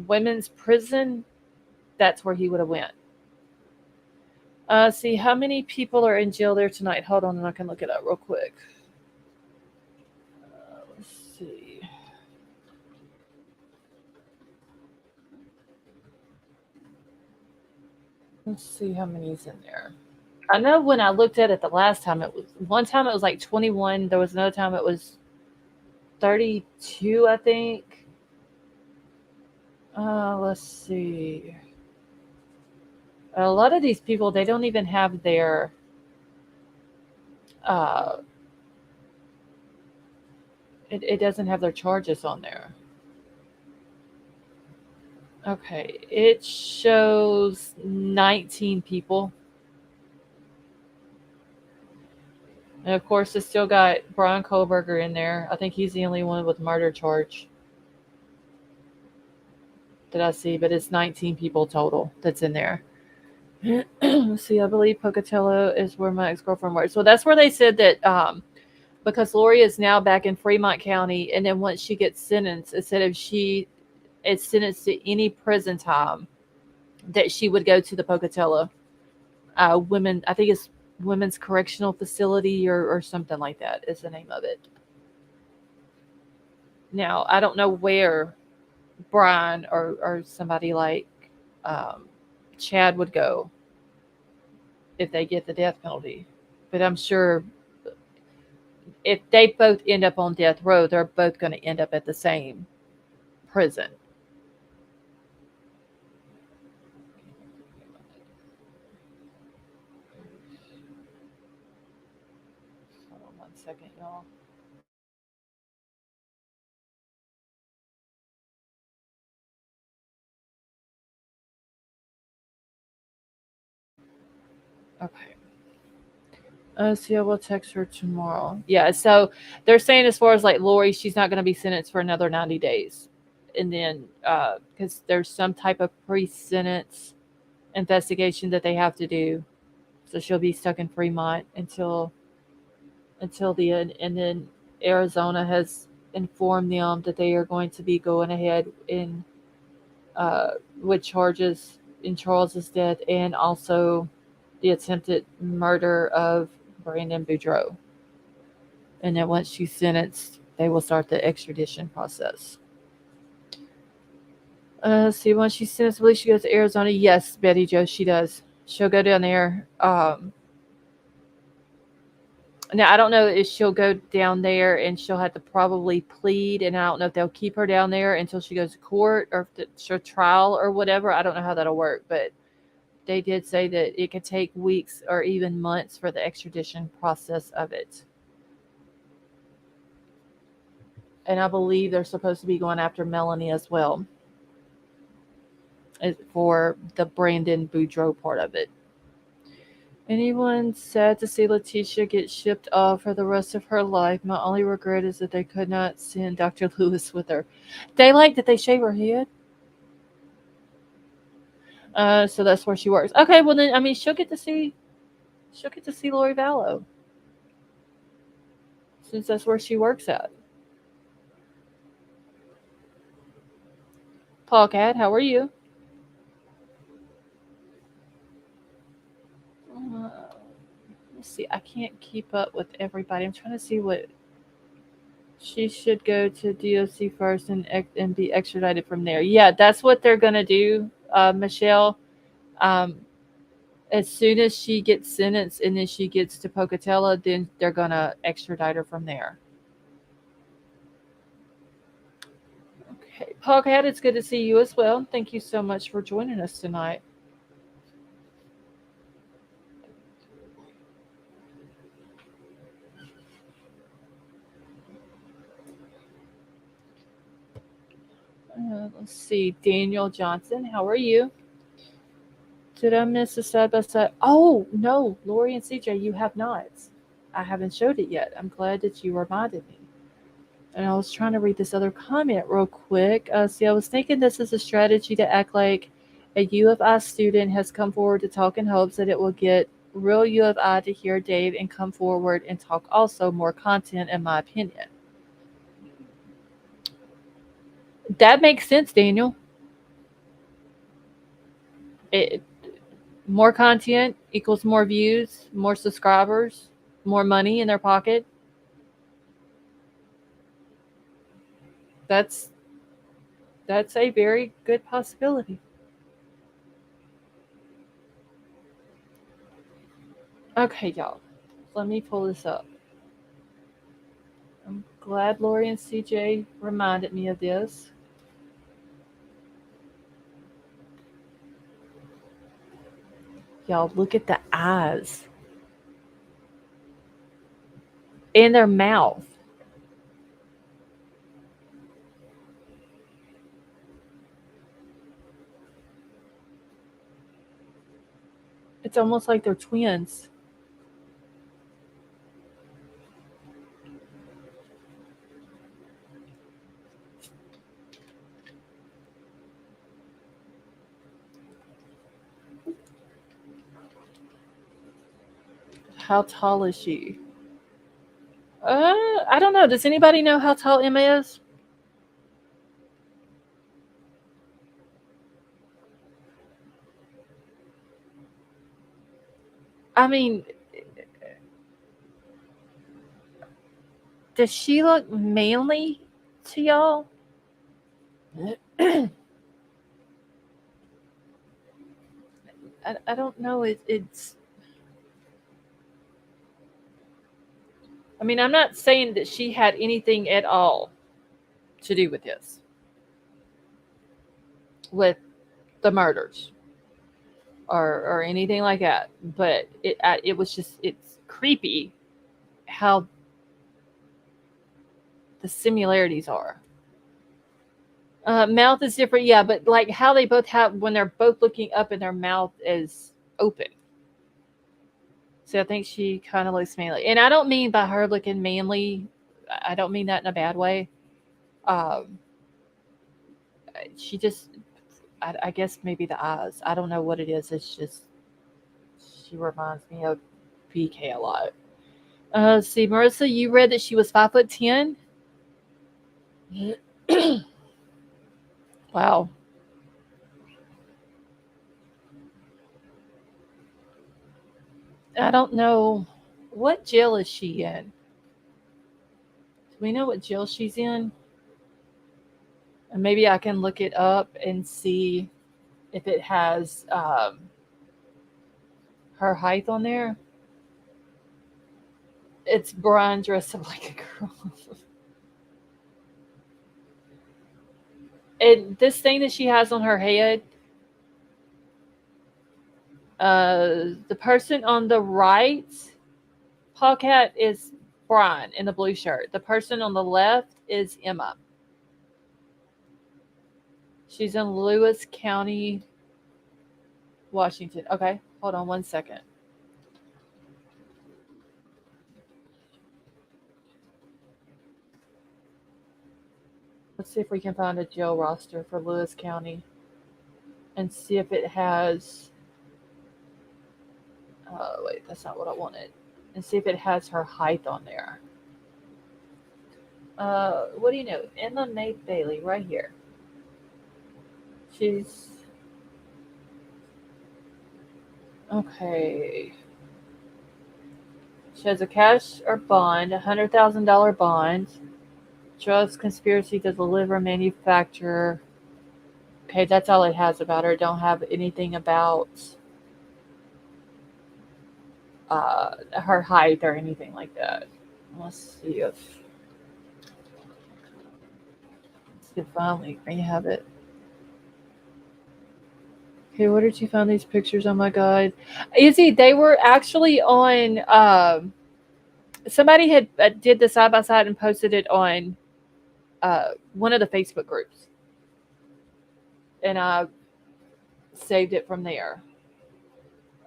women's prison, that's where he would have went. See how many people are in jail there tonight. Hold on, and I can look it up real quick. Let's see. Let's see how many's in there. I know when I looked at it the last time, it was one time it was like 21. There was another time it was 32, I think. Let's see. A lot of these people, they don't even have their uh, it doesn't have their charges on there. Okay, it shows 19 people. And of course, it's still got Brian Kohberger in there. I think he's the only one with murder charge that I see, but it's 19 people total that's in there. See, I believe Pocatello is where my ex girlfriend works. So that's where they said that because Lori is now back in Fremont County, and then once she gets sentenced, instead of she is sentenced to any prison time, that she would go to the Pocatello women. I think it's Women's Correctional Facility or something like that is the name of it. Now I don't know where Brian or somebody like um, Chad would go if they get the death penalty, but I'm sure if they both end up on death row, they're both going to end up at the same prison. Hold on 1 second, y'all. Okay. See, I will text her tomorrow. Yeah, so they're saying as far as like Lori, she's not going to be sentenced for another 90 days. And then, because there's some type of pre sentence investigation that they have to do. So she'll be stuck in Fremont until the end. And then Arizona has informed them that they are going to be going ahead in uh, with charges in Charles's death and also the attempted murder of Brandon Boudreaux. And then once she's sentenced, they will start the extradition process. See, once she's sentenced, I believe she goes to Arizona. Yes, Betty Joe, she does. She'll go down there. Now I don't know if she'll go down there and she'll have to probably plead, and I don't know if they'll keep her down there until she goes to court or if it's a trial or whatever. I don't know how that'll work, but they did say that it could take weeks or even months for the extradition process of it. And I believe they're supposed to be going after Melanie as well for the Brandon Boudreaux part of it. Anyone sad to see Letitia get shipped off for the rest of her life? My only regret is that they could not send Dr. Lewis with her. Daylight, did they shave her head? So that's where she works. Okay, well then, I mean, she'll get to see Lori Vallow since that's where she works at. Paul Cat, how are you? Uh, let's see. I can't keep up with everybody. I'm trying to see what she should go to DOC first and be extradited from there. Yeah, that's what they're gonna do, Michelle. Um, as soon as she gets sentenced and then she gets to Pocatello, then they're gonna extradite her from there. Okay, Poghead, it's good to see you as well. Thank you so much for joining us tonight. Let's see, Daniel Johnson, how are you? Did I miss a side by side? Oh no, Lori and CJ, you have not. I haven't showed it yet. I'm glad that you reminded me. And I was trying to read this other comment real quick. See, I was thinking this is a strategy to act like a U of I student has come forward to talk in hopes that it will get real U of I to hear Dave and come forward and talk also more content, in my opinion. That makes sense, Daniel. It, more content equals more views, more subscribers, more money in their pocket. That's that's a very good possibility. Okay, y'all. Let me pull this up. I'm glad Lori and CJ reminded me of this. Y'all, look at the eyes and their mouth. it's almost like they're twins. How tall is she? I don't know. Does anybody know how tall Emma is? I mean, does she look manly to y'all? I don't know. It's. I mean, I'm not saying that she had anything at all to do with this, with the murders or anything like that. But it was just it's creepy how the similarities are. Mouth is different, yeah, but like how they both have when they're both looking up and their mouth is open. So I think she kind of looks manly, and I don't mean by her looking manly. I don't mean that in a bad way. Um, she just, I guess maybe the eyes. I don't know what it is. It's just she reminds me of PK a lot. See, Marissa, you read that she was 5'10". Wow. I don't know what jail is she in. Do we know what jail she's in? And maybe I can look it up and see if it has her height on there. It's Bryan dressed up like a girl. And this thing that she has on her head, the person on the right, Paulcat, is Bryan in the blue shirt. The person on the left is Emma. She's in Lewis County, Washington. Okay, hold on one second. Let's see if we can find a jail roster for Lewis County and see if it has. Wait, that's not what I wanted. And see if it has her height on there. What do you know? Emma May Bailey, right here. She's okay. She has a cash or bond, $100,000 bond. Drugs conspiracy to deliver, manufacture. Okay, that's all it has about her. Don't have anything about her height or anything like that. Let's see if finally I have it. Okay, where did you find these pictures? Oh my god, Izzy, they were actually on. Somebody had did the side by side and posted it on one of the Facebook groups, and I saved it from there.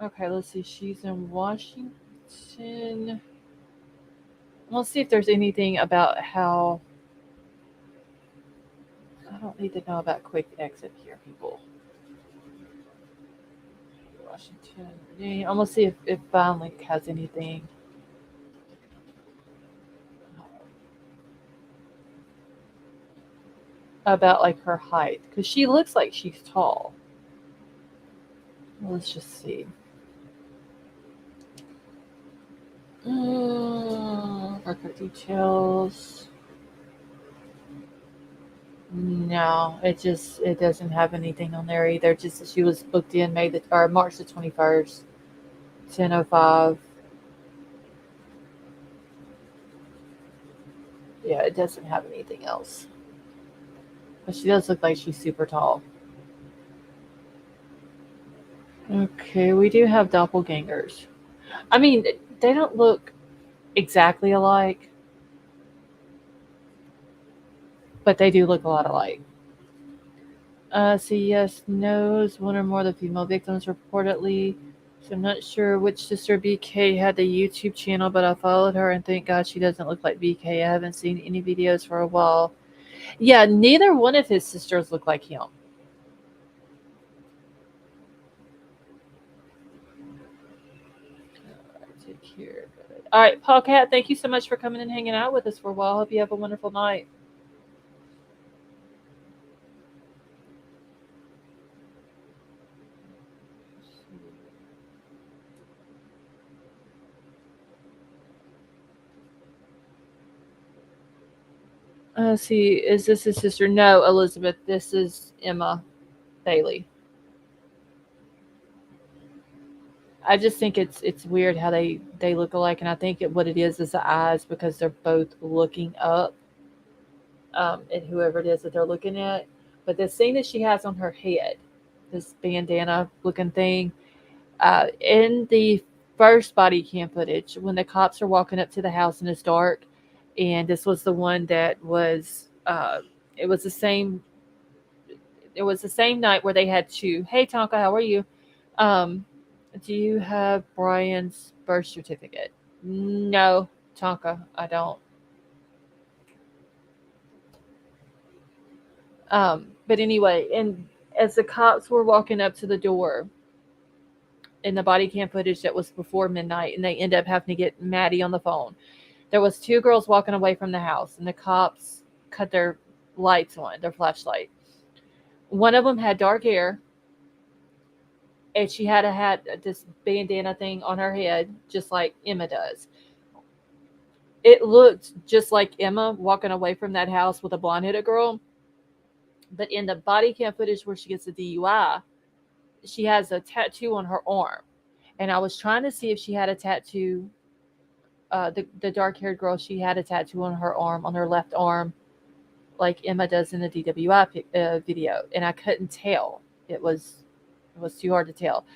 Okay, let's see. She's in Washington. Let's see if there's anything about how. I don't need to know about quick exit here, people. Washington. I'm gonna see if Violink has anything about like her height because she looks like she's tall. Let's just see. Record details. No, it doesn't have anything on there either. Just she was booked in May the or March the 21st, 10:05. Yeah, it doesn't have anything else. But she does look like she's super tall. Okay, we do have doppelgangers. I mean, they don't look exactly alike, but they do look a lot alike. See, yes, knows one or more of the female victims reportedly. So I'm not sure which sister BK had the YouTube channel, but I followed her and thank God she doesn't look like BK. I haven't seen any videos for a while. Yeah, neither one of his sisters look like him. Take care. All right, Paul Cat, thank you so much for coming and hanging out with us for a while. Hope you have a wonderful night. See, is this his sister? No, Elizabeth. This is Emma Bailey. I just think it's weird how they look alike, and I think what it is the eyes because they're both looking up at whoever it is that they're looking at. But the scene that she has on her head, this bandana looking thing, in the first body cam footage, when the cops are walking up to the house and it's dark, and this was the one that was, it was the same. It was the same night where they had to. Hey Tonka, how are you? Um, do you have Bryan's birth certificate? No, Tonka, I don't. But anyway, and as the cops were walking up to the door in the body cam footage that was before midnight, and they end up having to get Maddie on the phone. There was two girls walking away from the house, and the cops cut their lights on, their flashlight. One of them had dark hair, and she had this bandana thing on her head, just like Emma does. It looked just like Emma walking away from that house with a blonde headed girl. But in the body cam footage where she gets the DUI, she has a tattoo on her arm. And I was trying to see if she had a tattoo. The dark haired girl, she had a tattoo on her arm, on her left arm, like Emma does in the DWI video. And I couldn't tell. It was too hard to tell.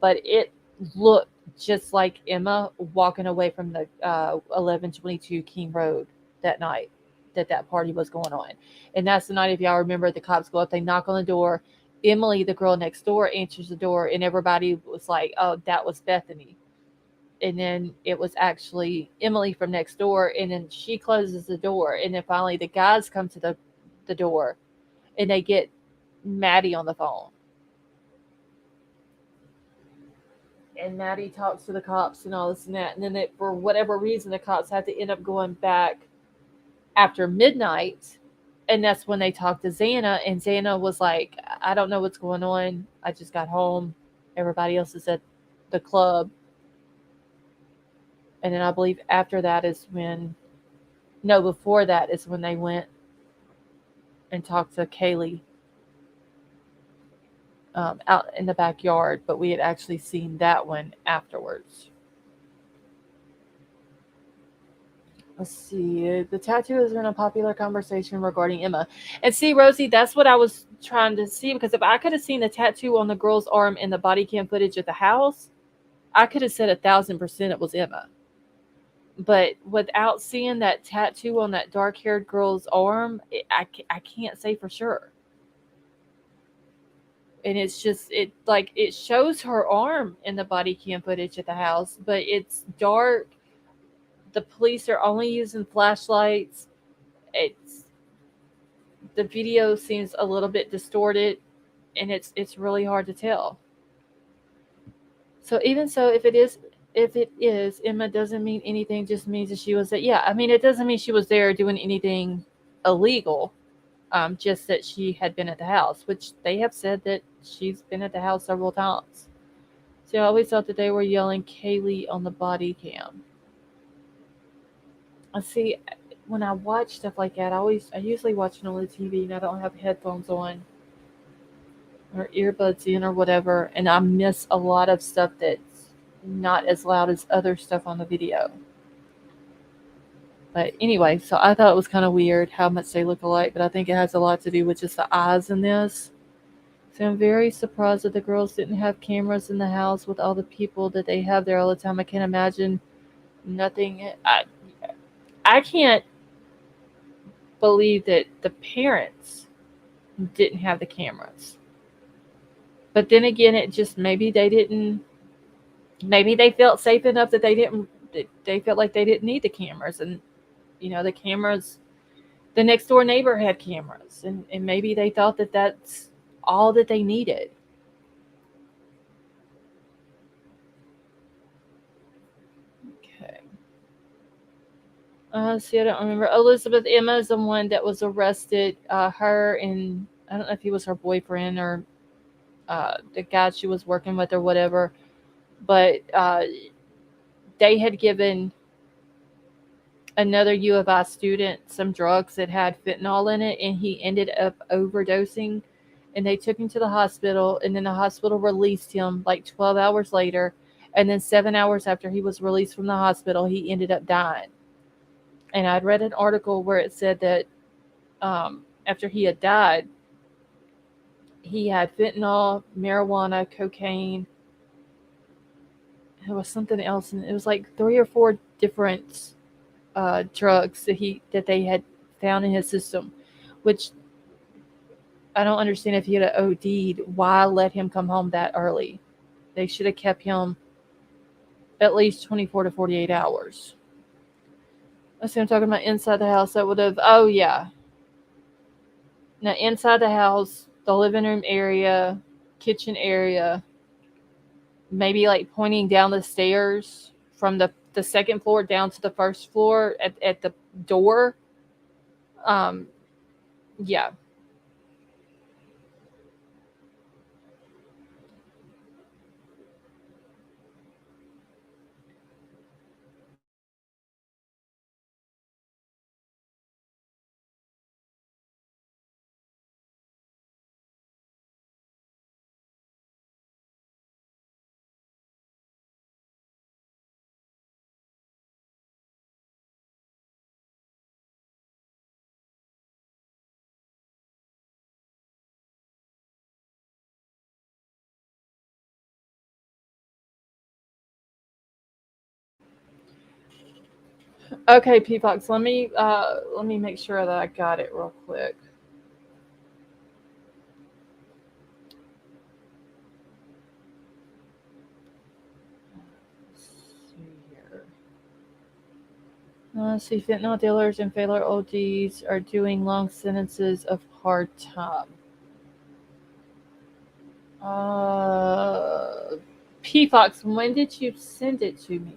But it looked just like Emma walking away from the 1122 King Road that night that party was going on. And that's the night, if y'all remember, the cops go up, they knock on the door. Emily, the girl next door, answers the door, and everybody was like, oh, that was Bethany. And then it was actually Emily from next door, and then she closes the door. And then finally, the guys come to the door, and they get Maddie on the phone. And Maddie talks to the cops and all this and that. And then for whatever reason, the cops had to end up going back after midnight. And that's when they talked to Xana. And Xana was like, I don't know what's going on. I just got home. Everybody else is at the club. And then I believe after that is when, no, before that is when they went and talked to Kaylee out in the backyard. But we had actually seen that one afterwards. Let's see. The tattoos are in a popular conversation regarding Emma. And see, Rosie, that's what I was trying to see because if I could have seen the tattoo on the girl's arm in the body cam footage at the house, I could have said 1,000% it was Emma. But without seeing that tattoo on that dark haired girl's arm, I can't say for sure. And it's just, it shows her arm in the body cam footage at the house, but it's dark. The police are only using flashlights. It's the video seems a little bit distorted, and it's really hard to tell. So even so, if it is Emma, doesn't mean anything. Just means that she was there. Yeah, I mean, it doesn't mean she was there doing anything illegal. Just that she had been at the house, which they have said that she's been at the house several times. So I always thought that they were yelling Kaylee on the body cam. I see. When I watch stuff like that, I usually watch it on the TV, and I don't have headphones on or earbuds in or whatever, and I miss a lot of stuff that's not as loud as other stuff on the video. But anyway, so I thought it was kind of weird how much they look alike, but I think it has a lot to do with just the eyes in this. So I'm very surprised that the girls didn't have cameras in the house with all the people that they have there all the time. I can't imagine nothing. I can't believe that the parents didn't have the cameras. But then again, it just maybe they didn't. Maybe they felt safe enough that they felt like they didn't need the cameras, and the cameras, the next door neighbor had cameras, and maybe they thought that that's all that they needed. Okay. See, I don't remember. Elizabeth Emma is the one that was arrested. Her and I don't know if he was her boyfriend or the guy she was working with or whatever, but they had given another U of I student some drugs that had fentanyl in it, and he ended up overdosing. And they took him to the hospital, and then the hospital released him like 12 hours later. And then 7 hours after he was released from the hospital, he ended up dying. And I'd read an article where it said that after he had died, he had fentanyl, marijuana, cocaine. It was something else, and it was like 3 or 4 different drugs that they had found in his system, which I don't understand. If he had OD'd, why let him come home that early? They should have kept him at least 24 to 48 hours. Let's see, I'm talking about inside the house. That would have, oh yeah. Now, inside the house, the living room area, kitchen area, maybe like pointing down the stairs from the second floor down to the first floor at the door. Um, yeah. Okay, P Fox, let me make sure that I got it real quick. Let's see here. See, fentanyl dealers and failure ODs are doing long sentences of hard time. Uh, P Fox, when did you send it to me?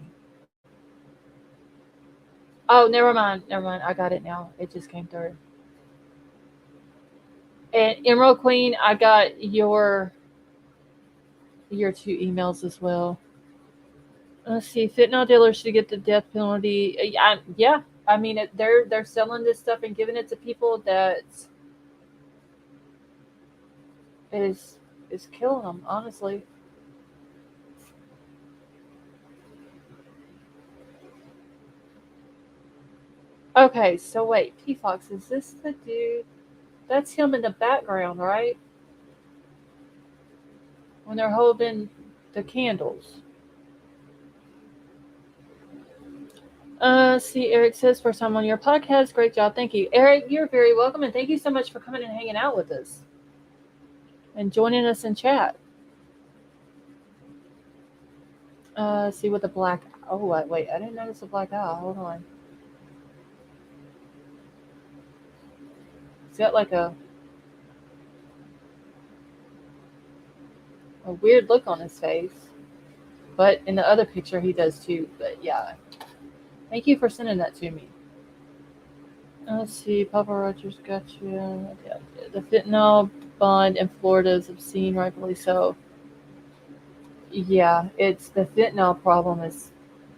Oh, never mind. Never mind. I got it now. It just came through. And Emerald Queen, I got your 2 emails as well. Let's see. Fentanyl dealers should get the death penalty. Yeah. I mean, they're selling this stuff and giving it to people that is is killing them. Honestly. Okay. So wait, P Fox, is this the dude? That's him in the background, right? When they're holding the candles. See, Eric says, first time on your podcast. Great job. Thank you. Eric, you're very welcome. And thank you so much for coming and hanging out with us and joining us in chat. See what the black. Oh, wait. I didn't notice a black eye. Hold on. He's got like a weird look on his face. But in the other picture, he does too. But yeah. Thank you for sending that to me. Let's see. Papa Rogers got you. Yeah, the fentanyl bond in Florida is obscene, rightfully so. Yeah, it's the fentanyl problem is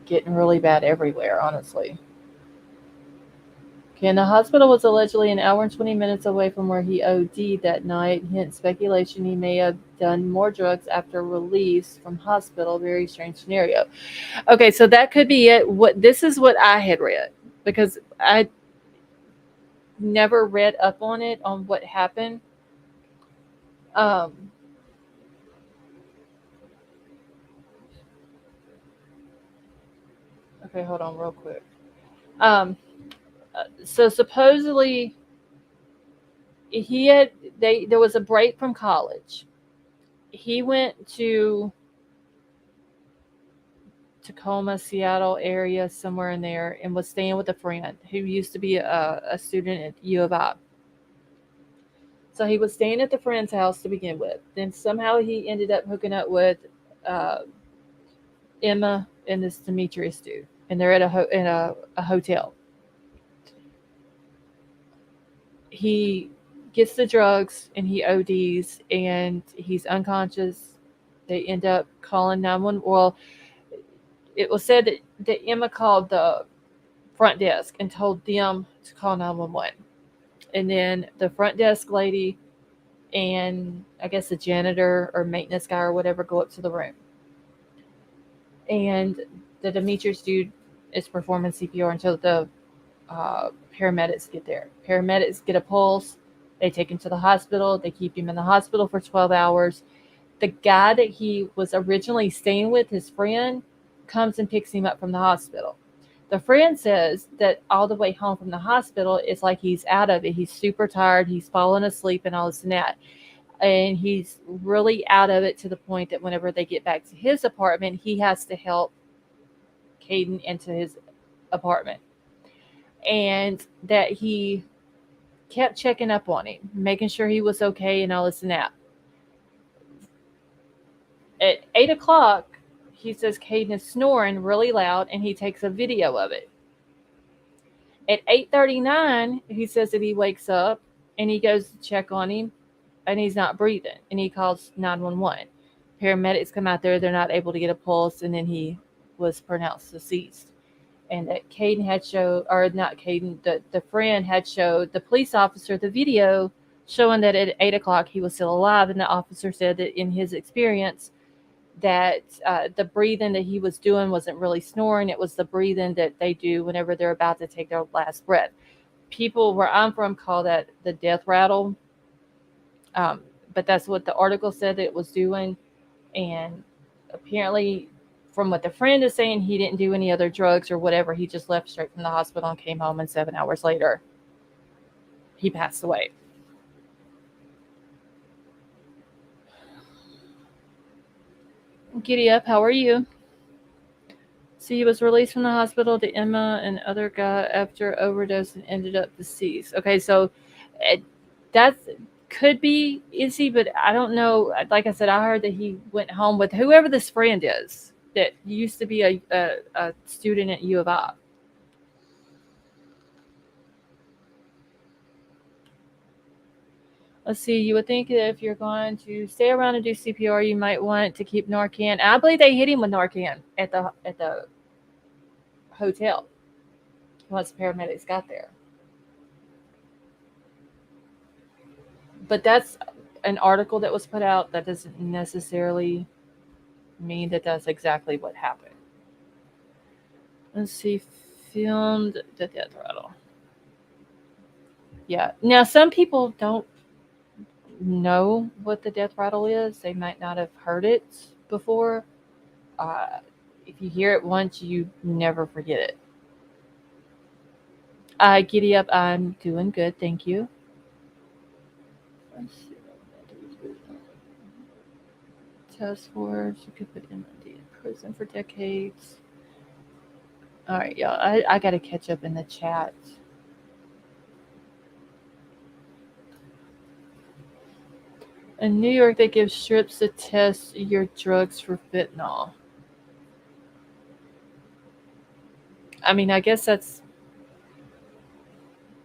getting really bad everywhere, honestly. Okay, and the hospital was allegedly an hour and 20 minutes away from where he OD'd that night, hence speculation he may have done more drugs after release from hospital. Very strange scenario. Okay, so that could be it. This is what I had read because I never read up on it on what happened. Um, okay, hold on real quick. Um, so supposedly he had they there was a break from college. He went to Tacoma, Seattle area, somewhere in there, and was staying with a friend who used to be a student at U of I. So he was staying at the friend's house to begin with. Then somehow he ended up hooking up with uh, Emma and this Demetrius dude, and they're at a hotel. He gets the drugs and he ODs and he's unconscious. They end up calling 911. Well, it was said that Emma called the front desk and told them to call 911. And then the front desk lady and I guess the janitor or maintenance guy or whatever go up to the room. And the Demetrius dude is performing CPR until the paramedics get there. Paramedics get a pulse. They take him to the hospital. They keep him in the hospital for 12 hours. The guy that he was originally staying with, his friend, comes and picks him up from the hospital. The friend says that all the way home from the hospital, it's like he's out of it. He's super tired. He's fallen asleep and all this and that. And he's really out of it to the point that whenever they get back to his apartment, he has to help Caden into his apartment. And that he kept checking up on him, making sure he was okay and all this and that. At 8 o'clock, he says Caden is snoring really loud and he takes a video of it. At 8:39, he says that he wakes up and he goes to check on him and he's not breathing and he calls 911. Paramedics come out there, they're not able to get a pulse, and then he was pronounced deceased. And that Caden had showed, or not Caden, the friend had showed the police officer the video showing that at 8 o'clock he was still alive. And the officer said that in his experience, that the breathing that he was doing wasn't really snoring. It was the breathing that they do whenever they're about to take their last breath. People where I'm from call that the death rattle. Um, but that's what the article said that it was doing. And apparently, from what the friend is saying, he didn't do any other drugs or whatever. He just left straight from the hospital and came home, and 7 hours later, he passed away. Giddy up, how are you? So he was released from the hospital to Emma and other guy after overdose and ended up deceased. Okay, so it, that's could be Izzy, but I don't know. Like I said, I heard that he went home with whoever this friend is that used to be a student at U of I. Let's see. You would think that if you're going to stay around and do CPR, you might want to keep Narcan. I believe they hit him with Narcan at the hotel once the paramedics got there. But that's an article that was put out. That doesn't necessarily mean that that's exactly what happened. Let's see. Filmed the death rattle. Yeah. Now some people don't know what the death rattle is. They might not have heard it before. Uh, if you hear it once, you never forget it. Giddy up. I'm doing good. Thank you. Let's see. Task force. You could put MD in prison for decades. All right, y'all. I got to catch up in the chat. In New York, they give strips to test your drugs for fentanyl. I mean, I guess that's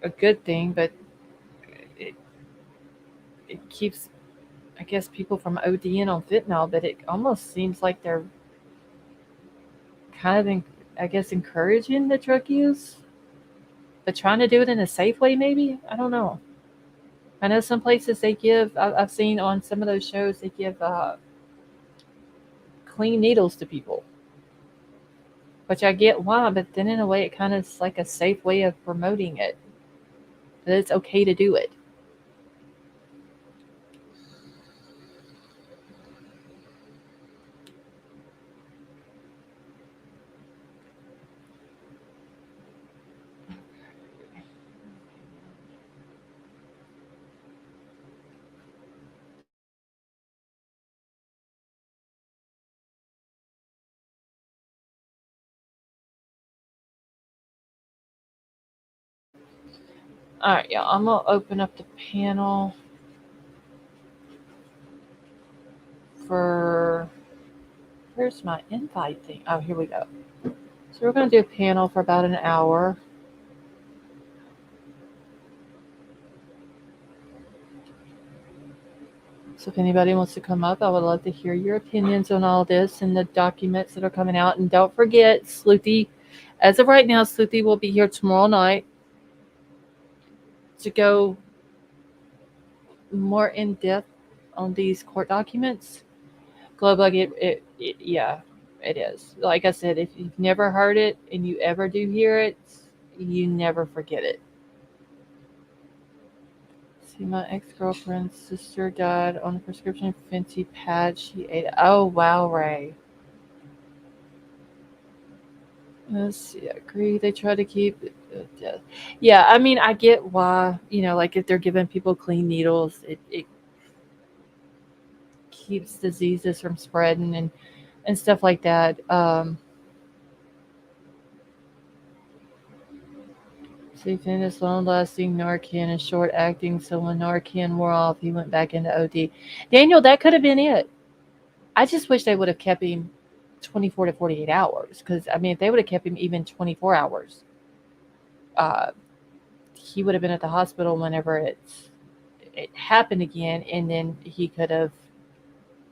a good thing, but it, it keeps, I guess, people from ODing on fentanyl, but it almost seems like they're kind of, I guess, encouraging the drug use, but trying to do it in a safe way, maybe? I don't know. I know some places they give, I've seen on some of those shows, they give clean needles to people, which I get why, but then in a way, it kind of is like a safe way of promoting it, that it's okay to do it. All right, y'all. I'm gonna open up the panel for. Where's my invite thing? Oh, here we go. So we're gonna do a panel for about an hour. So if anybody wants to come up, I would love to hear your opinions on all this and the documents that are coming out. And don't forget, Sleuthy, as of right now, Sleuthy will be here tomorrow night to go more in depth on these court documents. Global, yeah, it is. Like I said, if you've never heard it and you ever do hear it, you never forget it. See, my ex girlfriend's sister died on a prescription Fenty pad she ate. Oh, wow, Ray. Let's see. I agree. They try to keep death. Yeah, I mean, I get why. Like if they're giving people clean needles, it keeps diseases from spreading and stuff like that. Sleeping is long lasting Narcan and short acting. So when Narcan wore off, he went back into OD. Daniel, that could have been it. I just wish they would have kept him 24 to 48 hours. Because, I mean, if they would have kept him even 24 hours, uh, he would have been at the hospital whenever it happened again. And then he could have,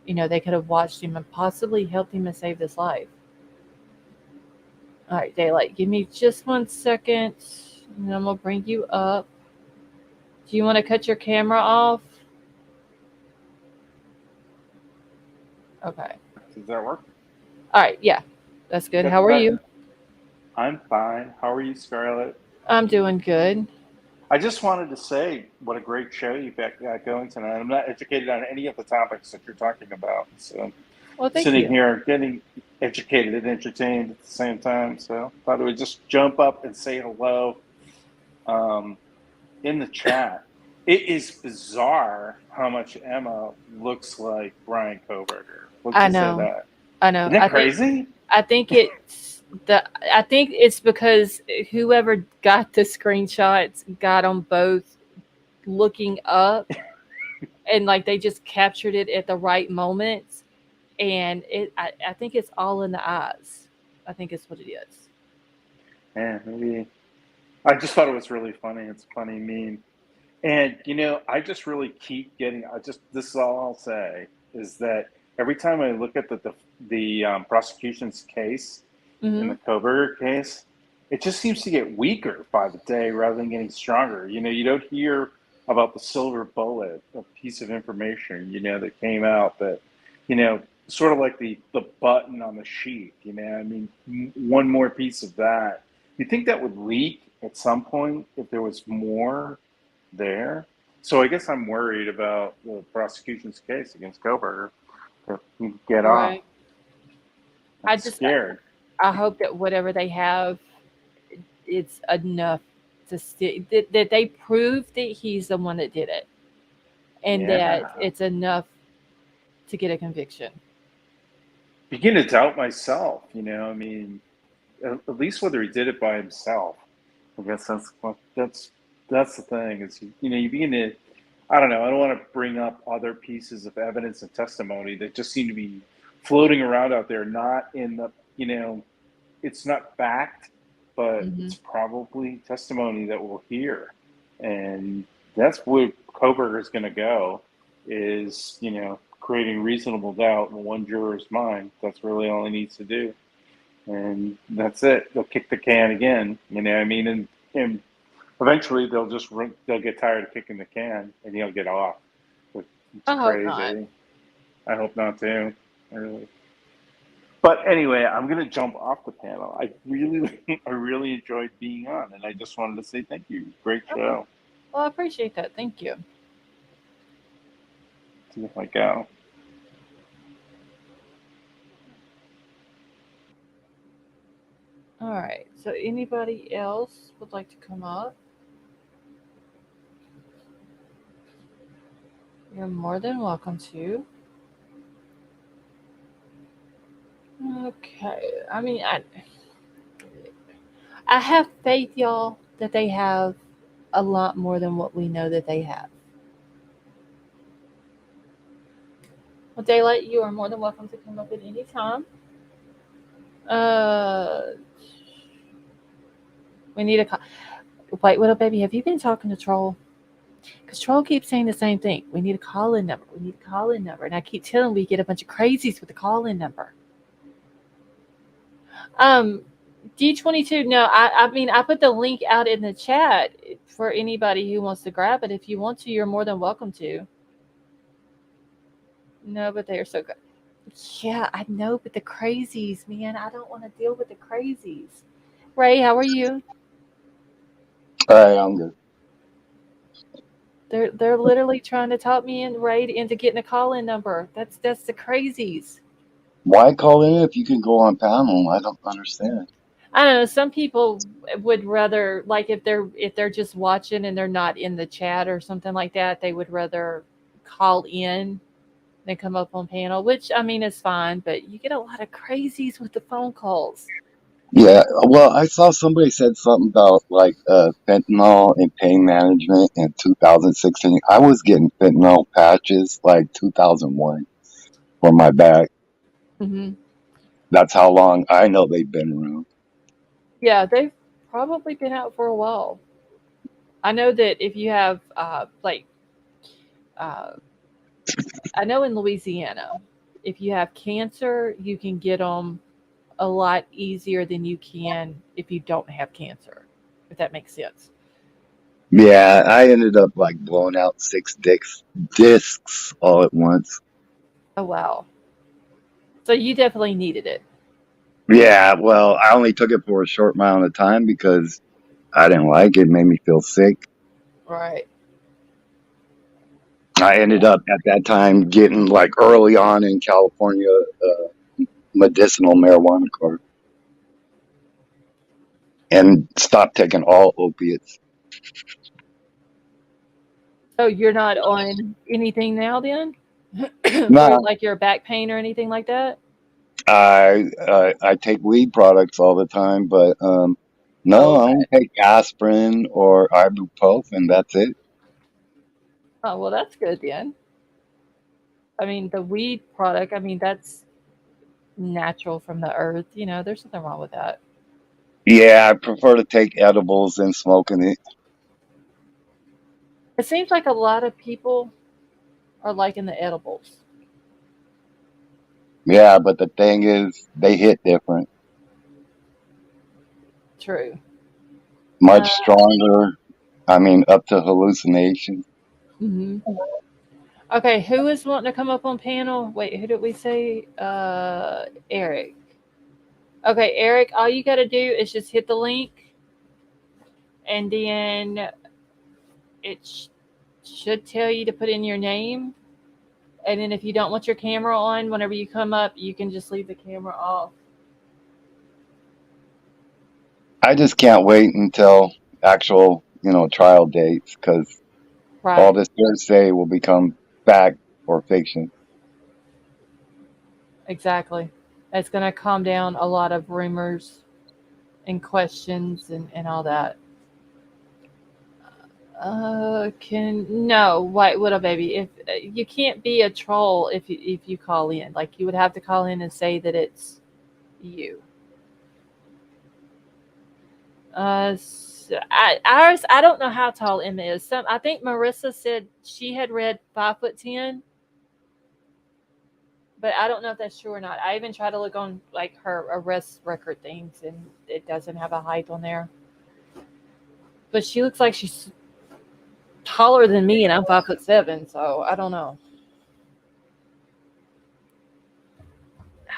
they could have watched him and possibly helped him and saved his life. All right, Daylight, give me just 1 second. And I'm going to bring you up. Do you want to cut your camera off? Okay. Does that work? All right. Yeah, that's good. That's How are better. you? I'm fine. How are you, Scarlett? I'm doing good. I just wanted to say what a great show you've got going tonight. I'm not educated on any of the topics that you're talking about, so Well, thank sitting you. here getting educated and entertained at the same time. So thought I would just jump up and say hello um, in the chat. It is bizarre how much Emma looks like Bryan Kohberger. Let's I just say know. that. I know. Isn't that crazy? I think it's the. I think it's because whoever got the screenshots got them both looking up, and like they just captured it at the right moments, and I think it's all in the eyes. I think it's what it is. Yeah, maybe. I just thought it was really funny. It's a funny meme. And I just really keep getting. This is all I'll say is that every time I look at the prosecution's case in Hmm. the Kohberger case, it just seems to get weaker by the day rather than getting stronger. You don't hear about the silver bullet, a piece of information that came out that you know sort of like the button on the sheet. I mean, one more piece of that. You think that would leak at some point if there was more there. So I guess I'm worried about the prosecution's case against Kohberger to get off. Right. I'm I just scared. I hope that whatever they have, it's enough to that they prove that he's the one that did it, and that Yeah. it's enough to get a conviction. Begin to doubt myself, I mean, at least whether he did it by himself. I guess that's the thing is you begin to I don't know, I don't want to bring up other pieces of evidence and testimony that just seem to be floating around out there, not in the it's not fact, but Hmm. it's probably testimony that we'll hear. And that's where Kohberger is going to go is, creating reasonable doubt in one juror's mind. That's really all he needs to do. And that's it. They'll kick the can again. I mean? And eventually they'll get tired of kicking the can and he'll get off. It's I hope not. crazy. I hope not too. I really. But anyway, I'm gonna jump off the panel. I really enjoyed being on, and I just wanted to say thank you. Great Okay. show. Well, I appreciate that. Thank you. See if I go. All right. So, anybody else would like to come up? You're more than welcome to. Okay. I mean, I have faith, y'all, that they have a lot more than what we know that they have. Well, Daylight, you are more than welcome to come up at any time. Uh, we need a call. Wait, what up, baby? Have you been talking to Troll? Because Troll keeps saying the same thing. We need a call-in number. We need a call-in number. And I keep telling we get a bunch of crazies with the call-in number. Um, D22, no, I mean, I put the link out in the chat for anybody who wants to grab it. If you want to, you're more than welcome to. No, but they are so good. Yeah, I know, but the crazies, man, I don't want to deal with the crazies. Ray, how are you? Hey, I'm good. They're literally trying to talk me in, Ray, into getting a call-in number. That's the crazies. Why call in if you can go on panel? I don't understand. I don't know. Some people would rather, like, if they're just watching and they're not in the chat or something like that, they would rather call in than come up on panel, which I mean is fine. But you get a lot of crazies with the phone calls. Yeah, well, I saw somebody said something about like fentanyl and pain management in 2016. I was getting fentanyl patches like 2001 for my back. Hmm. That's how long I know they've been around. Yeah, they've probably been out for a while. I know that if you have uh, I know in Louisiana, if you have cancer, you can get them a lot easier than you can if you don't have cancer, if that makes sense. Yeah, I ended up like blowing out 6 discs all at once. Oh, wow. So you definitely needed it. Yeah, well, I only took it for a short amount of time because I didn't like it. It made me feel sick. Right. I ended Yeah. up at that time getting like early on in California medicinal marijuana card and stopped taking all opiates. So you're not on anything now then? For No, like your back pain or anything like that? I take weed products all the time, but Oh, no, I okay. only take aspirin or ibuprofen. That's it. Oh, well, that's good then. I mean, the weed product, I mean, that's natural from the earth. There's nothing wrong with that. Yeah, I prefer to take edibles than smoking it. It seems like a lot of people are liking the edibles. Yeah, but the thing is, they hit different, True. much Uh, stronger. I mean, up to hallucinations. mhm. Okay, who is wanting to come up on panel? Wait, who did we say? Eric. Okay, Eric, all you got to do is just hit the link, and then it should tell you to put in your name. And then if you don't want your camera on, whenever you come up, you can just leave the camera off. I just can't wait until actual, trial dates because all Right, this hearsay will become fact or fiction. exactly. It's going to calm down a lot of rumors and questions and all that. Can no white widow baby. If you can't be a troll if you call in, like you would have to call in and say that it's you. Ours, I don't know how tall Emma is. I think Marissa said she had read 5'10", but I don't know if that's true or not. I even tried to look on like her arrest record things, and it doesn't have a height on there. But she looks like she's taller than me, and I'm 5'7", so I don't know.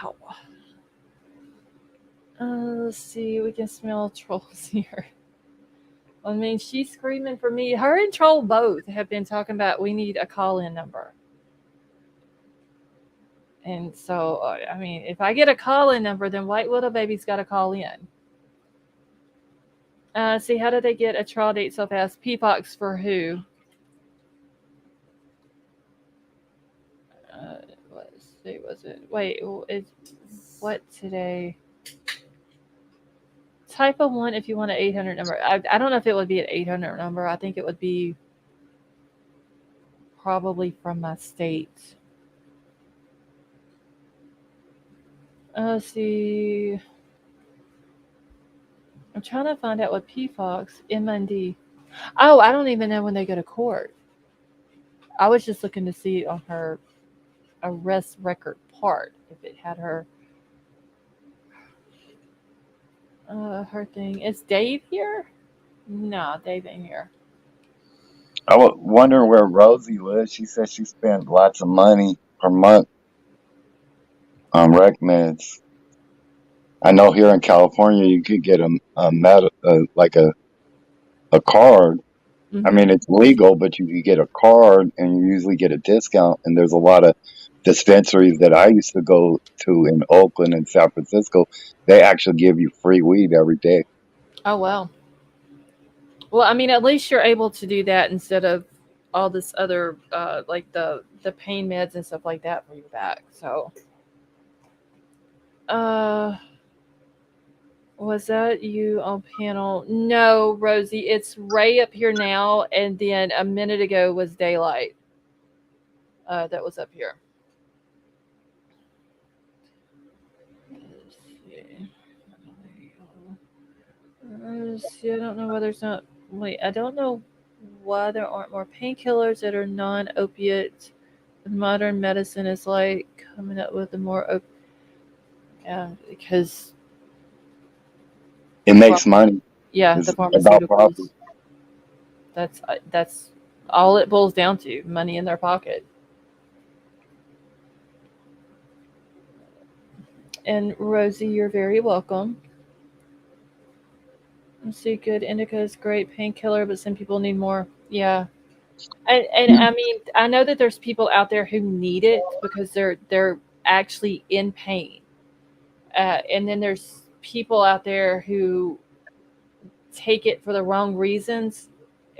Ow. Let's see. We can smell trolls here. I mean, she's screaming for me. Her and Troll both have been talking about we need a call-in number. And so, I mean, if I get a call-in number, then White Widow Baby's got to call in. See, how did they get a trial date so fast? Peapox for who? Uh, let's see, was it? Wait, what today? type of one if you want an 800 number. I don't know if it would be an 800 number. I think it would be probably from my state. Let's see. I'm trying to find out what PFOX, MND. Oh, I don't even know when they go to court. I was just looking to see on her arrest record part if it had her thing. Is Dave here? No, Dave ain't here. I was wondering where Rosie lives. She said she spent lots of money per month on rec meds. I know here in California you could get like a card. I Mm-hmm. mean, it's legal, but you could get a card and you usually get a discount. And there's a lot of dispensaries that I used to go to in Oakland and San Francisco. They actually give you free weed every day. Oh well. Well, I mean, at least you're able to do that instead of all this other like the pain meds and stuff like that for your back. So, uh, was that you on panel? No, Rosie, it's Ray up here now, and then a minute ago was Daylight. That was up here. Let's see. See, I don't know why there's not. Wait, I don't know why there aren't more painkillers that are non-opiate. Modern medicine is like coming up with a more yeah, because It makes money. yeah, the It's about profit. pharmaceuticals. That's all it boils down to: money in their pocket. And Rosie, you're very welcome. Let's see, good indica is great painkiller, but some people need more. Yeah, and I mean, I know that there's people out there who need it because they're actually in pain, and then there's people out there who take it for the wrong reasons,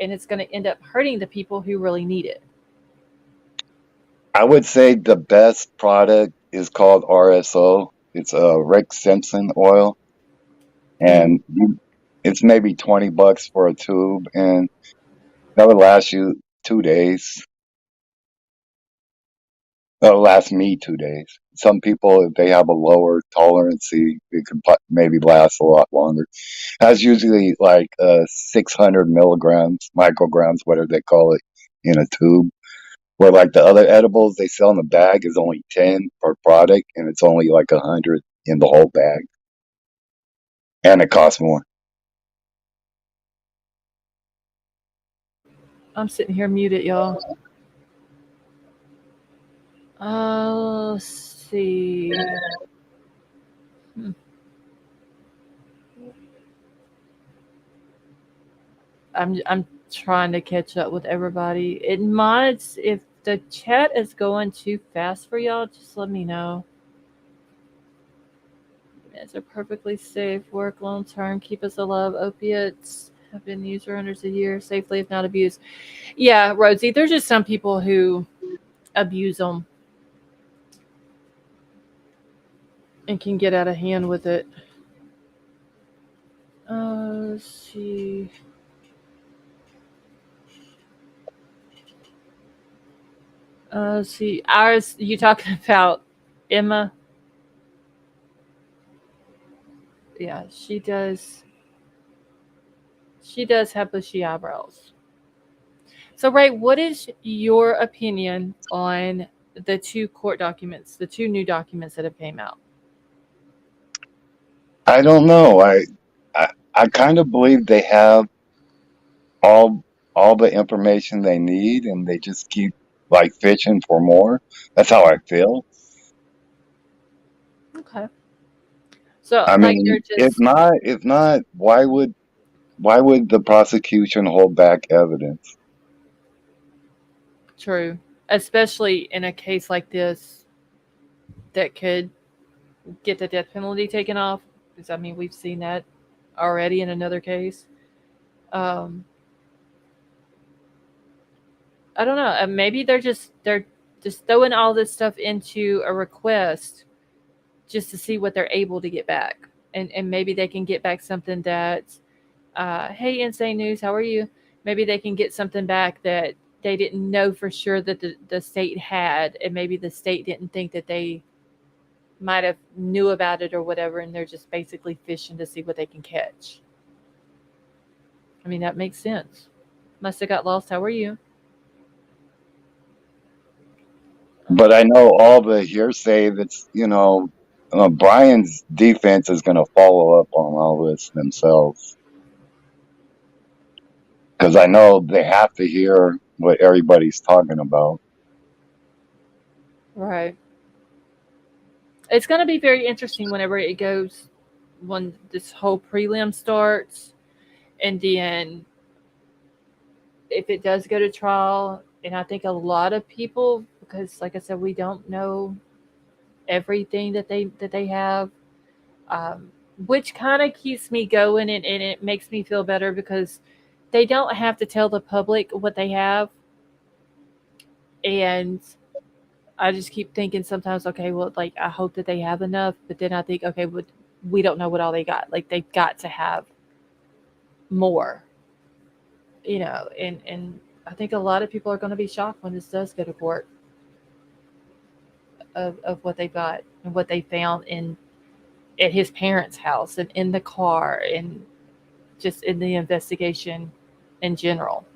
and it's going to end up hurting the people who really need it. I would say the best product is called RSO. It's Rick Simpson oil, Mm. and it's maybe $20 for a tube, and that would last you 2 days. That'll last me 2 days. Some people, if they have a lower tolerance, it could maybe last a lot longer. That's usually like 600 milligrams, micrograms, whatever they call it, in a tube. Where like the other edibles they sell in the bag is only 10 per product, and it's only like 100 in the whole bag, and it costs more. I'm sitting here muted, y'all. Let's see. Hmm. I'm trying to catch up with everybody. It mods if the chat is going too fast for y'all, just let me know. Meds are perfectly safe. Work long term. Keep us alive. Opiates have been used for hundreds of years safely, if not abused. Yeah, Rosie. There's just some people who abuse them and can get out of hand with it. Let's see. See. Ours. You talking about Emma? Yeah, she does. She does have bushy eyebrows. So, Ray, what is your opinion on the two court documents, the two new documents that have came out? I don't know. I kind of believe they have all all the information they need, and they just keep like fishing for more. That's how I feel. Okay. So, I like, they're mean, just if not, why would the prosecution hold back evidence? true, especially in a case like this that could get the death penalty taken off. Because, I mean, we've seen that already in another case. Um, I don't know. Maybe they're just throwing all this stuff into a request just to see what they're able to get back. and maybe they can get back something that, hey, Insane News, how are you? Maybe they can get something back that they didn't know for sure that the state had, and maybe the state didn't think that they might have knew about it or whatever, and they're just basically fishing to see what they can catch. I mean, that makes sense. Must have got lost. How are you? But I know all the hearsay that's, Bryan's defense is going to follow up on all this themselves. Because I know they have to hear what everybody's talking about. Right. It's going to be very interesting whenever it goes, when this whole prelim starts, and then if it does go to trial. And I think a lot of people, because like I said, we don't know everything that they have, um, which kind of keeps me going, and it makes me feel better because they don't have to tell the public what they have. And I just keep thinking sometimes, okay, well, like, I hope that they have enough, but then I think, okay, but we don't know what all they got. Like, they've got to have more, and I think a lot of people are going to be shocked when this does go to court, of what they got and what they found in at his parents' house and in the car and just in the investigation in general.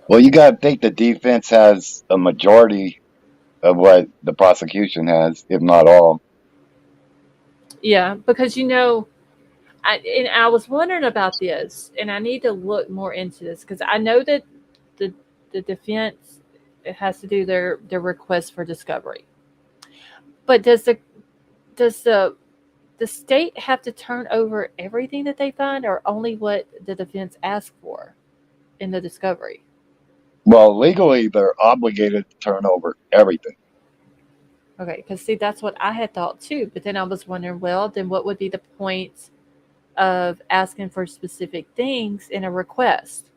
Well, you got to think the defense has a majority of what the prosecution has, if not all. Yeah, because I was wondering about this, and I need to look more into this because I know that the the defense, it has to do their request for discovery. But does the state have to turn over everything that they find, or only what the defense asked for in the discovery? Well, legally, they're obligated to turn over everything. Okay, because see, that's what I had thought too. But then I was wondering, well, then what would be the point of asking for specific things in a request?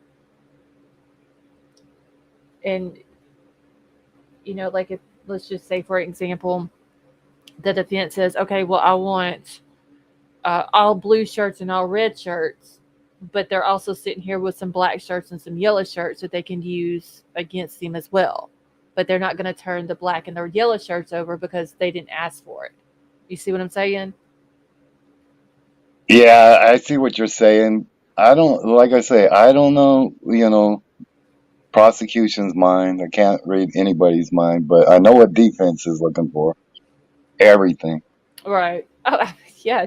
And like, if, let's just say, for example, the defense says, okay, well, I want all blue shirts and all red shirts, but they're also sitting here with some black shirts and some yellow shirts that they can use against them as well. But they're not going to turn the black and the yellow shirts over because they didn't ask for it. You see what I'm saying? Yeah, I see what you're saying. Like I say, I don't know, prosecution's mind. I can't read anybody's mind, but I know what defense is looking for. Everything. Right. Oh, yeah.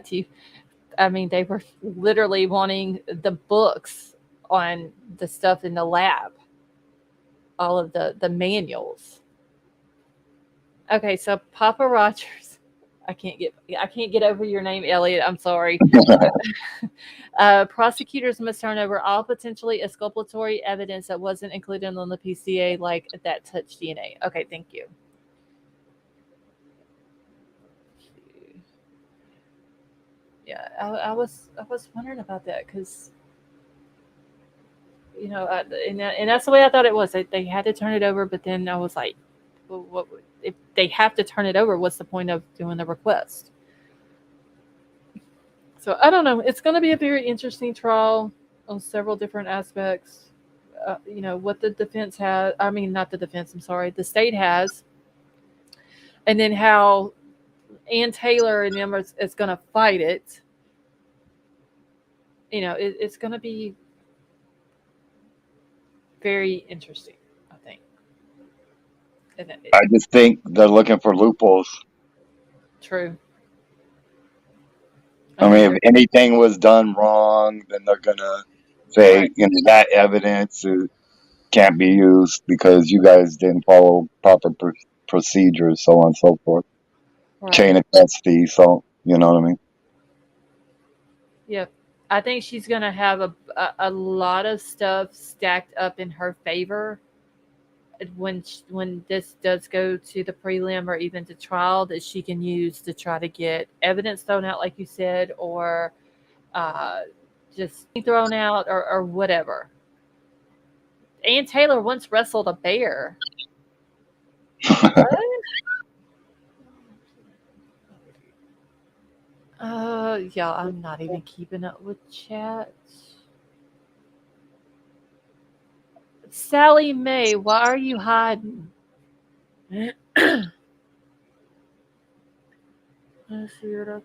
I mean, they were literally wanting the books on the stuff in the lab, all of the manuals. Okay, so Papa Rogers, I can't get over your name, Elliot. I'm sorry. Prosecutors must turn over all potentially exculpatory evidence that wasn't included on the PCA, like that touch DNA. Okay, thank you. Yeah, I was wondering about that because and that's the way I thought it was. They had to turn it over, but then I was like, well, what if they have to turn it over? What's the point of doing the request? So I don't know. It's going to be a very interesting trial on several different aspects. What the defense has. I mean, not the defense. I'm sorry. The state has, and then how Ann Taylor and them is going to fight it. It's going to be very interesting, I think. And I just think they're looking for loopholes. true. I mean, if anything was done wrong, then they're gonna say, Right. that evidence can't be used because you guys didn't follow proper procedures, so on and so forth. Right. Chain of custody, so you know what I mean. Yep. I think she's going to have a lot of stuff stacked up in her favor when this does go to the prelim or even to trial, that she can use to try to get evidence thrown out, like you said, or uh, just thrown out, or whatever. Ann Taylor once wrestled a bear. What? Yeah, I'm not even keeping up with chat. Sally Mae, why are you hiding? Let's see what other.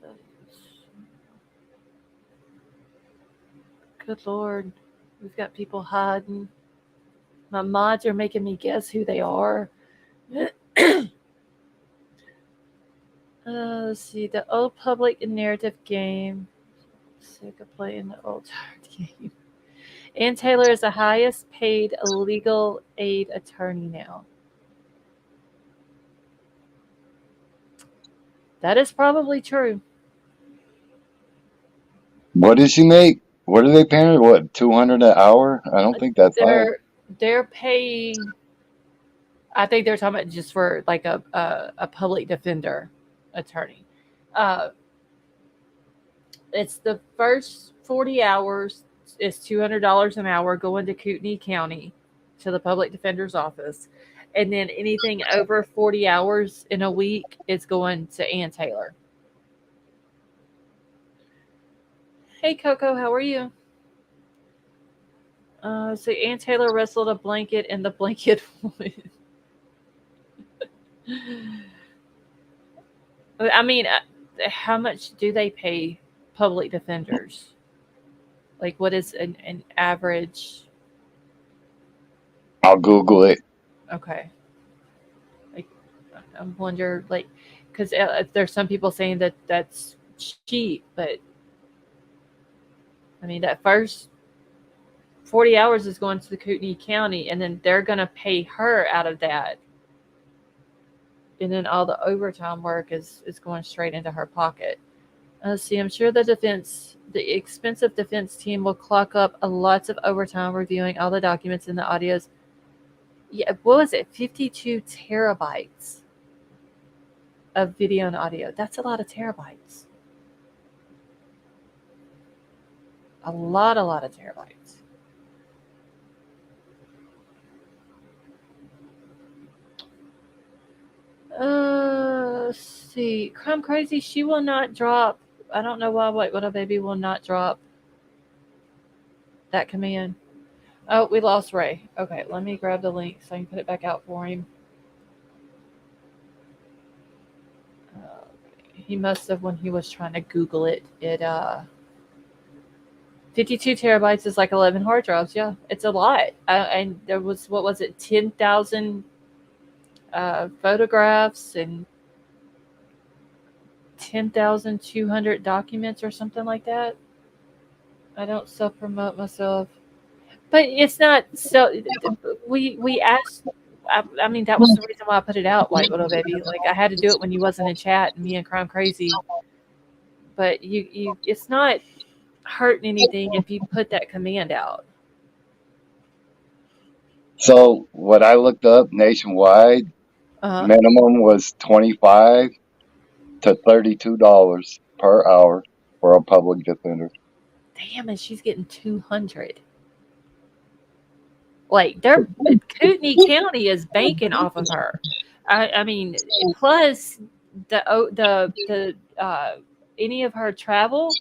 Good Lord. We've got people hiding. My mods are making me guess who they are. Let's see. The old public and narrative game. Sick of playing the old tired game. Ann Taylor is the highest paid legal aid attorney now. That is probably true. What does she make? What are they paying her? What, 200 an hour? I don't think that's high. They're paying. I think they're talking about just for like a public defender attorney. Uh, it's the first 40 hours is $200 an hour going to Kootenai County to the public defender's office. And then anything over 40 hours in a week is going to Ann Taylor. Hey, Coco, how are you? So Ann Taylor wrestled a blanket and the blanket won. I mean, how much do they pay public defenders? Like, what is an average? I'll Google it. Okay. Like, I wonder, like, because there's some people saying that that's cheap, but I mean, that first 40 hours is going to the Kootenai County, and then they're going to pay her out of that. And then all the overtime work is going straight into her pocket. Let's see, I'm sure the expensive defense team will clock up lots of overtime reviewing all the documents and the audios. Yeah, what was it? 52 terabytes of video and audio. That's a lot of terabytes. A lot of terabytes. Let's see. Crime Crazy, she will not drop. I don't know why White Widow Baby will not drop that command. Oh, we lost Ray. Okay, let me grab the link so I can put it back out for him. He must have, when he was trying to Google it, 52 terabytes is like 11 hard drives. Yeah, it's a lot. And there was, what was it, 10,000 photographs and 10,200 documents or something like that. I don't self-promote myself. But it's not so. We asked. I mean, that was the reason why I put it out, White Widow Baby. Like, I had to do it when you wasn't in chat, and me and Crime Crazy. But it's not hurting anything if you put that command out. So what I looked up nationwide, minimum was $25 to $32 per hour for a public defender. Damn, and she's getting 200. Like, they're Kootenai County is banking off of her. I mean, plus the any of her travel,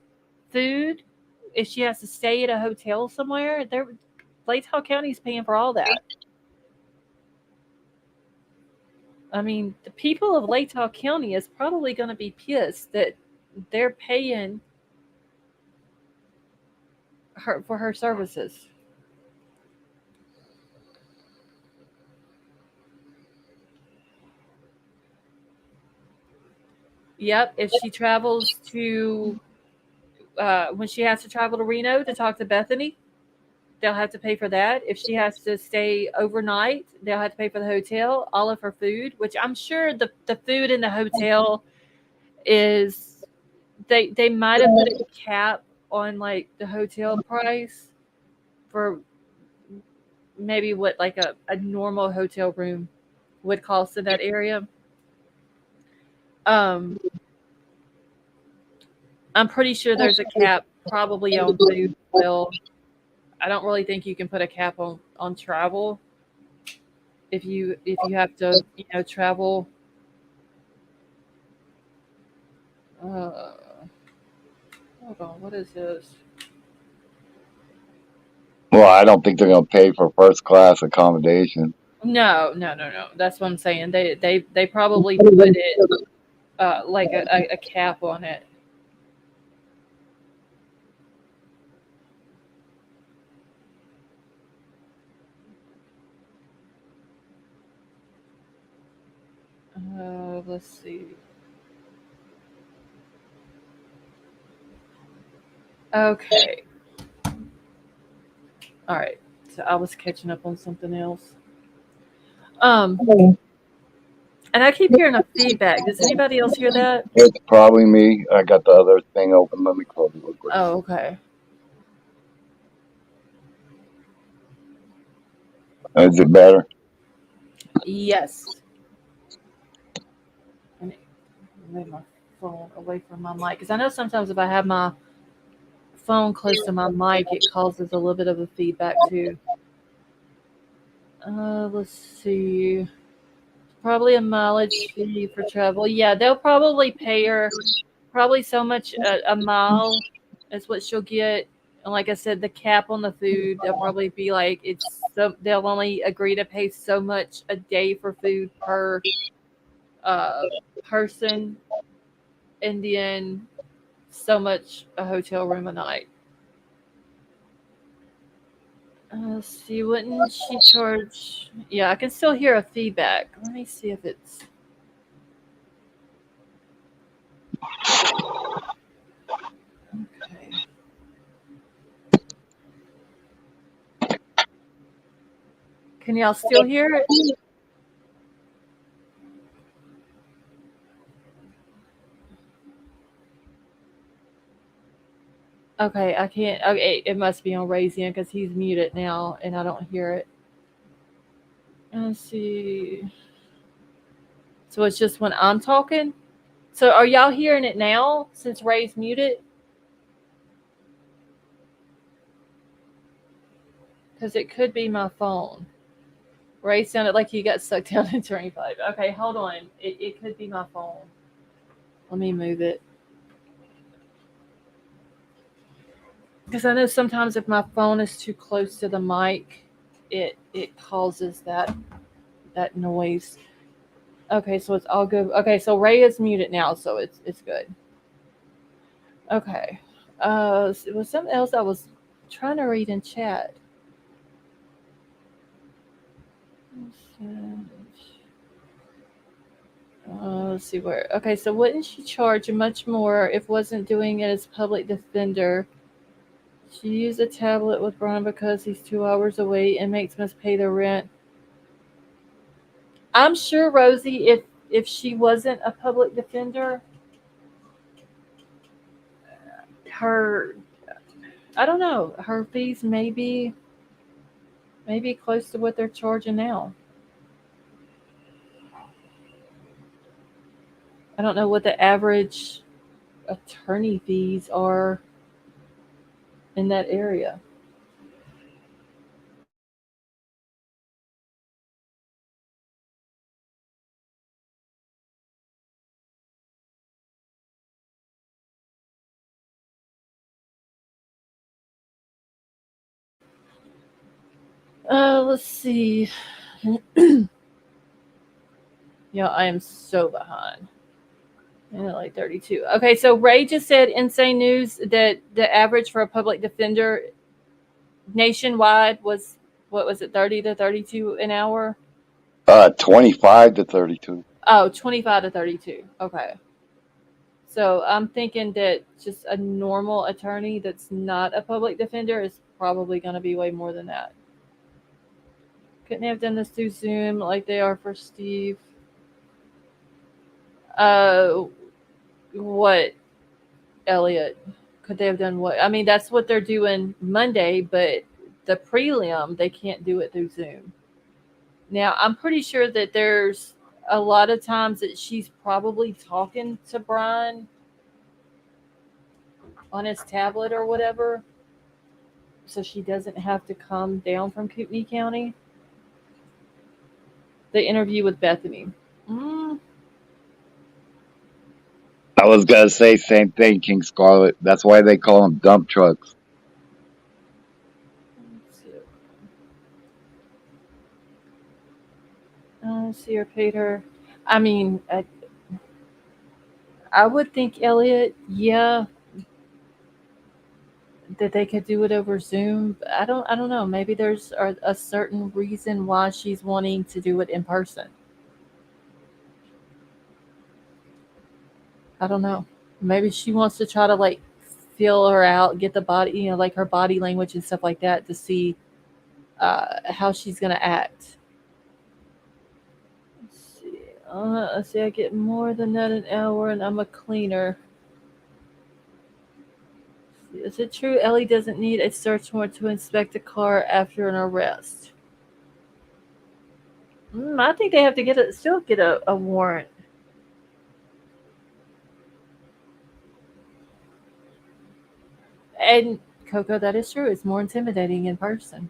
food, if she has to stay at a hotel somewhere, Latah County's paying for all that. I mean, the people of Latah County is probably going to be pissed that they're paying her for her services. Yep, if she travels to when she has to travel to Reno to talk to Bethany, they'll have to pay for that. If she has to stay overnight, they'll have to pay for the hotel, all of her food, which I'm sure the food in the hotel is they might have put a cap on like the hotel price for maybe what like a normal hotel room would cost in that area. I'm pretty sure there's a cap probably on food. Well, I don't really think you can put a cap on travel if you have to travel. Hold on, what is this? Well, I don't think they're going to pay for first class accommodation. No. That's what I'm saying. They probably put it like a cap on it. Let's see. Okay. All right. So I was catching up on something else. Um, and I keep hearing a feedback. Does anybody else hear that? It's probably me. I got the other thing open. Let me close it real quick. Oh, okay. Is it better? Yes. Let me move my phone away from my mic because I know sometimes if I have my phone close to my mic, it causes a little bit of a feedback too. Let's see. Probably a mileage fee for travel. Yeah, they'll probably pay her probably so much a mile is what she'll get. And like I said, the cap on the food, they'll probably be like it's so they'll only agree to pay so much a day for food per uh, person, and then so much a hotel room a night. Let's see, wouldn't she charge? Yeah, I can still hear a feedback. Let me see if it's okay. Can y'all still hear it? Okay, I can't. Okay, it must be on Ray's end because he's muted now and I don't hear it. Let's see. So it's just when I'm talking? So are y'all hearing it now since Ray's muted? Because it could be my phone. Ray sounded like he got sucked down in 25. Okay, hold on. It could be my phone. Let me move it. Because I know sometimes if my phone is too close to the mic, it causes that noise. Okay, so it's all good. Okay, so Ray is muted now, so it's good. Okay. It was something else I was trying to read in chat. Let's see where. Okay, so wouldn't she charge much more if wasn't doing it as public defender? She used a tablet with Bryan because he's 2 hours away and makes us pay the rent. I'm sure Rosie, if she wasn't a public defender, her I don't know, her fees maybe close to what they're charging now. I don't know what the average attorney fees are in that area. Let's see. Yeah, I am so behind. Yeah, like 32. Okay, so Ray just said insane news that the average for a public defender nationwide was what was it, 30 to 32 an hour? 25 to 32. Oh, 25 to 32. Okay. So I'm thinking that just a normal attorney that's not a public defender is probably going to be way more than that. Couldn't have done this through Zoom like they are for Steve. Uh, what, Elliot? Could they have done what? I mean, that's what they're doing Monday, but the prelim, they can't do it through Zoom. Now, I'm pretty sure that there's a lot of times that she's probably talking to Bryan on his tablet or whatever, so she doesn't have to come down from Kootenai County. The interview with Bethany. Mm, I was gonna say same thing, King Scarlet. That's why they call them dump trucks. Let's see. Let's see her paid her. I mean, I would think Elliot, yeah, that they could do it over Zoom. But I don't know. Maybe there's a certain reason why she's wanting to do it in person. I don't know. Maybe she wants to try to like feel her out, get the body, like her body language and stuff like that to see how she's gonna act. Let's see. Let's see. I get more than that an hour, and I'm a cleaner. Is it true Ellie doesn't need a search warrant to inspect a car after an arrest? I think they have to still get a warrant. And Coco, that is true. It's more intimidating in person.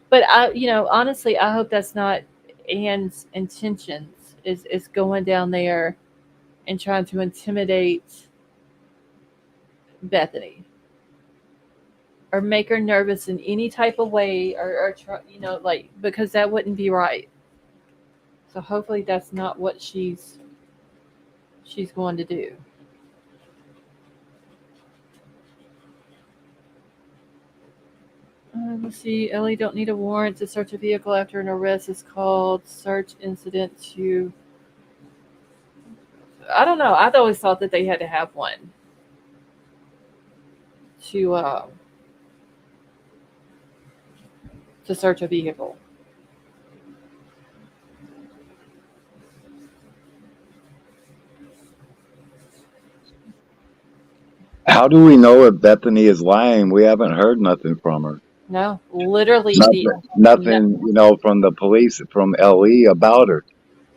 But honestly, I hope that's not Anne's intentions. Is going down there and trying to intimidate Bethany or make her nervous in any type of way, or try, like, because that wouldn't be right. So hopefully that's not what she's going to do. Let's see. Ellie don't need a warrant to search a vehicle after an arrest. Is called search incident to. I don't know. I've always thought that they had to have one to search a vehicle. How do we know if Bethany is lying? We haven't heard nothing from her. No, literally Nothing, from the police, from LE about her.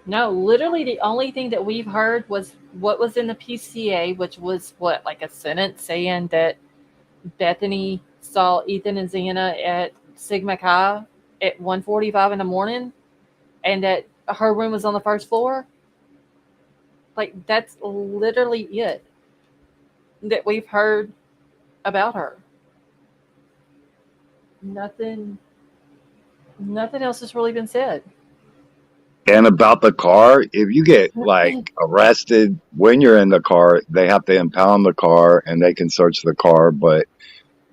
no, literally the only thing that we've heard was what was in the PCA, which was what, like a sentence saying that Bethany saw Ethan and Xana at Sigma Chi at 1:45 in the morning, and that her room was on the first floor. Like, that's literally it that we've heard about her. Nothing else has really been said. And about the car, if you get like arrested when you're in the car, they have to impound the car and they can search the car. But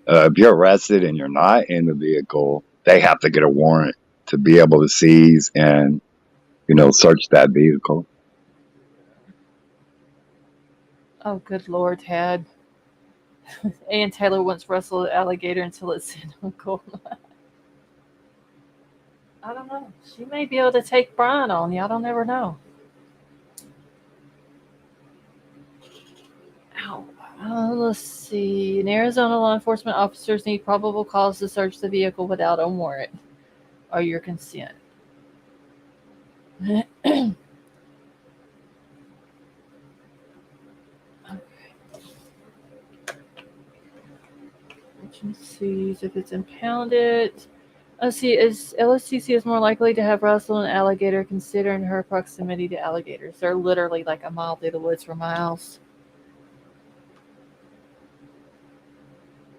if you're arrested and you're not in the vehicle, they have to get a warrant to be able to seize and, search that vehicle. Oh, good Lord, Tad. Ann Taylor once wrestled an alligator until it said uncle. I don't know. She may be able to take Bryan on you. I don't ever know. Ow. Let's see. In Arizona, law enforcement officers need probable cause to search the vehicle without a warrant or your consent. Okay. Let's see if it's impounded. Let's see. Is LSTC is more likely to have Russell and alligator considering her proximity to alligators? They're literally like a mile through the woods for miles.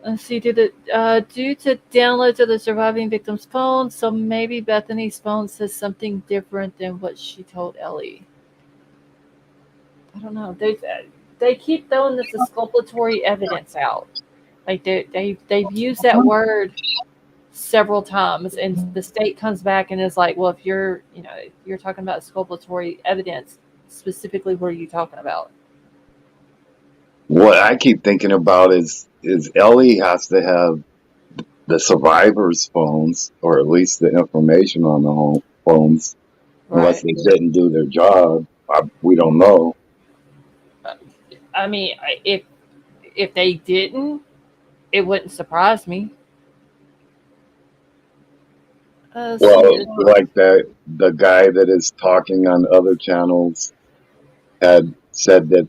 Let's see. Due to downloads of the surviving victim's phone, so maybe Bethany's phone says something different than what she told Ellie. I don't know. They keep throwing this exculpatory evidence out. Like they've used that word several times, and the state comes back and is like, well, if you're talking about exculpatory evidence, specifically, what are you talking about? What I keep thinking about is Ellie has to have the survivors' phones, or at least the information on the home phones, unless they didn't do their job. We don't know. I mean, if they didn't, it wouldn't surprise me. Like the guy that is talking on other channels had said that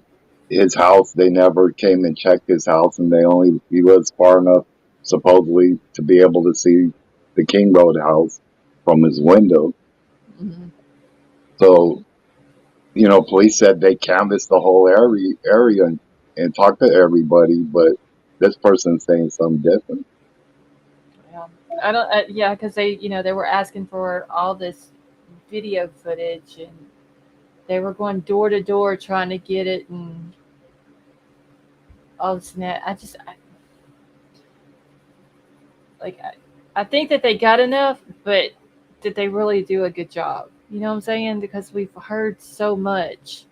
his house, they never came and checked his house, and he was far enough supposedly to be able to see the King Road house from his window. Mm-hmm. So Police said they canvassed the whole area and talked to everybody, but this person's saying something different. Yeah, I don't. Yeah, because they were asking for all this video footage, and they were going door to door trying to get it, and all this and that. I think that they got enough, but did they really do a good job? You know what I'm saying? Because we've heard so much,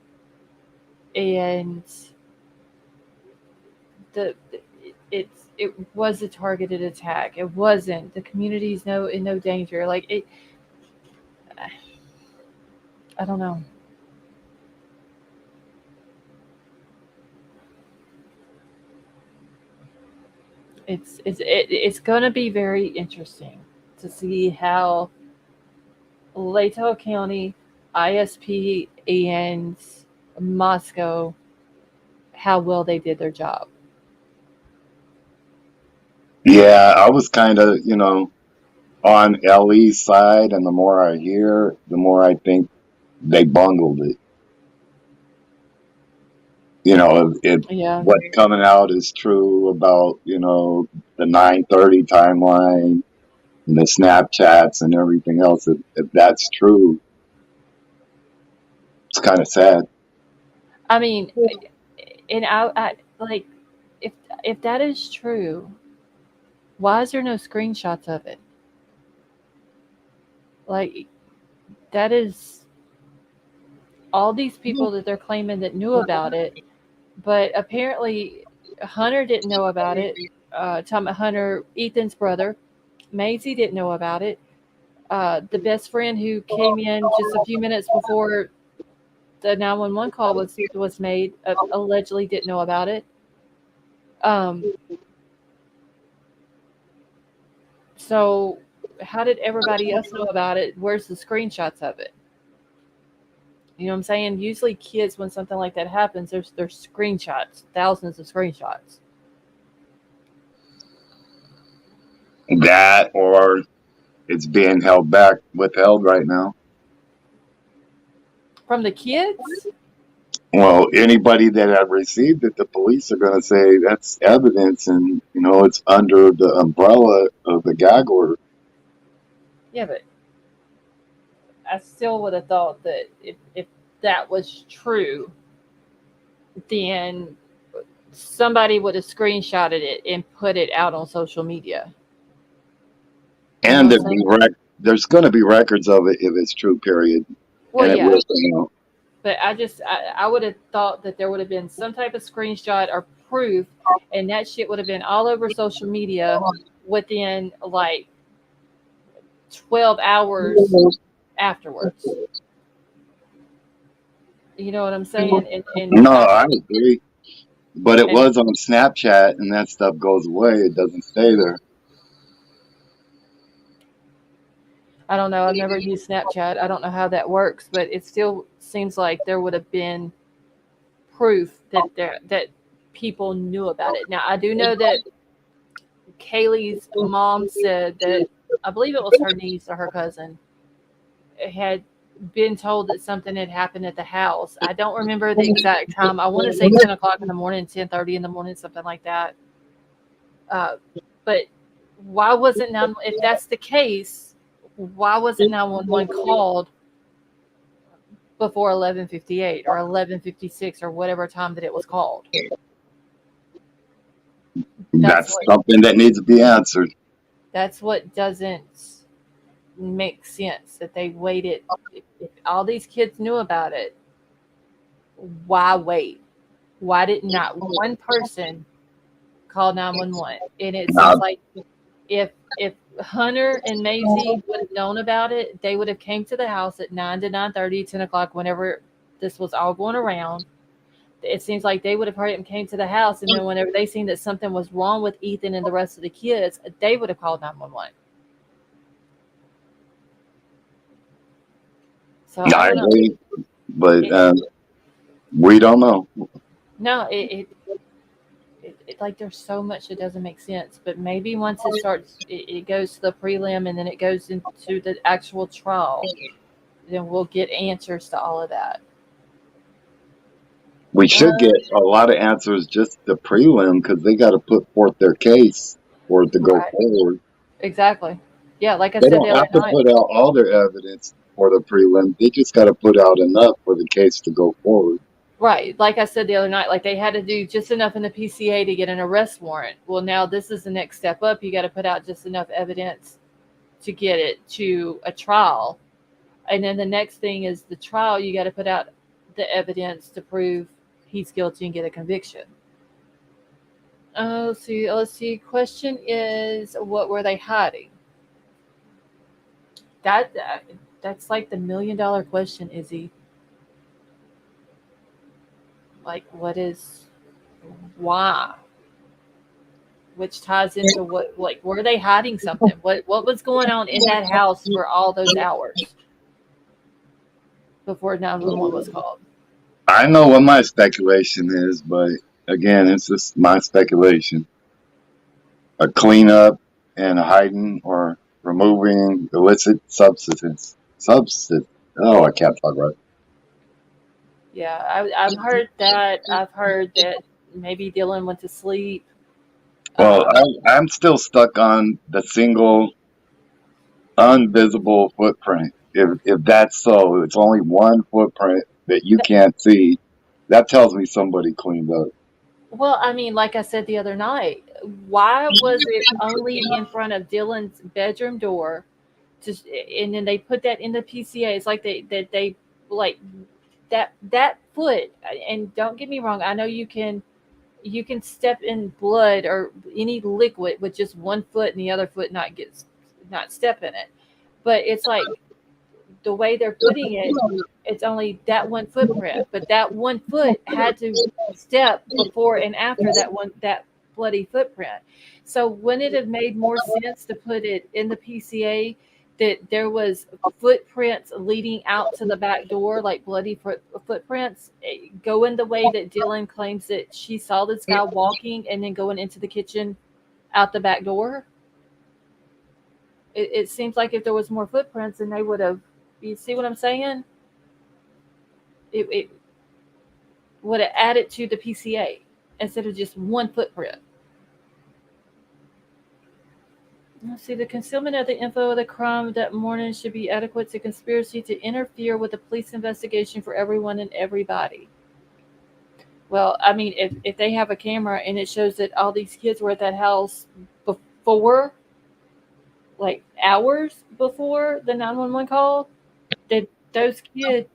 and the it was a targeted attack. It wasn't. The community's in no danger. Like it. I don't know. It's going to be very interesting to see how Latah County, ISP, and Moscow, how well they did their job. Yeah, I was kind of, on LE's side, and the more I hear, the more I think they bungled it. If Yeah. what's coming out is true about, the 9:30 timeline and the Snapchats and everything else, if that's true, it's kind of sad. I mean, and I like if if that is true, why is there no screenshots of it? Like that is all these people that they're claiming that knew about it, but apparently Hunter didn't know about it. Talking about Hunter, Ethan's brother, Maisie didn't know about it. The best friend who came in just a few minutes before the 911 call was made allegedly didn't know about it. Um, so how did everybody else know about it? Where's the screenshots of it? You know what I'm saying? Usually kids, when something like that happens, there's screenshots, thousands of screenshots. That, or it's being withheld right now. From the kids? Well, anybody that have received it, the police are going to say that's evidence, and it's under the umbrella of the gag order. Yeah, but I still would have thought that if that was true, then somebody would have screenshotted it and put it out on social media. You know And what I'm saying? there's going to be records of it if it's true, period. Well, And it yeah, will. but I would have thought that there would have been some type of screenshot or proof, and that shit would have been all over social media within like 12 hours afterwards. You know what I'm saying? And No, I agree. But it was on Snapchat, and that stuff goes away. It doesn't stay there. I don't know. I've never used Snapchat. I don't know how that works, but it still seems like there would have been proof that people knew about it. Now I do know that Kaylee's mom said that I believe it was her niece or her cousin had been told that something had happened at the house. I don't remember the exact time. I want to say 10 o'clock in the morning, 10:30 in the morning, something like that. Uh, but why wasn't if that's the case? Why wasn't 911 called before 11:58 or 11:56 or whatever time that it was called? That's something that needs to be answered. That's what doesn't make sense. That they waited. If all these kids knew about it, why wait? Why did not one person call 911? And it seems like if Hunter and Maisie would have known about it, they would have came to the house at 9 to 9:30, 10 o'clock, whenever this was all going around. It seems like they would have heard it and came to the house, and then whenever they seen that something was wrong with Ethan and the rest of the kids, they would have called 911. So I agree, but we don't know. No, it like there's so much that doesn't make sense. But maybe once it starts, it goes to the prelim and then it goes into the actual trial, then we'll get answers to all of that. We Uh, should get a lot of answers just the prelim because they got to put forth their case for it to go right. forward. Exactly. Yeah, like I They said the don't other have to night. put out all their evidence for the prelim. They just got to put out enough for the case to go forward. Right. Like I said the other night, like they had to do just enough in the PCA to get an arrest warrant. Well, now this is the next step up. You got to put out just enough evidence to get it to a trial. And then the next thing is the trial. You got to put out the evidence to prove he's guilty and get a conviction. Let's see. Let's see. Question is, what were they hiding? That that's like the $1 million question, Izzy. Like, what is why? Which ties into what, like, were they hiding something? What was going on in that house for all those hours before 911 was called? I know what my speculation is, but again, it's just my speculation. A cleanup and hiding or removing illicit substances. Substance. Oh, I can't talk right. Yeah, I've heard that. I've heard that maybe Dylan went to sleep. Well, Uh, I'm still stuck on the single invisible footprint. If that's so, it's only one footprint that you can't see. That tells me somebody cleaned up. well, I mean, like I said the other night, why was it only in front of Dylan's bedroom door? Just and then they put that in the PCA. It's like they like that foot. And don't get me wrong, I know you can step in blood or any liquid with just one foot and the other foot not step in it. But it's like the way they're putting it, it's only that one footprint. But that one foot had to step before and after that bloody footprint. So wouldn't it have made more sense to put it in the PCA that there was footprints leading out to the back door, like footprints, going the way that Dylan claims that she saw this guy walking and then going into the kitchen out the back door? It seems like if there was more footprints, then they would have. You see what I'm saying? It would have added to the PCA instead of just one footprint. Let's see. The concealment of the info of the crime that morning should be adequate to conspiracy to interfere with the police investigation for everyone and everybody. Well, I mean, if they have a camera and it shows that all these kids were at that house before, like hours before the 911 call, that those kids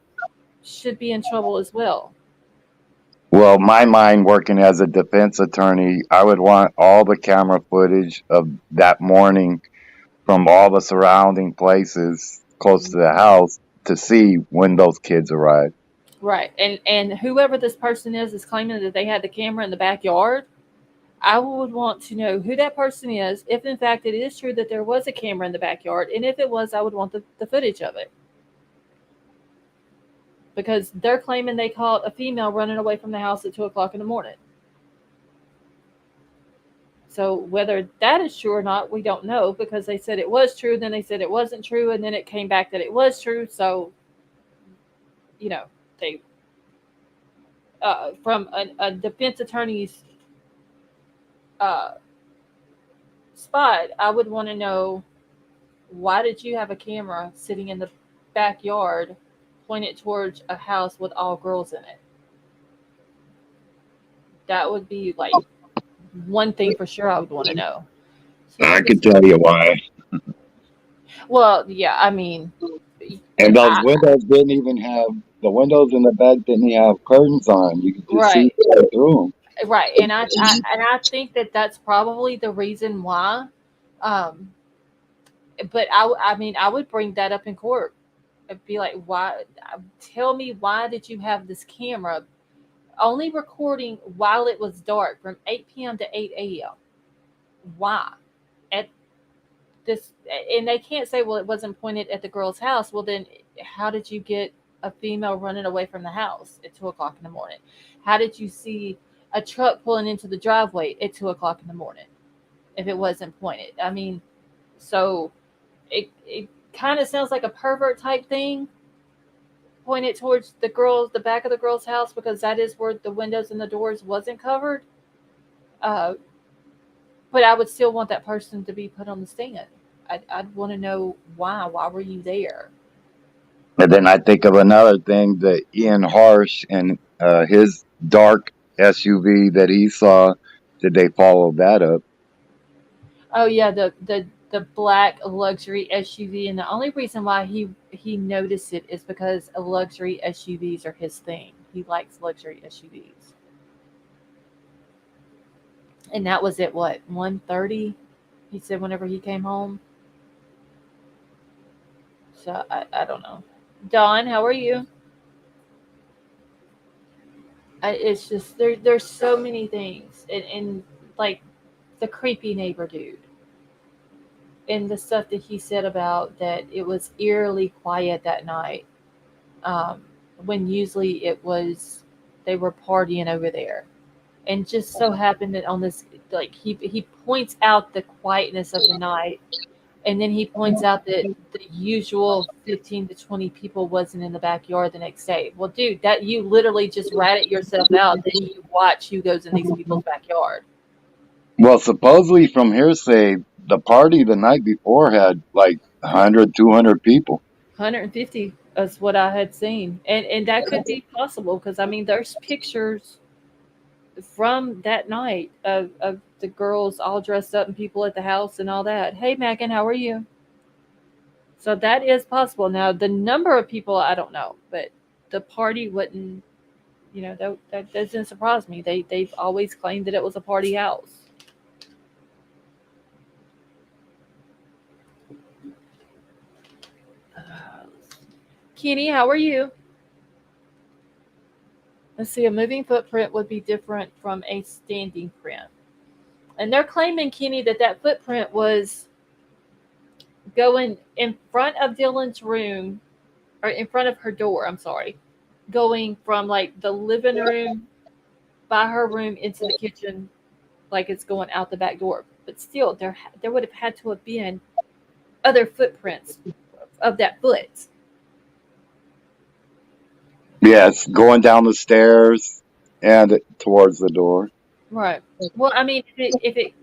should be in trouble as well. Well, my mind working as a defense attorney, I would want all the camera footage of that morning from all the surrounding places close to the house to see when those kids arrived. Right. And whoever this person is claiming that they had the camera in the backyard. I would want to know who that person is, if in fact it is true that there was a camera in the backyard, and if it was, I would want the footage of it. Because they're claiming they caught a female running away from the house at 2 o'clock in the morning. So whether that is true or not, we don't know, because they said it was true, then they said it wasn't true, and then it came back that it was true. So, they from a defense attorney's uh, spot, I would want to know, why did you have a camera sitting in the backyard pointed towards a house with all girls in it? That would be like one thing for sure I would want to know. I could tell you why. Well, yeah, I mean, And those windows didn't even have the windows in the back didn't have curtains on. You could just see right, right through them. right, and I think that that's probably the reason why. Um, but I mean, I would bring that up in court. I'd be like, why? Tell me, why did you have this camera only recording while it was dark from 8 p.m. to 8 a.m.? Why? At this, and they can't say, well, it wasn't pointed at the girl's house. Well, then how did you get a female running away from the house at 2 o'clock in the morning? How did you see a truck pulling into the driveway at 2 o'clock in the morning if it wasn't pointed? I mean, so it kind of sounds like a pervert type thing. pointed towards the back of the girl's house, because that is where the windows and the doors wasn't covered. Uh, but I would still want that person to be put on the stand. I'd want to know why. Why were you there? And then I think of another thing, the Ian Harsh and his dark SUV that he saw. Did they follow that up? Oh yeah, the black luxury SUV, and the only reason why he noticed it is because luxury SUVs are his thing. He likes luxury SUVs, and that was at what 1:30. He said whenever he came home. So I don't know. Dawn, how are you? It's just there's so many things, and like the creepy neighbor dude, and the stuff that he said about that it was eerily quiet that night, um, when usually it was they were partying over there, and just so happened that on this, like he points out the quietness of the night, and then he points out that the usual 15 to 20 people wasn't in the backyard the next day. Well, dude, that you literally just ratted yourself out. Then you watch who goes in these people's backyard. Well, supposedly from hearsay, the party the night before had like 100, 200 people. 150 is what I had seen, and that could be possible because I mean, there's pictures from that night of the girls all dressed up and people at the house and all that. Hey, Megan, how are you? So that is possible. Now, the number of people, I don't know, but the party wouldn't, that doesn't surprise me. They've always claimed that it was a party house. Kenny, how are you? Let's see. A moving footprint would be different from a standing print, and they're claiming, Kenny, that footprint was going in front of Dylan's room, or in front of her door. I'm sorry, going from like the living room by her room into the kitchen, like it's going out the back door. But still, there would have had to have been other footprints of that foot. Yes, going down the stairs and towards the door, Right. Well, I mean, if it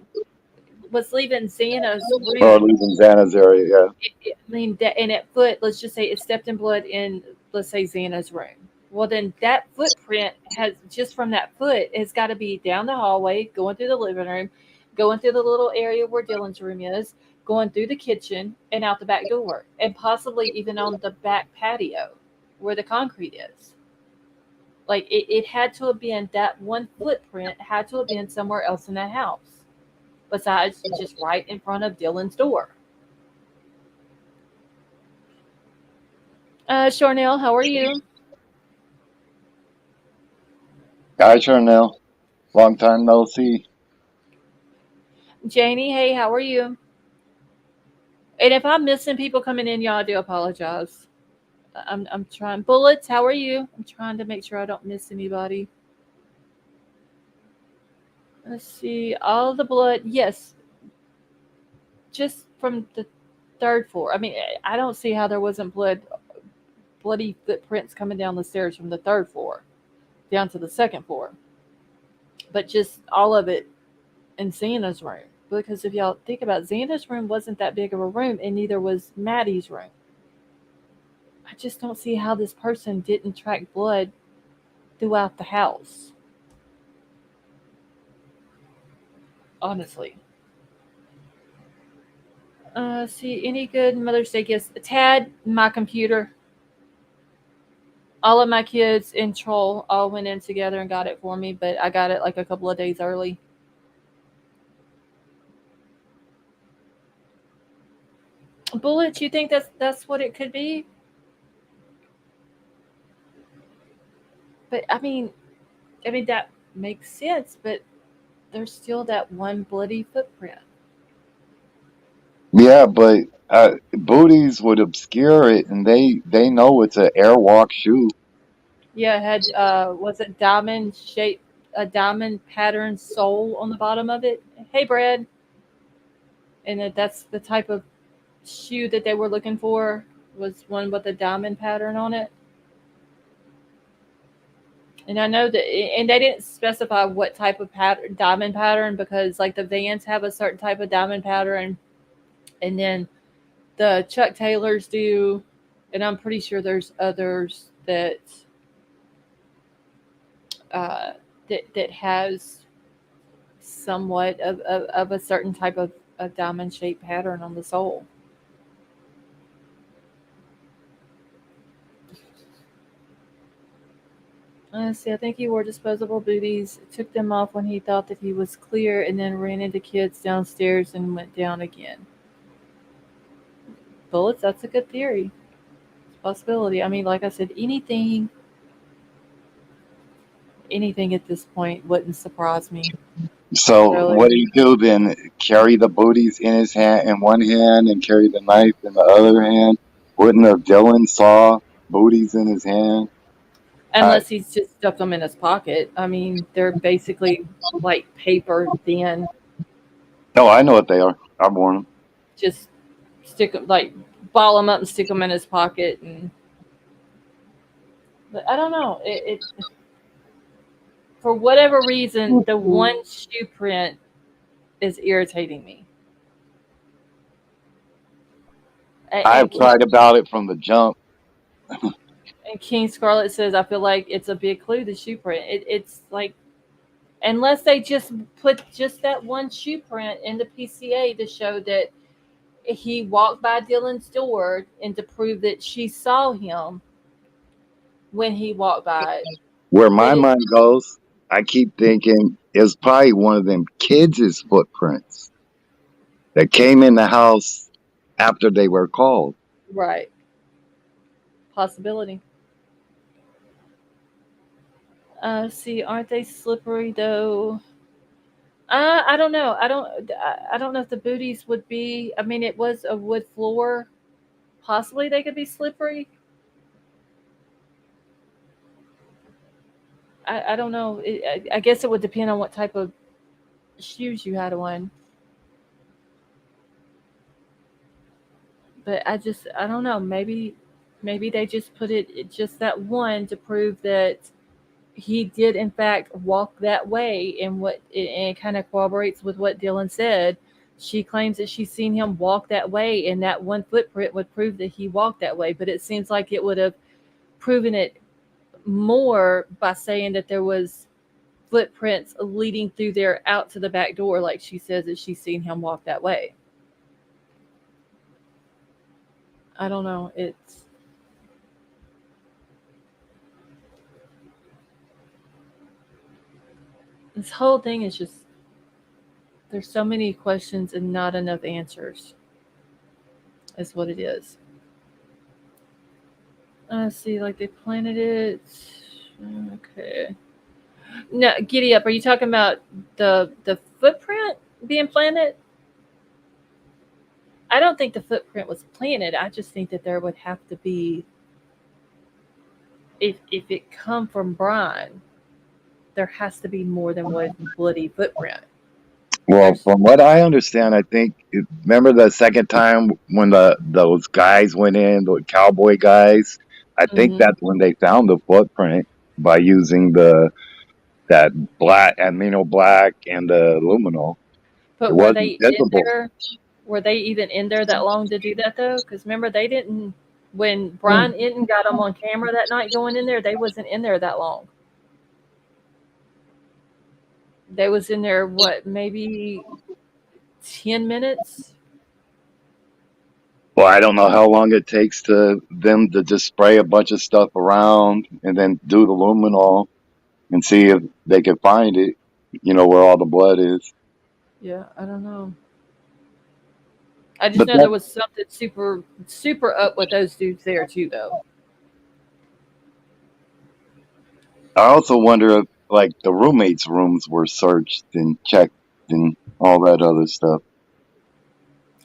was leaving Xana's or room, leaving Xana's area. Yeah. I mean, that and that foot, let's just say it stepped in blood in, let's say, Xana's room. Well, then that footprint has just from that foot has got to be down the hallway, going through the living room, going through the little area where Dylan's room is, going through the kitchen and out the back door, and possibly even on the back patio where the concrete is. Like it had to have been that one footprint had to have been somewhere else in that house besides just right in front of Dylan's door. Charnel, how are you? Hi, Charnel. Long time no see. Janie, hey, how are you? And if I'm missing people coming in, y'all, I do apologize. I'm trying. Bullets, how are you? I'm trying to make sure I don't miss anybody. Let's see. All the blood, yes, just from the third floor. I mean, I don't see how there wasn't bloody footprints coming down the stairs from the third floor down to the second floor, but just all of it in Xana's room. Because if y'all think about it, Xana's room wasn't that big of a room, and neither was Maddie's room. I just don't see how this person didn't track blood throughout the house. Honestly. See, any good Mother's Day gifts? Tad, my computer. All of my kids in Troll all went in together and got it for me, but I got it like a couple of days early. Bullets, you think that's what it could be? But I mean that makes sense, but there's still that one bloody footprint. Yeah, but booties would obscure it, and they know it's an airwalk shoe. Yeah, it had was it diamond shape, a diamond pattern sole on the bottom of it. Hey, Brad, and that's the type of shoe that they were looking for, was one with a diamond pattern on it. And I know that, and they didn't specify what type of pattern, diamond pattern, because like the Vans have a certain type of diamond pattern, and then the Chuck Taylors do, and I'm pretty sure there's others uh, that has somewhat of a certain type of diamond shaped pattern on the sole. See, I think he wore disposable booties, took them off when he thought that he was clear, and then ran into kids downstairs and went down again. Bullets, that's a good theory. It's a possibility. I mean, like I said, anything at this point wouldn't surprise me. So Really. what do you do then? Carry the booties in his hand in one hand and carry the knife in the other hand? Wouldn't have Dylan saw booties in his hand? I Unless he's just stuffed them in his pocket. I mean, they're basically like paper thin. no, I know what they are. I've worn them. Just stick them, like ball them up and stick them in his pocket. And but I don't know. For whatever reason, the one shoe print is irritating me. I've And cried about it from the jump. King Scarlet says, I feel like it's a big clue, the shoe print. It's like, unless they just put just that one shoe print in the PCA to show that he walked by Dylan's door and to prove that she saw him when he walked by it. Where That my it, mind goes, I keep thinking it's probably one of them kids' footprints that came in the house after they were called. right. Possibility. See, aren't they slippery though? I don't know. I don't know if the booties would be. I mean, it was a wood floor. Possibly they could be slippery. I don't know. I guess it would depend on what type of shoes you had on. But I don't know. Maybe they just put just that one to prove that he did in fact walk that way, and it kind of corroborates with what Dylan said. She claims that she's seen him walk that way, and that one footprint would prove that he walked that way. But it seems like it would have proven it more by saying that there was footprints leading through there out to the back door, like she says that she's seen him walk that way. I don't know. It's This whole thing is just, there's so many questions and not enough answers. Is what it is. See, like they planted it. Okay. No, giddy up. Are you talking about the footprint being planted? I don't think the footprint was planted. I just think that there would have to be, if it come from Bryan, there has to be more than one bloody footprint. Well, There's from what I understand, I think remember the second time when those guys went in, the cowboy guys. I think hmm that's when they found the footprint by using the that black amino black and the aluminum. It But were wasn't they in visible. there? Were they even in there that long to do that though? Because remember, they didn't. When Bryan Inton got them on camera that night going in there, they wasn't in there that long. They was in there what, maybe 10 minutes. Well, I don't know how long it takes to them to just spray a bunch of stuff around and then do the luminol and see if they can find it. You know where all the blood is. Yeah, I don't know. I just But know that, there was something super up with those dudes there too, though. I also wonder if like the roommates' rooms were searched and checked and all that other stuff.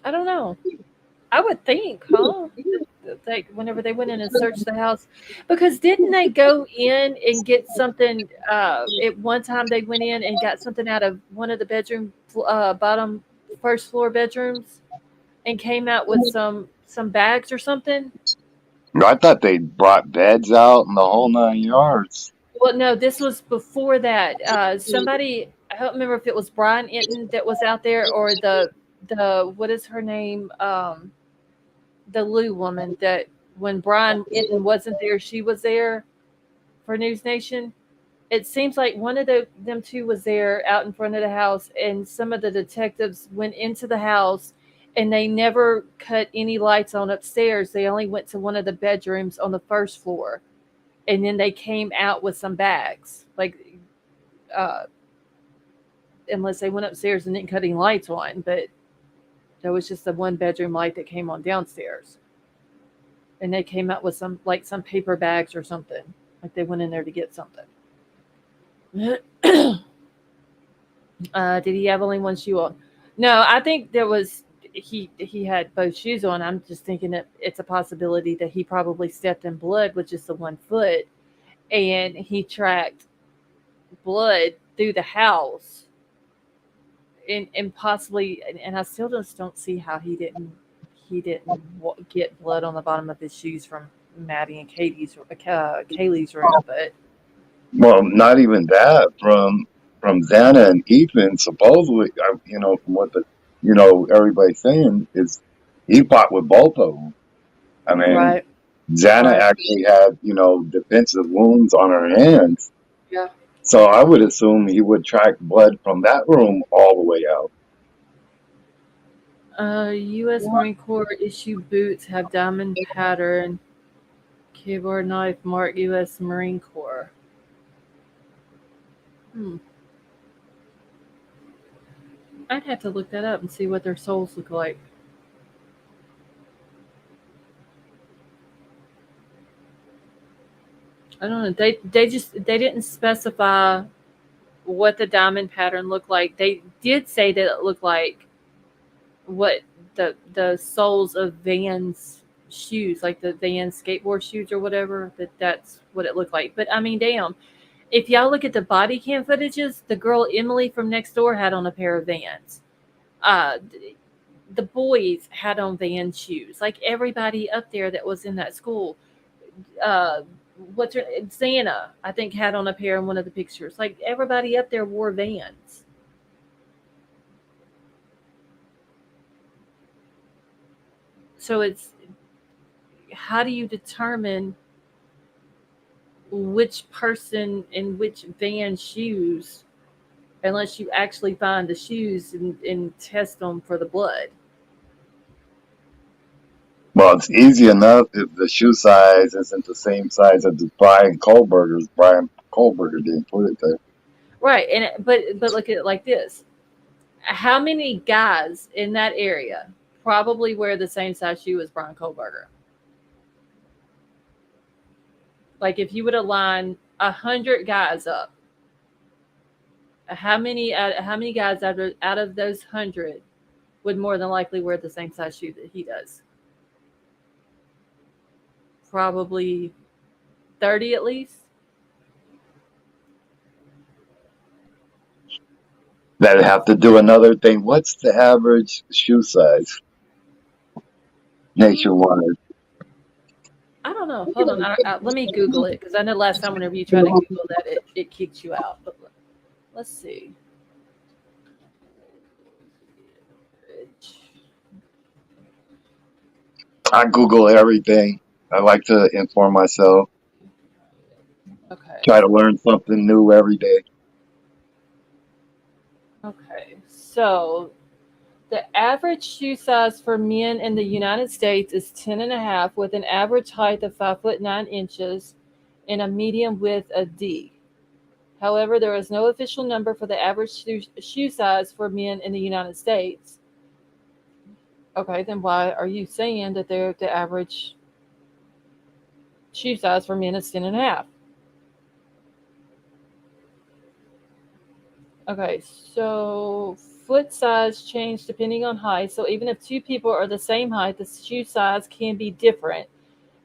I don't know. I would think, huh? Like whenever they went in and searched the house, because didn't they go in and get something? At one time, they went in and got something out of one of the bedroom, bottom first floor bedrooms, and came out with some bags or something. I thought they brought beds out and the whole 9 yards. Well, no, this was before that. Somebody, I don't remember if it was Bryan that was out there, or the what is her name? The Lou woman that when Bryan wasn't there, she was there for News Nation. It seems like one of them two was there out in front of the house, and some of the detectives went into the house, and they never cut any lights on upstairs. They only went to one of the bedrooms on the first floor, and then they came out with some bags, like uh, unless they went upstairs and didn't cut any lights on, but there was just the one bedroom light that came on downstairs, and they came out with some paper bags or something, like they went in there to get something. Did he have only one shoe on? No, I think there was he had both shoes on. I'm just thinking that it's a possibility that he probably stepped in blood with just the one foot, and he tracked blood through the house, and possibly, and I still just don't see how he didn't get blood on the bottom of his shoes from Maddie and Kaylee's room, but Well, not even that. From Xana and Ethan, supposedly, from what everybody's saying is he fought with both of them. I mean, right, Xana right, actually had, defensive wounds on her hands. yeah. So I would assume he would track blood from that room all the way out. U.S. Marine Corps issue boots have diamond pattern keyboard knife mark U.S. Marine Corps. Hmm. I'd have to look that up and see what their soles look like. I don't know. They didn't specify what the diamond pattern looked like. They did say that it looked like what the soles of Vans shoes, like the Vans skateboard shoes or whatever. That's what it looked like. But I mean, damn. If y'all look at the body cam footages, the girl Emily from next door had on a pair of Vans. Uh, the boys had on Van shoes. Like everybody up there that was in that school. Uh, what's her Xana? I think had on a pair in one of the pictures. Like everybody up there wore Vans. So it's how do you determine which person in which Van shoes unless you actually find the shoes and test them for the blood? Well, it's easy enough if the shoe size isn't the same size as the Brian Kohberger's. Brian Kohberger didn't put it there. Right, and but look at it like this: how many guys in that area probably wear the same size shoe as Brian Kohberger? Like if you would align 100 guys up, how many guys out of those 100 would more than likely wear the same size shoe that he does? Probably 30 at least. That'd have to do another thing. What's the average shoe size Mm, nationwide? I don't know. Hold on. Let me Google it because I know last time whenever you try to Google that, it kicks you out. But let's see. I Google everything. I like to inform myself, Okay. try to learn something new every day. Okay. So the average shoe size for men in the United States is 10 and a half, with an average height of 5 foot 9 inches and a medium width of D. However, there is no official number for the average shoe size for men in the United States. Okay, then why are you saying that the average shoe size for men is 10 and a half? Okay, so foot size change depending on height. So even if two people are the same height, the shoe size can be different.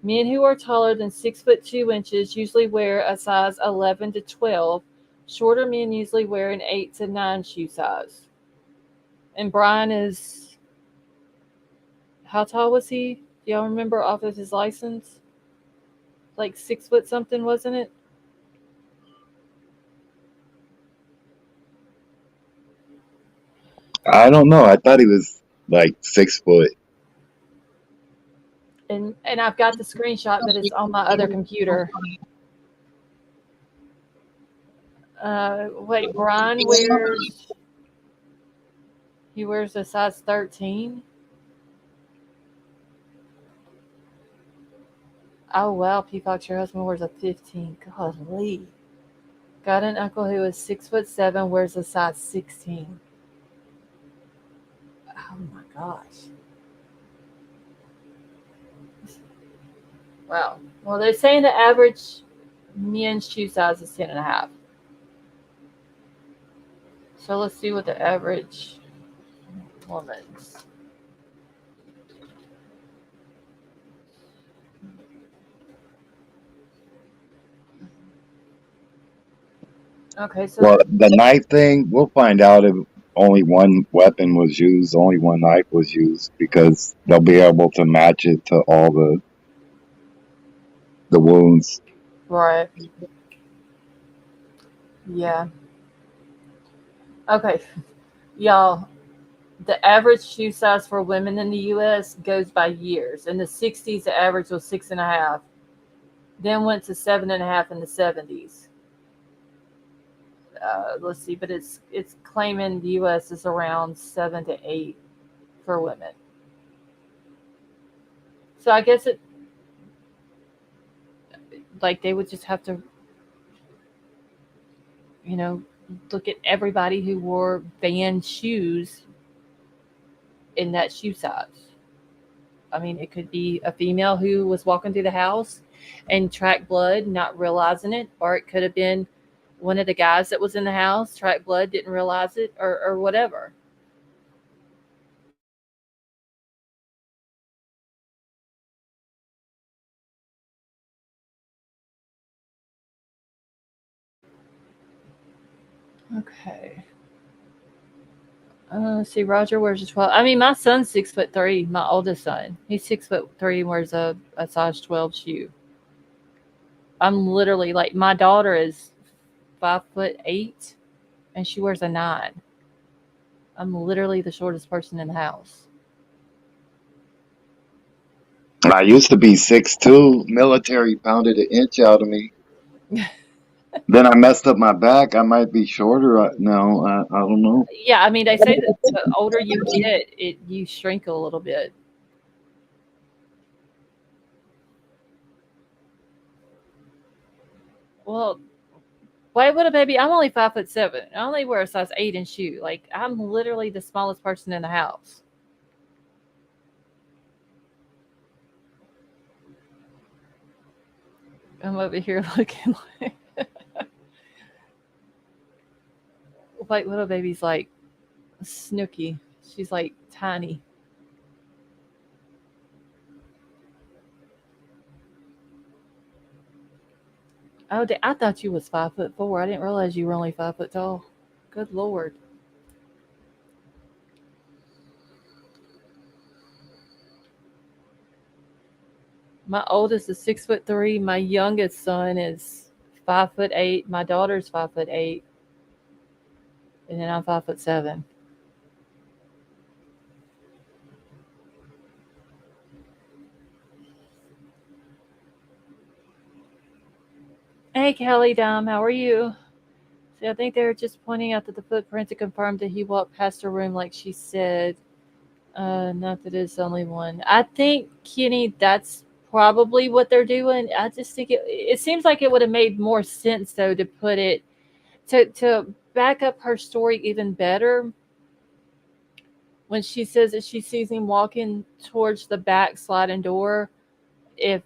Men who are taller than 6 foot 2 inches usually wear a size 11 to 12. Shorter men usually wear an 8 to 9 shoe size. And Brian is, how tall was he? Do y'all remember off of his license? Like 6 foot something, wasn't it? I don't know. I thought he was like 6 foot. And I've got the screenshot, but it's on my other computer. Wait, Bryan wears a size 13. Oh wow, Peacock, your husband wears a 15. Golly. Got an uncle who is 6'7", wears a size 16. Oh my gosh. Wow. Well, they're saying the average men's shoe size is 10.5. So let's see what the average woman's. Okay, so Well, the knife thing, we'll find out if only one weapon was used, only one knife was used, because they'll be able to match it to all the wounds. right. Yeah. Okay. Y'all, the average shoe size for women in the U.S. goes by years. In the 60s, the average was 6.5. Then went to 7.5 in the 70s. Let's see, but it's claiming the U.S. is around 7 to 8 for women. So I guess it like they would just have to, you know, look at everybody who wore Vans shoes in that shoe size. I mean, it could be a female who was walking through the house and tracked blood, not realizing it, or it could have been one of the guys that was in the house, tracked blood, didn't realize it, or whatever. Okay. See, Roger wears a 12. I mean, my son's 6'3". My oldest son, he's 6'3" and wears a size 12 shoe. I'm literally like my daughter is 5'8" and she wears a 9. I'm literally the shortest person in the house. I used to be 6'2". Military pounded an inch out of me. Then I messed up my back. I might be shorter now. I don't know. Yeah, I mean, they say that the older you get, you shrink a little bit. Well, why would a baby? I'm only 5'7". I only wear a size 8 in shoe. Like I'm literally the smallest person in the house. I'm over here looking like little baby's like Snooky. She's like tiny. Oh, I thought you was 5'4". I didn't realize you were only 5 foot tall. Good lord. My oldest is 6'3". My youngest son is 5'8". My daughter's 5'8", and then I'm 5'7". Hey, Kelly Dom, how are you? See, I think they were just pointing out that the footprints had confirmed that he walked past her room like she said. Not that it's only one. I think, Kenny, that's probably what they're doing. I just think it seems like it would have made more sense though to put it to back up her story even better when she says that she sees him walking towards the back sliding door. If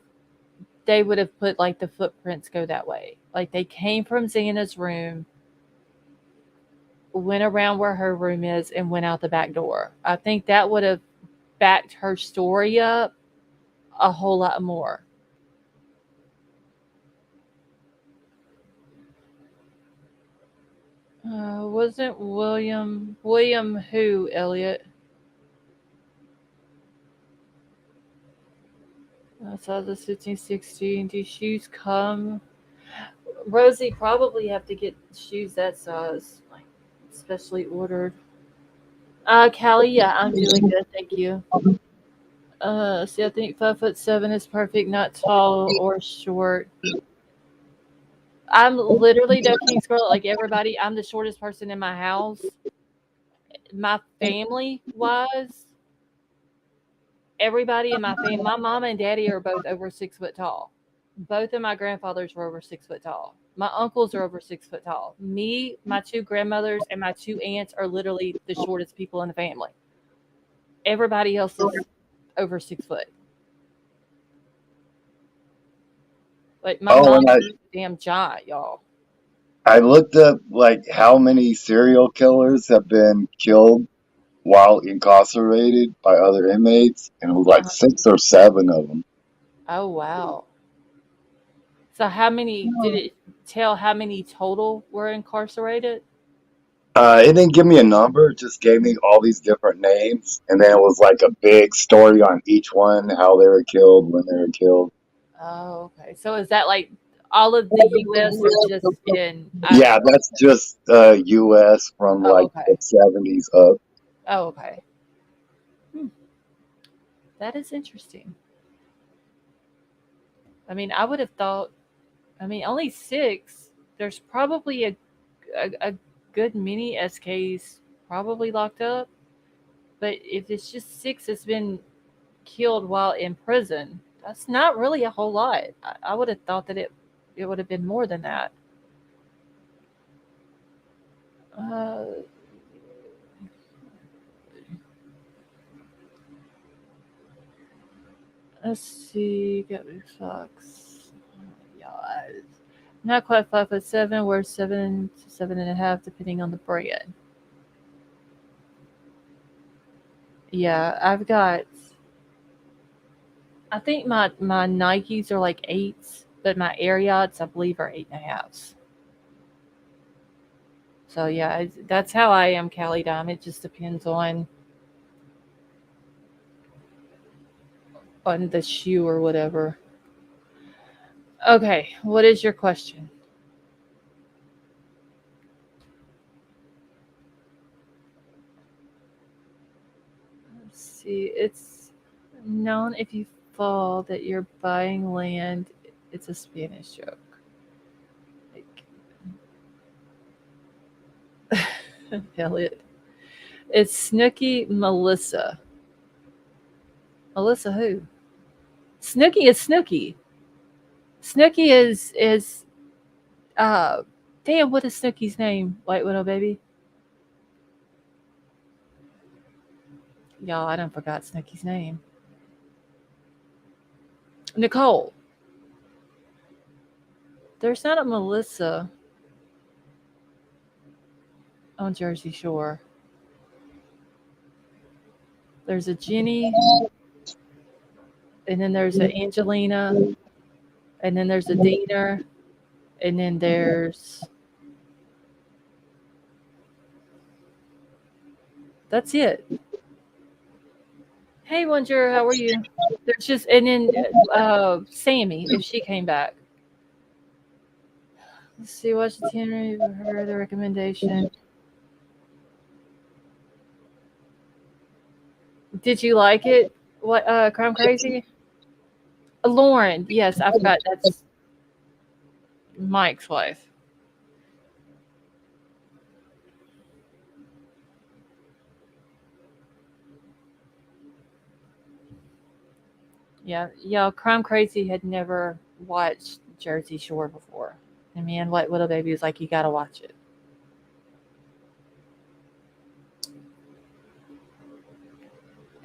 they would have put like the footprints go that way, like they came from Xana's room, went around where her room is, and went out the back door. I think that would have backed her story up a whole lot more. Wasn't William who, Elliot? Size is 15, 16. Do shoes come? Rosie, probably have to get shoes that size, like especially ordered. Callie, yeah, I'm doing good, thank you. See, I think 5'7" is perfect, not tall or short. I'm literally no king scarlet like everybody. I'm the shortest person in my house. My family wise, everybody in my family, my mama and daddy are both over 6 foot tall. Both of my grandfathers were over 6 foot tall. My uncles are over 6 foot tall. Me, my two grandmothers, and my two aunts are literally the shortest people in the family. Everybody else is over 6 foot. Like my Oh, mom and is a damn giant, y'all. I looked up like how many serial killers have been killed while incarcerated by other inmates, and it was like Uh-huh. 6 or 7 of them. Oh wow. So how many did it tell how many total were incarcerated? It didn't give me a number; it just gave me all these different names, and then it was like a big story on each one, how they were killed, when they were killed. Oh, okay. So is that like all of the US or just in Yeah, Idaho? that's just U.S. from Oh, like the okay. 70s up. Oh, okay. Hmm. That is interesting. I mean, I would have thought, I mean, only six. There's probably a good many SKs probably locked up. But if it's just six that's been killed while in prison, that's not really a whole lot. I would have thought that it would have been more than that. Uh, let's see. Get me socks. Yeah, not quite 5'7". We're 7 to 7.5, depending on the brand. Yeah, I've got. I think my Nikes are like eights, but my Ariats I believe are 8.5s. So yeah, that's how I am, Callie Dime. It just depends on the shoe or whatever. Okay, what is your question? Let's see. It's known if you fall that you're buying land. It's a Spanish joke. Like, Elliot. It's Snooky Melissa. Melissa who? Snooky is Snooky. Snooky is uh damn, what is Snooky's name? White Widow baby? Y'all, I done forgot Snooky's name. Nicole. There's not a Melissa on Jersey Shore. There's a Jenny, and then there's a Angelina, and then there's a Diener, and then there's that's it. Hey, Wonder, how are you? There's just and then Sammy, if she came back. Let's see, watch the TNA for her the recommendation. Did you like it? What Crime Crazy? Lauren, yes, I forgot that's Mike's wife. Yeah, yeah, Crime Crazy had never watched Jersey Shore before. And me and White Widow Baby was like, you gotta watch it.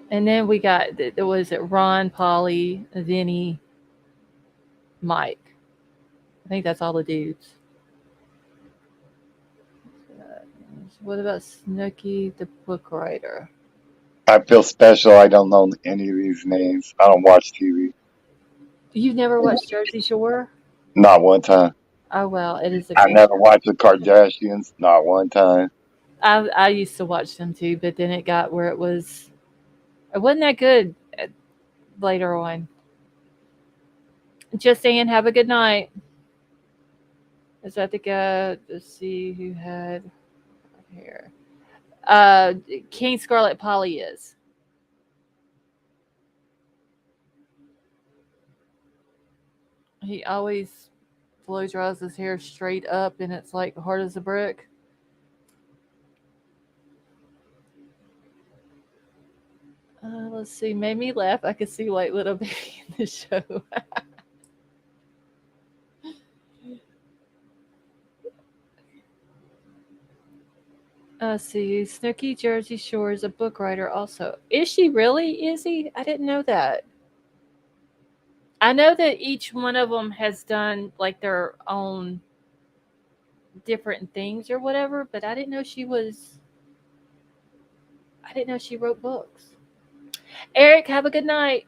And then we got there was it Ron, Polly, Vinny, Mike. I think that's all the dudes. What about Snooky the book writer? I feel special. I don't know any of these names. I don't watch TV. You've never watched Jersey Shore? Not one time. Oh well, it is a I fantastic. never watched the Kardashians. Not one time. I used to watch them too, but then it got where it wasn't that good later on. Just saying, have a good night. Is that the guy? Let's see who had hair. King Scarlet Polly is. He always blow dries his hair straight up, and it's like hard as a brick. Let's see. Made me laugh. I could see White Little Baby in the show. See. Snooky Jersey Shore is a book writer also. Is she really? Is he? I didn't know that. I know that each one of them has done like their own different things or whatever, but I didn't know she was. I didn't know she wrote books. Eric, have a good night.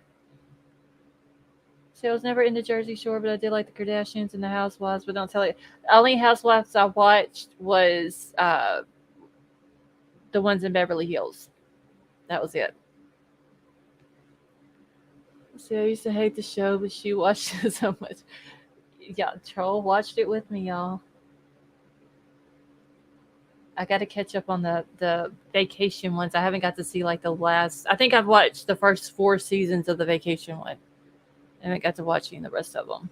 See, I was never into Jersey Shore, but I did like the Kardashians and the Housewives. But don't tell you, the only Housewives I watched was the ones in Beverly Hills. That was it. See, I used to hate the show, but she watched it so much. Yeah, Troll watched it with me, y'all. I got to catch up on the vacation ones. I haven't got to see like the last. I think I've watched the first 4 seasons of the vacation one. I haven't got to watching the rest of them.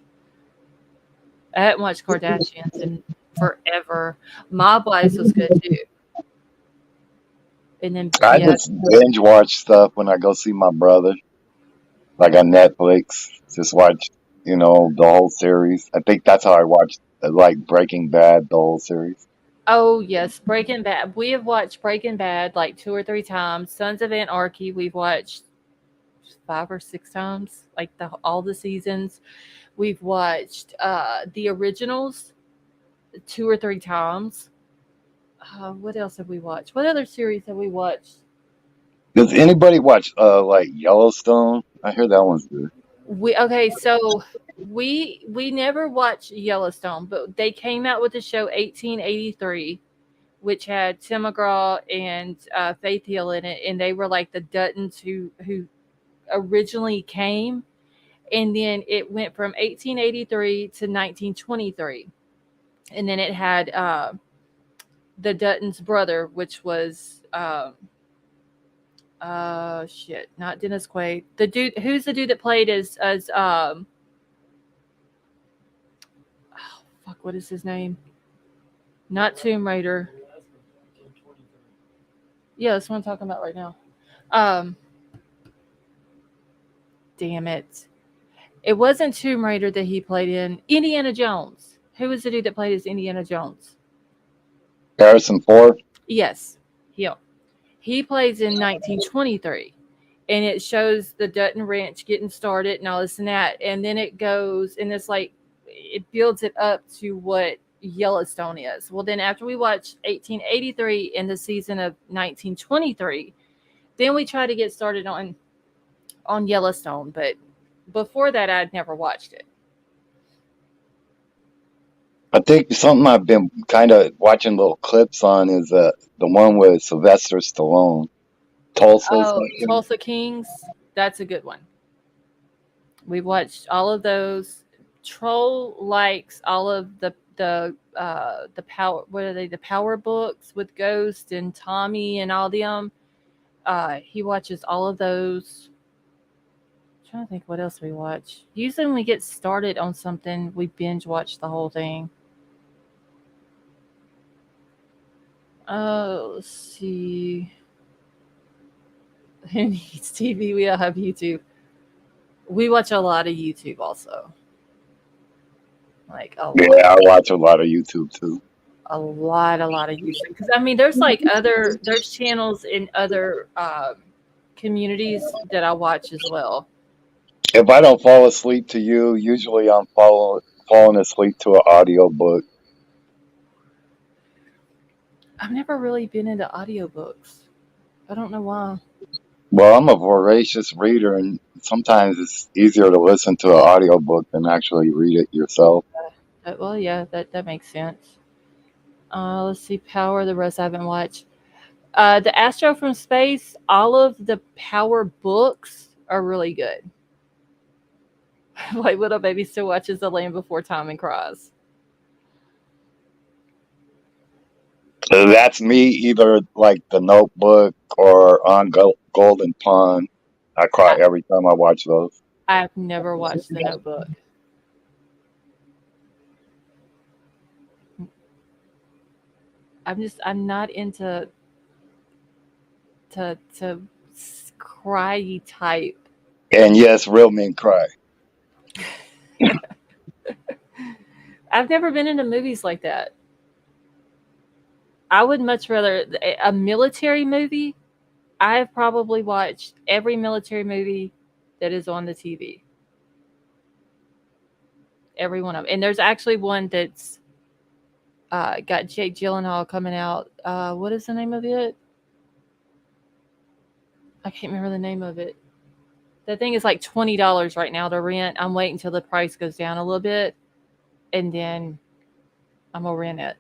I hadn't watched Kardashians in forever. Mob Wives was good too. And then I yeah, just binge watch stuff when I go see my brother, like on Netflix. Just watch, the whole series. I think that's how I watched, like Breaking Bad, the whole series. oh yes, Breaking Bad. We have watched Breaking Bad like 2 or 3 times. Sons of Anarchy we've watched 5 or 6 times, like all the seasons. We've watched the originals 2 or 3 times. What else have we watched? What other series have we watched? Does anybody watch like Yellowstone? I hear that one's good. So we never watched Yellowstone, but they came out with the show 1883, which had Tim McGraw and Faith Hill in it, and they were like the Duttons who originally came, and then it went from 1883 to 1923, and then it had the Dutton's brother, which was shit, not Dennis Quaid. The dude who's the dude that played as oh, fuck, what is his name? Not Tomb Raider. Yeah, that's what I'm talking about right now. Um Damn it. It wasn't Tomb Raider that he played in. Indiana Jones. Who was the dude that played as Indiana Jones? Harrison Ford. Yes, him. He plays in 1923, and it shows the Dutton Ranch getting started and all this and that, and then it goes and it's like it builds it up to what Yellowstone is. Well, then after we watched 1883 in the season of 1923, then we try to get started on Yellowstone, but before that, I'd never watched it. I think something I've been kind of watching little clips on is the one with Sylvester Stallone, Tulsa or Oh, something. Tulsa Kings, that's a good one. We watched all of those. Troll likes all of the power. What are they? The power books with Ghost and Tommy and all them. He watches all of those. I'm trying to think what else we watch. Usually when we get started on something, we binge watch the whole thing. Oh, let's see. Who needs TV? We all have YouTube. We watch a lot of YouTube also. Like a lot. Yeah, I watch a lot of YouTube too. A lot of YouTube, because I mean there's like there's channels in other communities that I watch as well. If I don't fall asleep to you, usually I'm falling asleep to an audio book. I've never really been into audiobooks. I don't know why. Well, I'm a voracious reader, and sometimes it's easier to listen to an audiobook than actually read it yourself. Well, yeah, that makes sense. Let's see, Power. The rest I haven't watched. The Astro from Space. All of the Power books are really good. Like little baby still watches The Land Before Time and cries. That's me, either like The Notebook or on Golden Pond. I cry I, every time I watch those. I've never watched The Notebook. I'm not into to cryy type. And yes, real men cry. I've never been into movies like that. I would much rather a military movie. I've probably watched every military movie that is on the TV. Every one of them. And there's actually one that's got Jake Gyllenhaal coming out. What is the name of it? I can't remember the name of it. That thing is like $20 right now to rent. I'm waiting until the price goes down a little bit, and then I'm gonna rent it.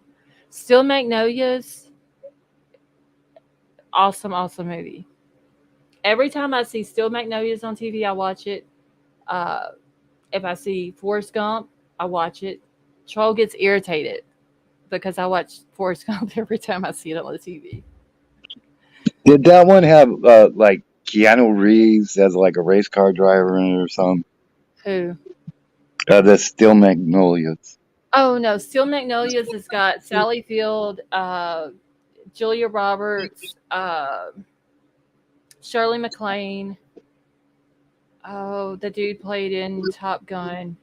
Still Magnolias, awesome, awesome movie. Every time I see Still Magnolias on TV, I watch it. Uh, if I see Forrest Gump, I watch it. Troll gets irritated because I watch Forrest Gump every time I see it on the TV. Did that one have like Keanu Reeves as like a race car driver in it or something? Who? The Still Magnolias. Oh no, Still Magnolias has got Sally Field, Julia Roberts, Shirley MacLaine. Oh, the dude played in Top Gun.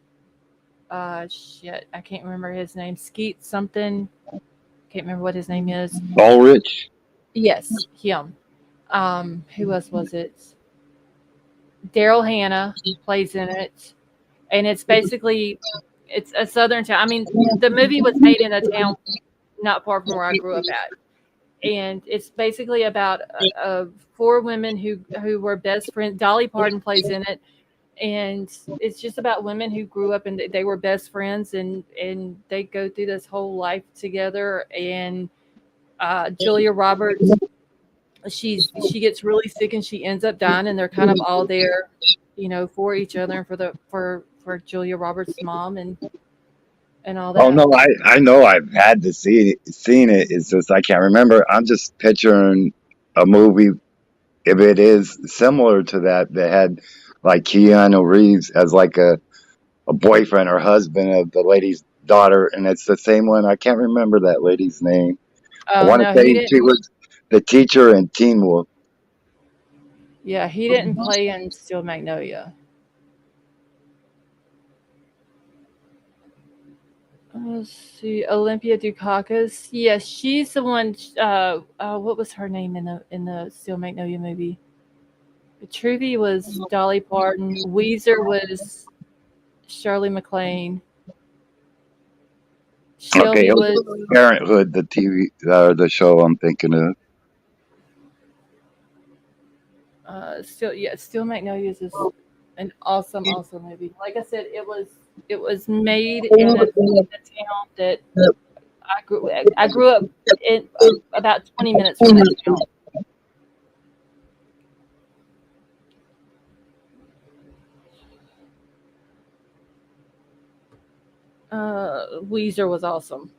Shit, I can't remember his name. Skeet something. Can't remember what his name is. Ulrich. Yes, him. Who else was it? Daryl Hannah plays in it, and it's basically it's a southern town. I mean, the movie was made in a town not far from where I grew up at, and it's basically about four women who were best friends. Dolly Parton plays in it, and it's just about women who grew up and they were best friends, and they go through this whole life together. And Julia Roberts, she gets really sick and she ends up dying, and they're kind of all there, for each other and for Julia Roberts' mom and all Oh that. no, I know I've had to seen it. It's just I can't remember. I'm just picturing a movie, if it is similar to that had like Keanu Reeves as like a boyfriend or husband of the lady's daughter, and it's the same one. I can't remember that lady's name. I Oh want to no, he say she didn't. was the teacher in Teen Wolf. Yeah, he didn't play in Steel Magnolia. Let's see, Olympia Dukakis. Yes, she's the one. What was her name in the Steel Magnolia movie? Trudy was Dolly Parton. Weezer was Shirley MacLaine. Okay, Shelby it was was Parenthood, the TV, the show I'm thinking of. Steel Magnolias is an awesome, awesome movie. Like I said, it was made in a town that I grew up in about 20 minutes from that town. Weezer was awesome.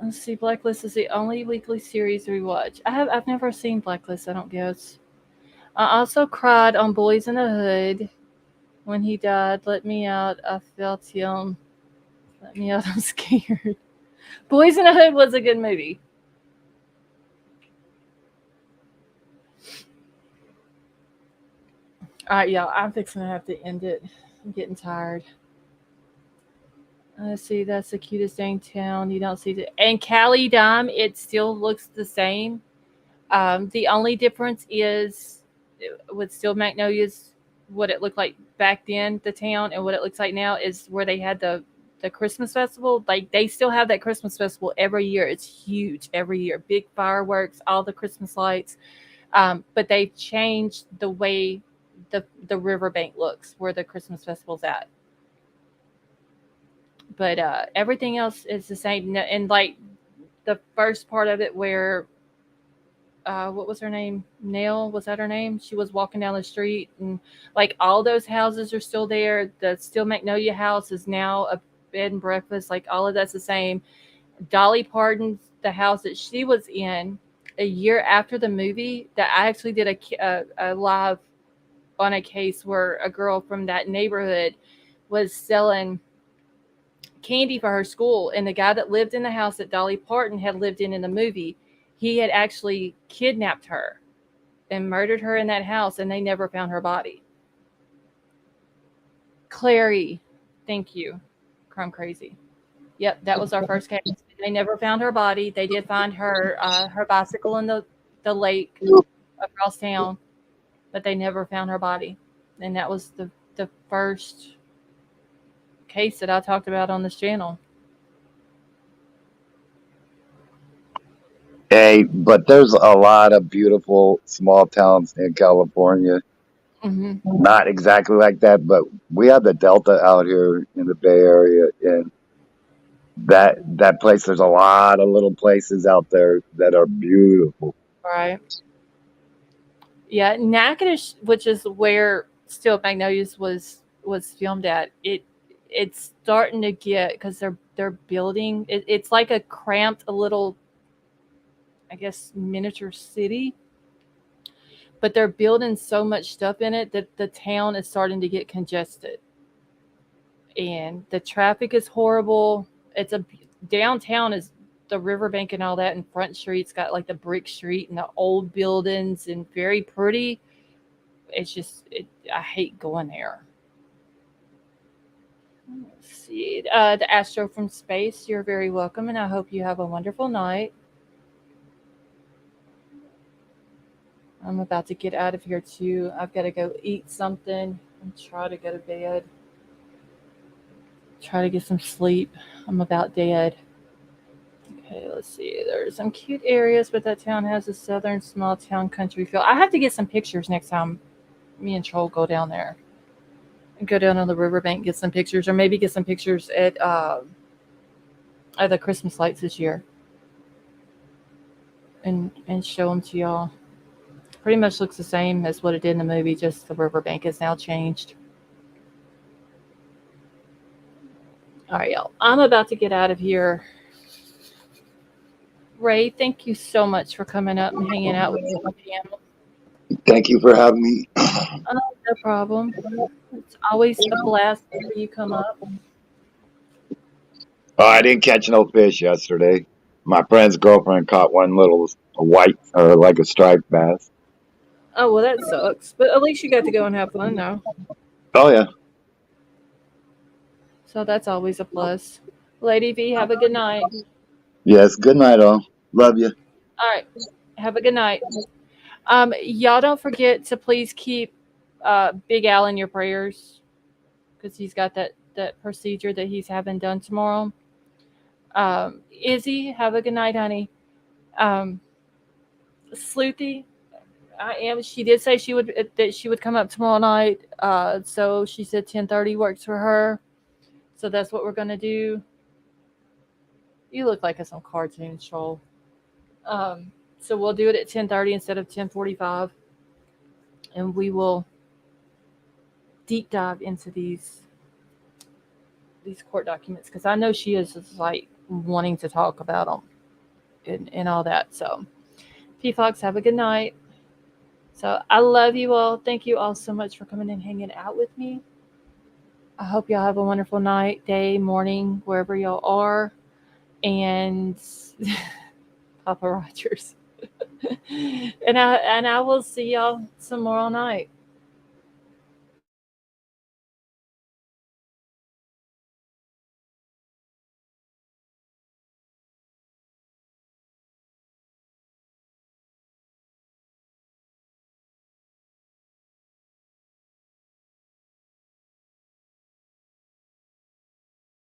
Let's see, Blacklist is the only weekly series we watch. I've never seen Blacklist. I don't guess. I also cried on Boys in the Hood when he died. Let me out. I felt him. Let me out. I'm scared. Boys in the Hood was a good movie. All right, y'all. I'm fixing to have to end it. I'm getting tired. Let's see. That's the cutest dang town. You don't see the and Cali Dime. It still looks the same. The only difference is with Steel Magnolias, what it looked like back then, the town, and what it looks like now is where they had the Christmas festival. Like they still have that Christmas festival every year. It's huge every year, big fireworks, all the Christmas lights. But they've changed the way the riverbank looks where the Christmas festival's at. But everything else is the same. And like the first part of it where what was her name? Nail, was that her name? She was walking down the street, and like all those houses are still there. The Still Magnolia house is now a bed and breakfast. Like all of that's the same. Dolly Parton's the house that she was in a year after the movie. That I actually did a live on a case where a girl from that neighborhood was selling candy for her school, and the guy that lived in the house that Dolly Parton had lived in the movie, he had actually kidnapped her and murdered her in that house, and they never found her body. Clary, thank you. Crime Crazy. Yep, that was our first case. They never found her body. They did find her bicycle in the lake across town, but they never found her body. And that was the first case that I talked about on this channel. Hey, but there's a lot of beautiful small towns in California. Mm-hmm. Not exactly like that, but we have the Delta out here in the Bay Area, and that place. There's a lot of little places out there that are beautiful. Right. Yeah, Natchitoches, which is where Steel Magnolias was filmed at. It's starting to get, because they're building. It's like a cramped, a little, I guess, miniature city, but they're building so much stuff in it that the town is starting to get congested, and the traffic is horrible. It's a downtown is the riverbank and all that, and Front Street's got like the brick street and the old buildings and very pretty. It's just I hate going there. Let's see, the Astro from Space, you're very welcome, and I hope you have a wonderful night. I'm about to get out of here too. I've got to go eat something and try to go to bed. Try to get some sleep. I'm about dead. Okay, let's see. There's some cute areas, but that town has a southern small town country feel. I have to get some pictures next time me and Troll go down there. And go down on the riverbank, get some pictures, or maybe get some pictures at the Christmas lights this year. And show them to y'all. Pretty much looks the same as what it did in the movie, just the riverbank has now changed. All right, y'all. I'm about to get out of here. Ray, thank you so much for coming up and hanging out with me on the panel. Thank you for having me. Oh, no problem. It's always a blast when you come up. Oh, I didn't catch no fish yesterday. My friend's girlfriend caught one little white or like a striped bass. Oh, well, that sucks. But at least you got to go and have fun now. Oh yeah. So that's always a plus. Lady V, have a good night. Yes. Good night, all. Love you. All right. Have a good night. Y'all don't forget to please keep Big Al in your prayers, because he's got that procedure that he's having done tomorrow. Izzy, have a good night, honey. Sleuthy, I am. She did say that she would come up tomorrow night. So she said 10:30 works for her. So that's what we're gonna do. You look like some cartoon troll. So we'll do it at 10:30 instead of 10:45, and we will deep dive into these court documents, because I know she is just like wanting to talk about them and all that. So, P Fox, have a good night. So I love you all. Thank you all so much for coming and hanging out with me. I hope y'all have a wonderful night, day, morning, wherever y'all are. And Papa Rogers. and I will see y'all tomorrow night.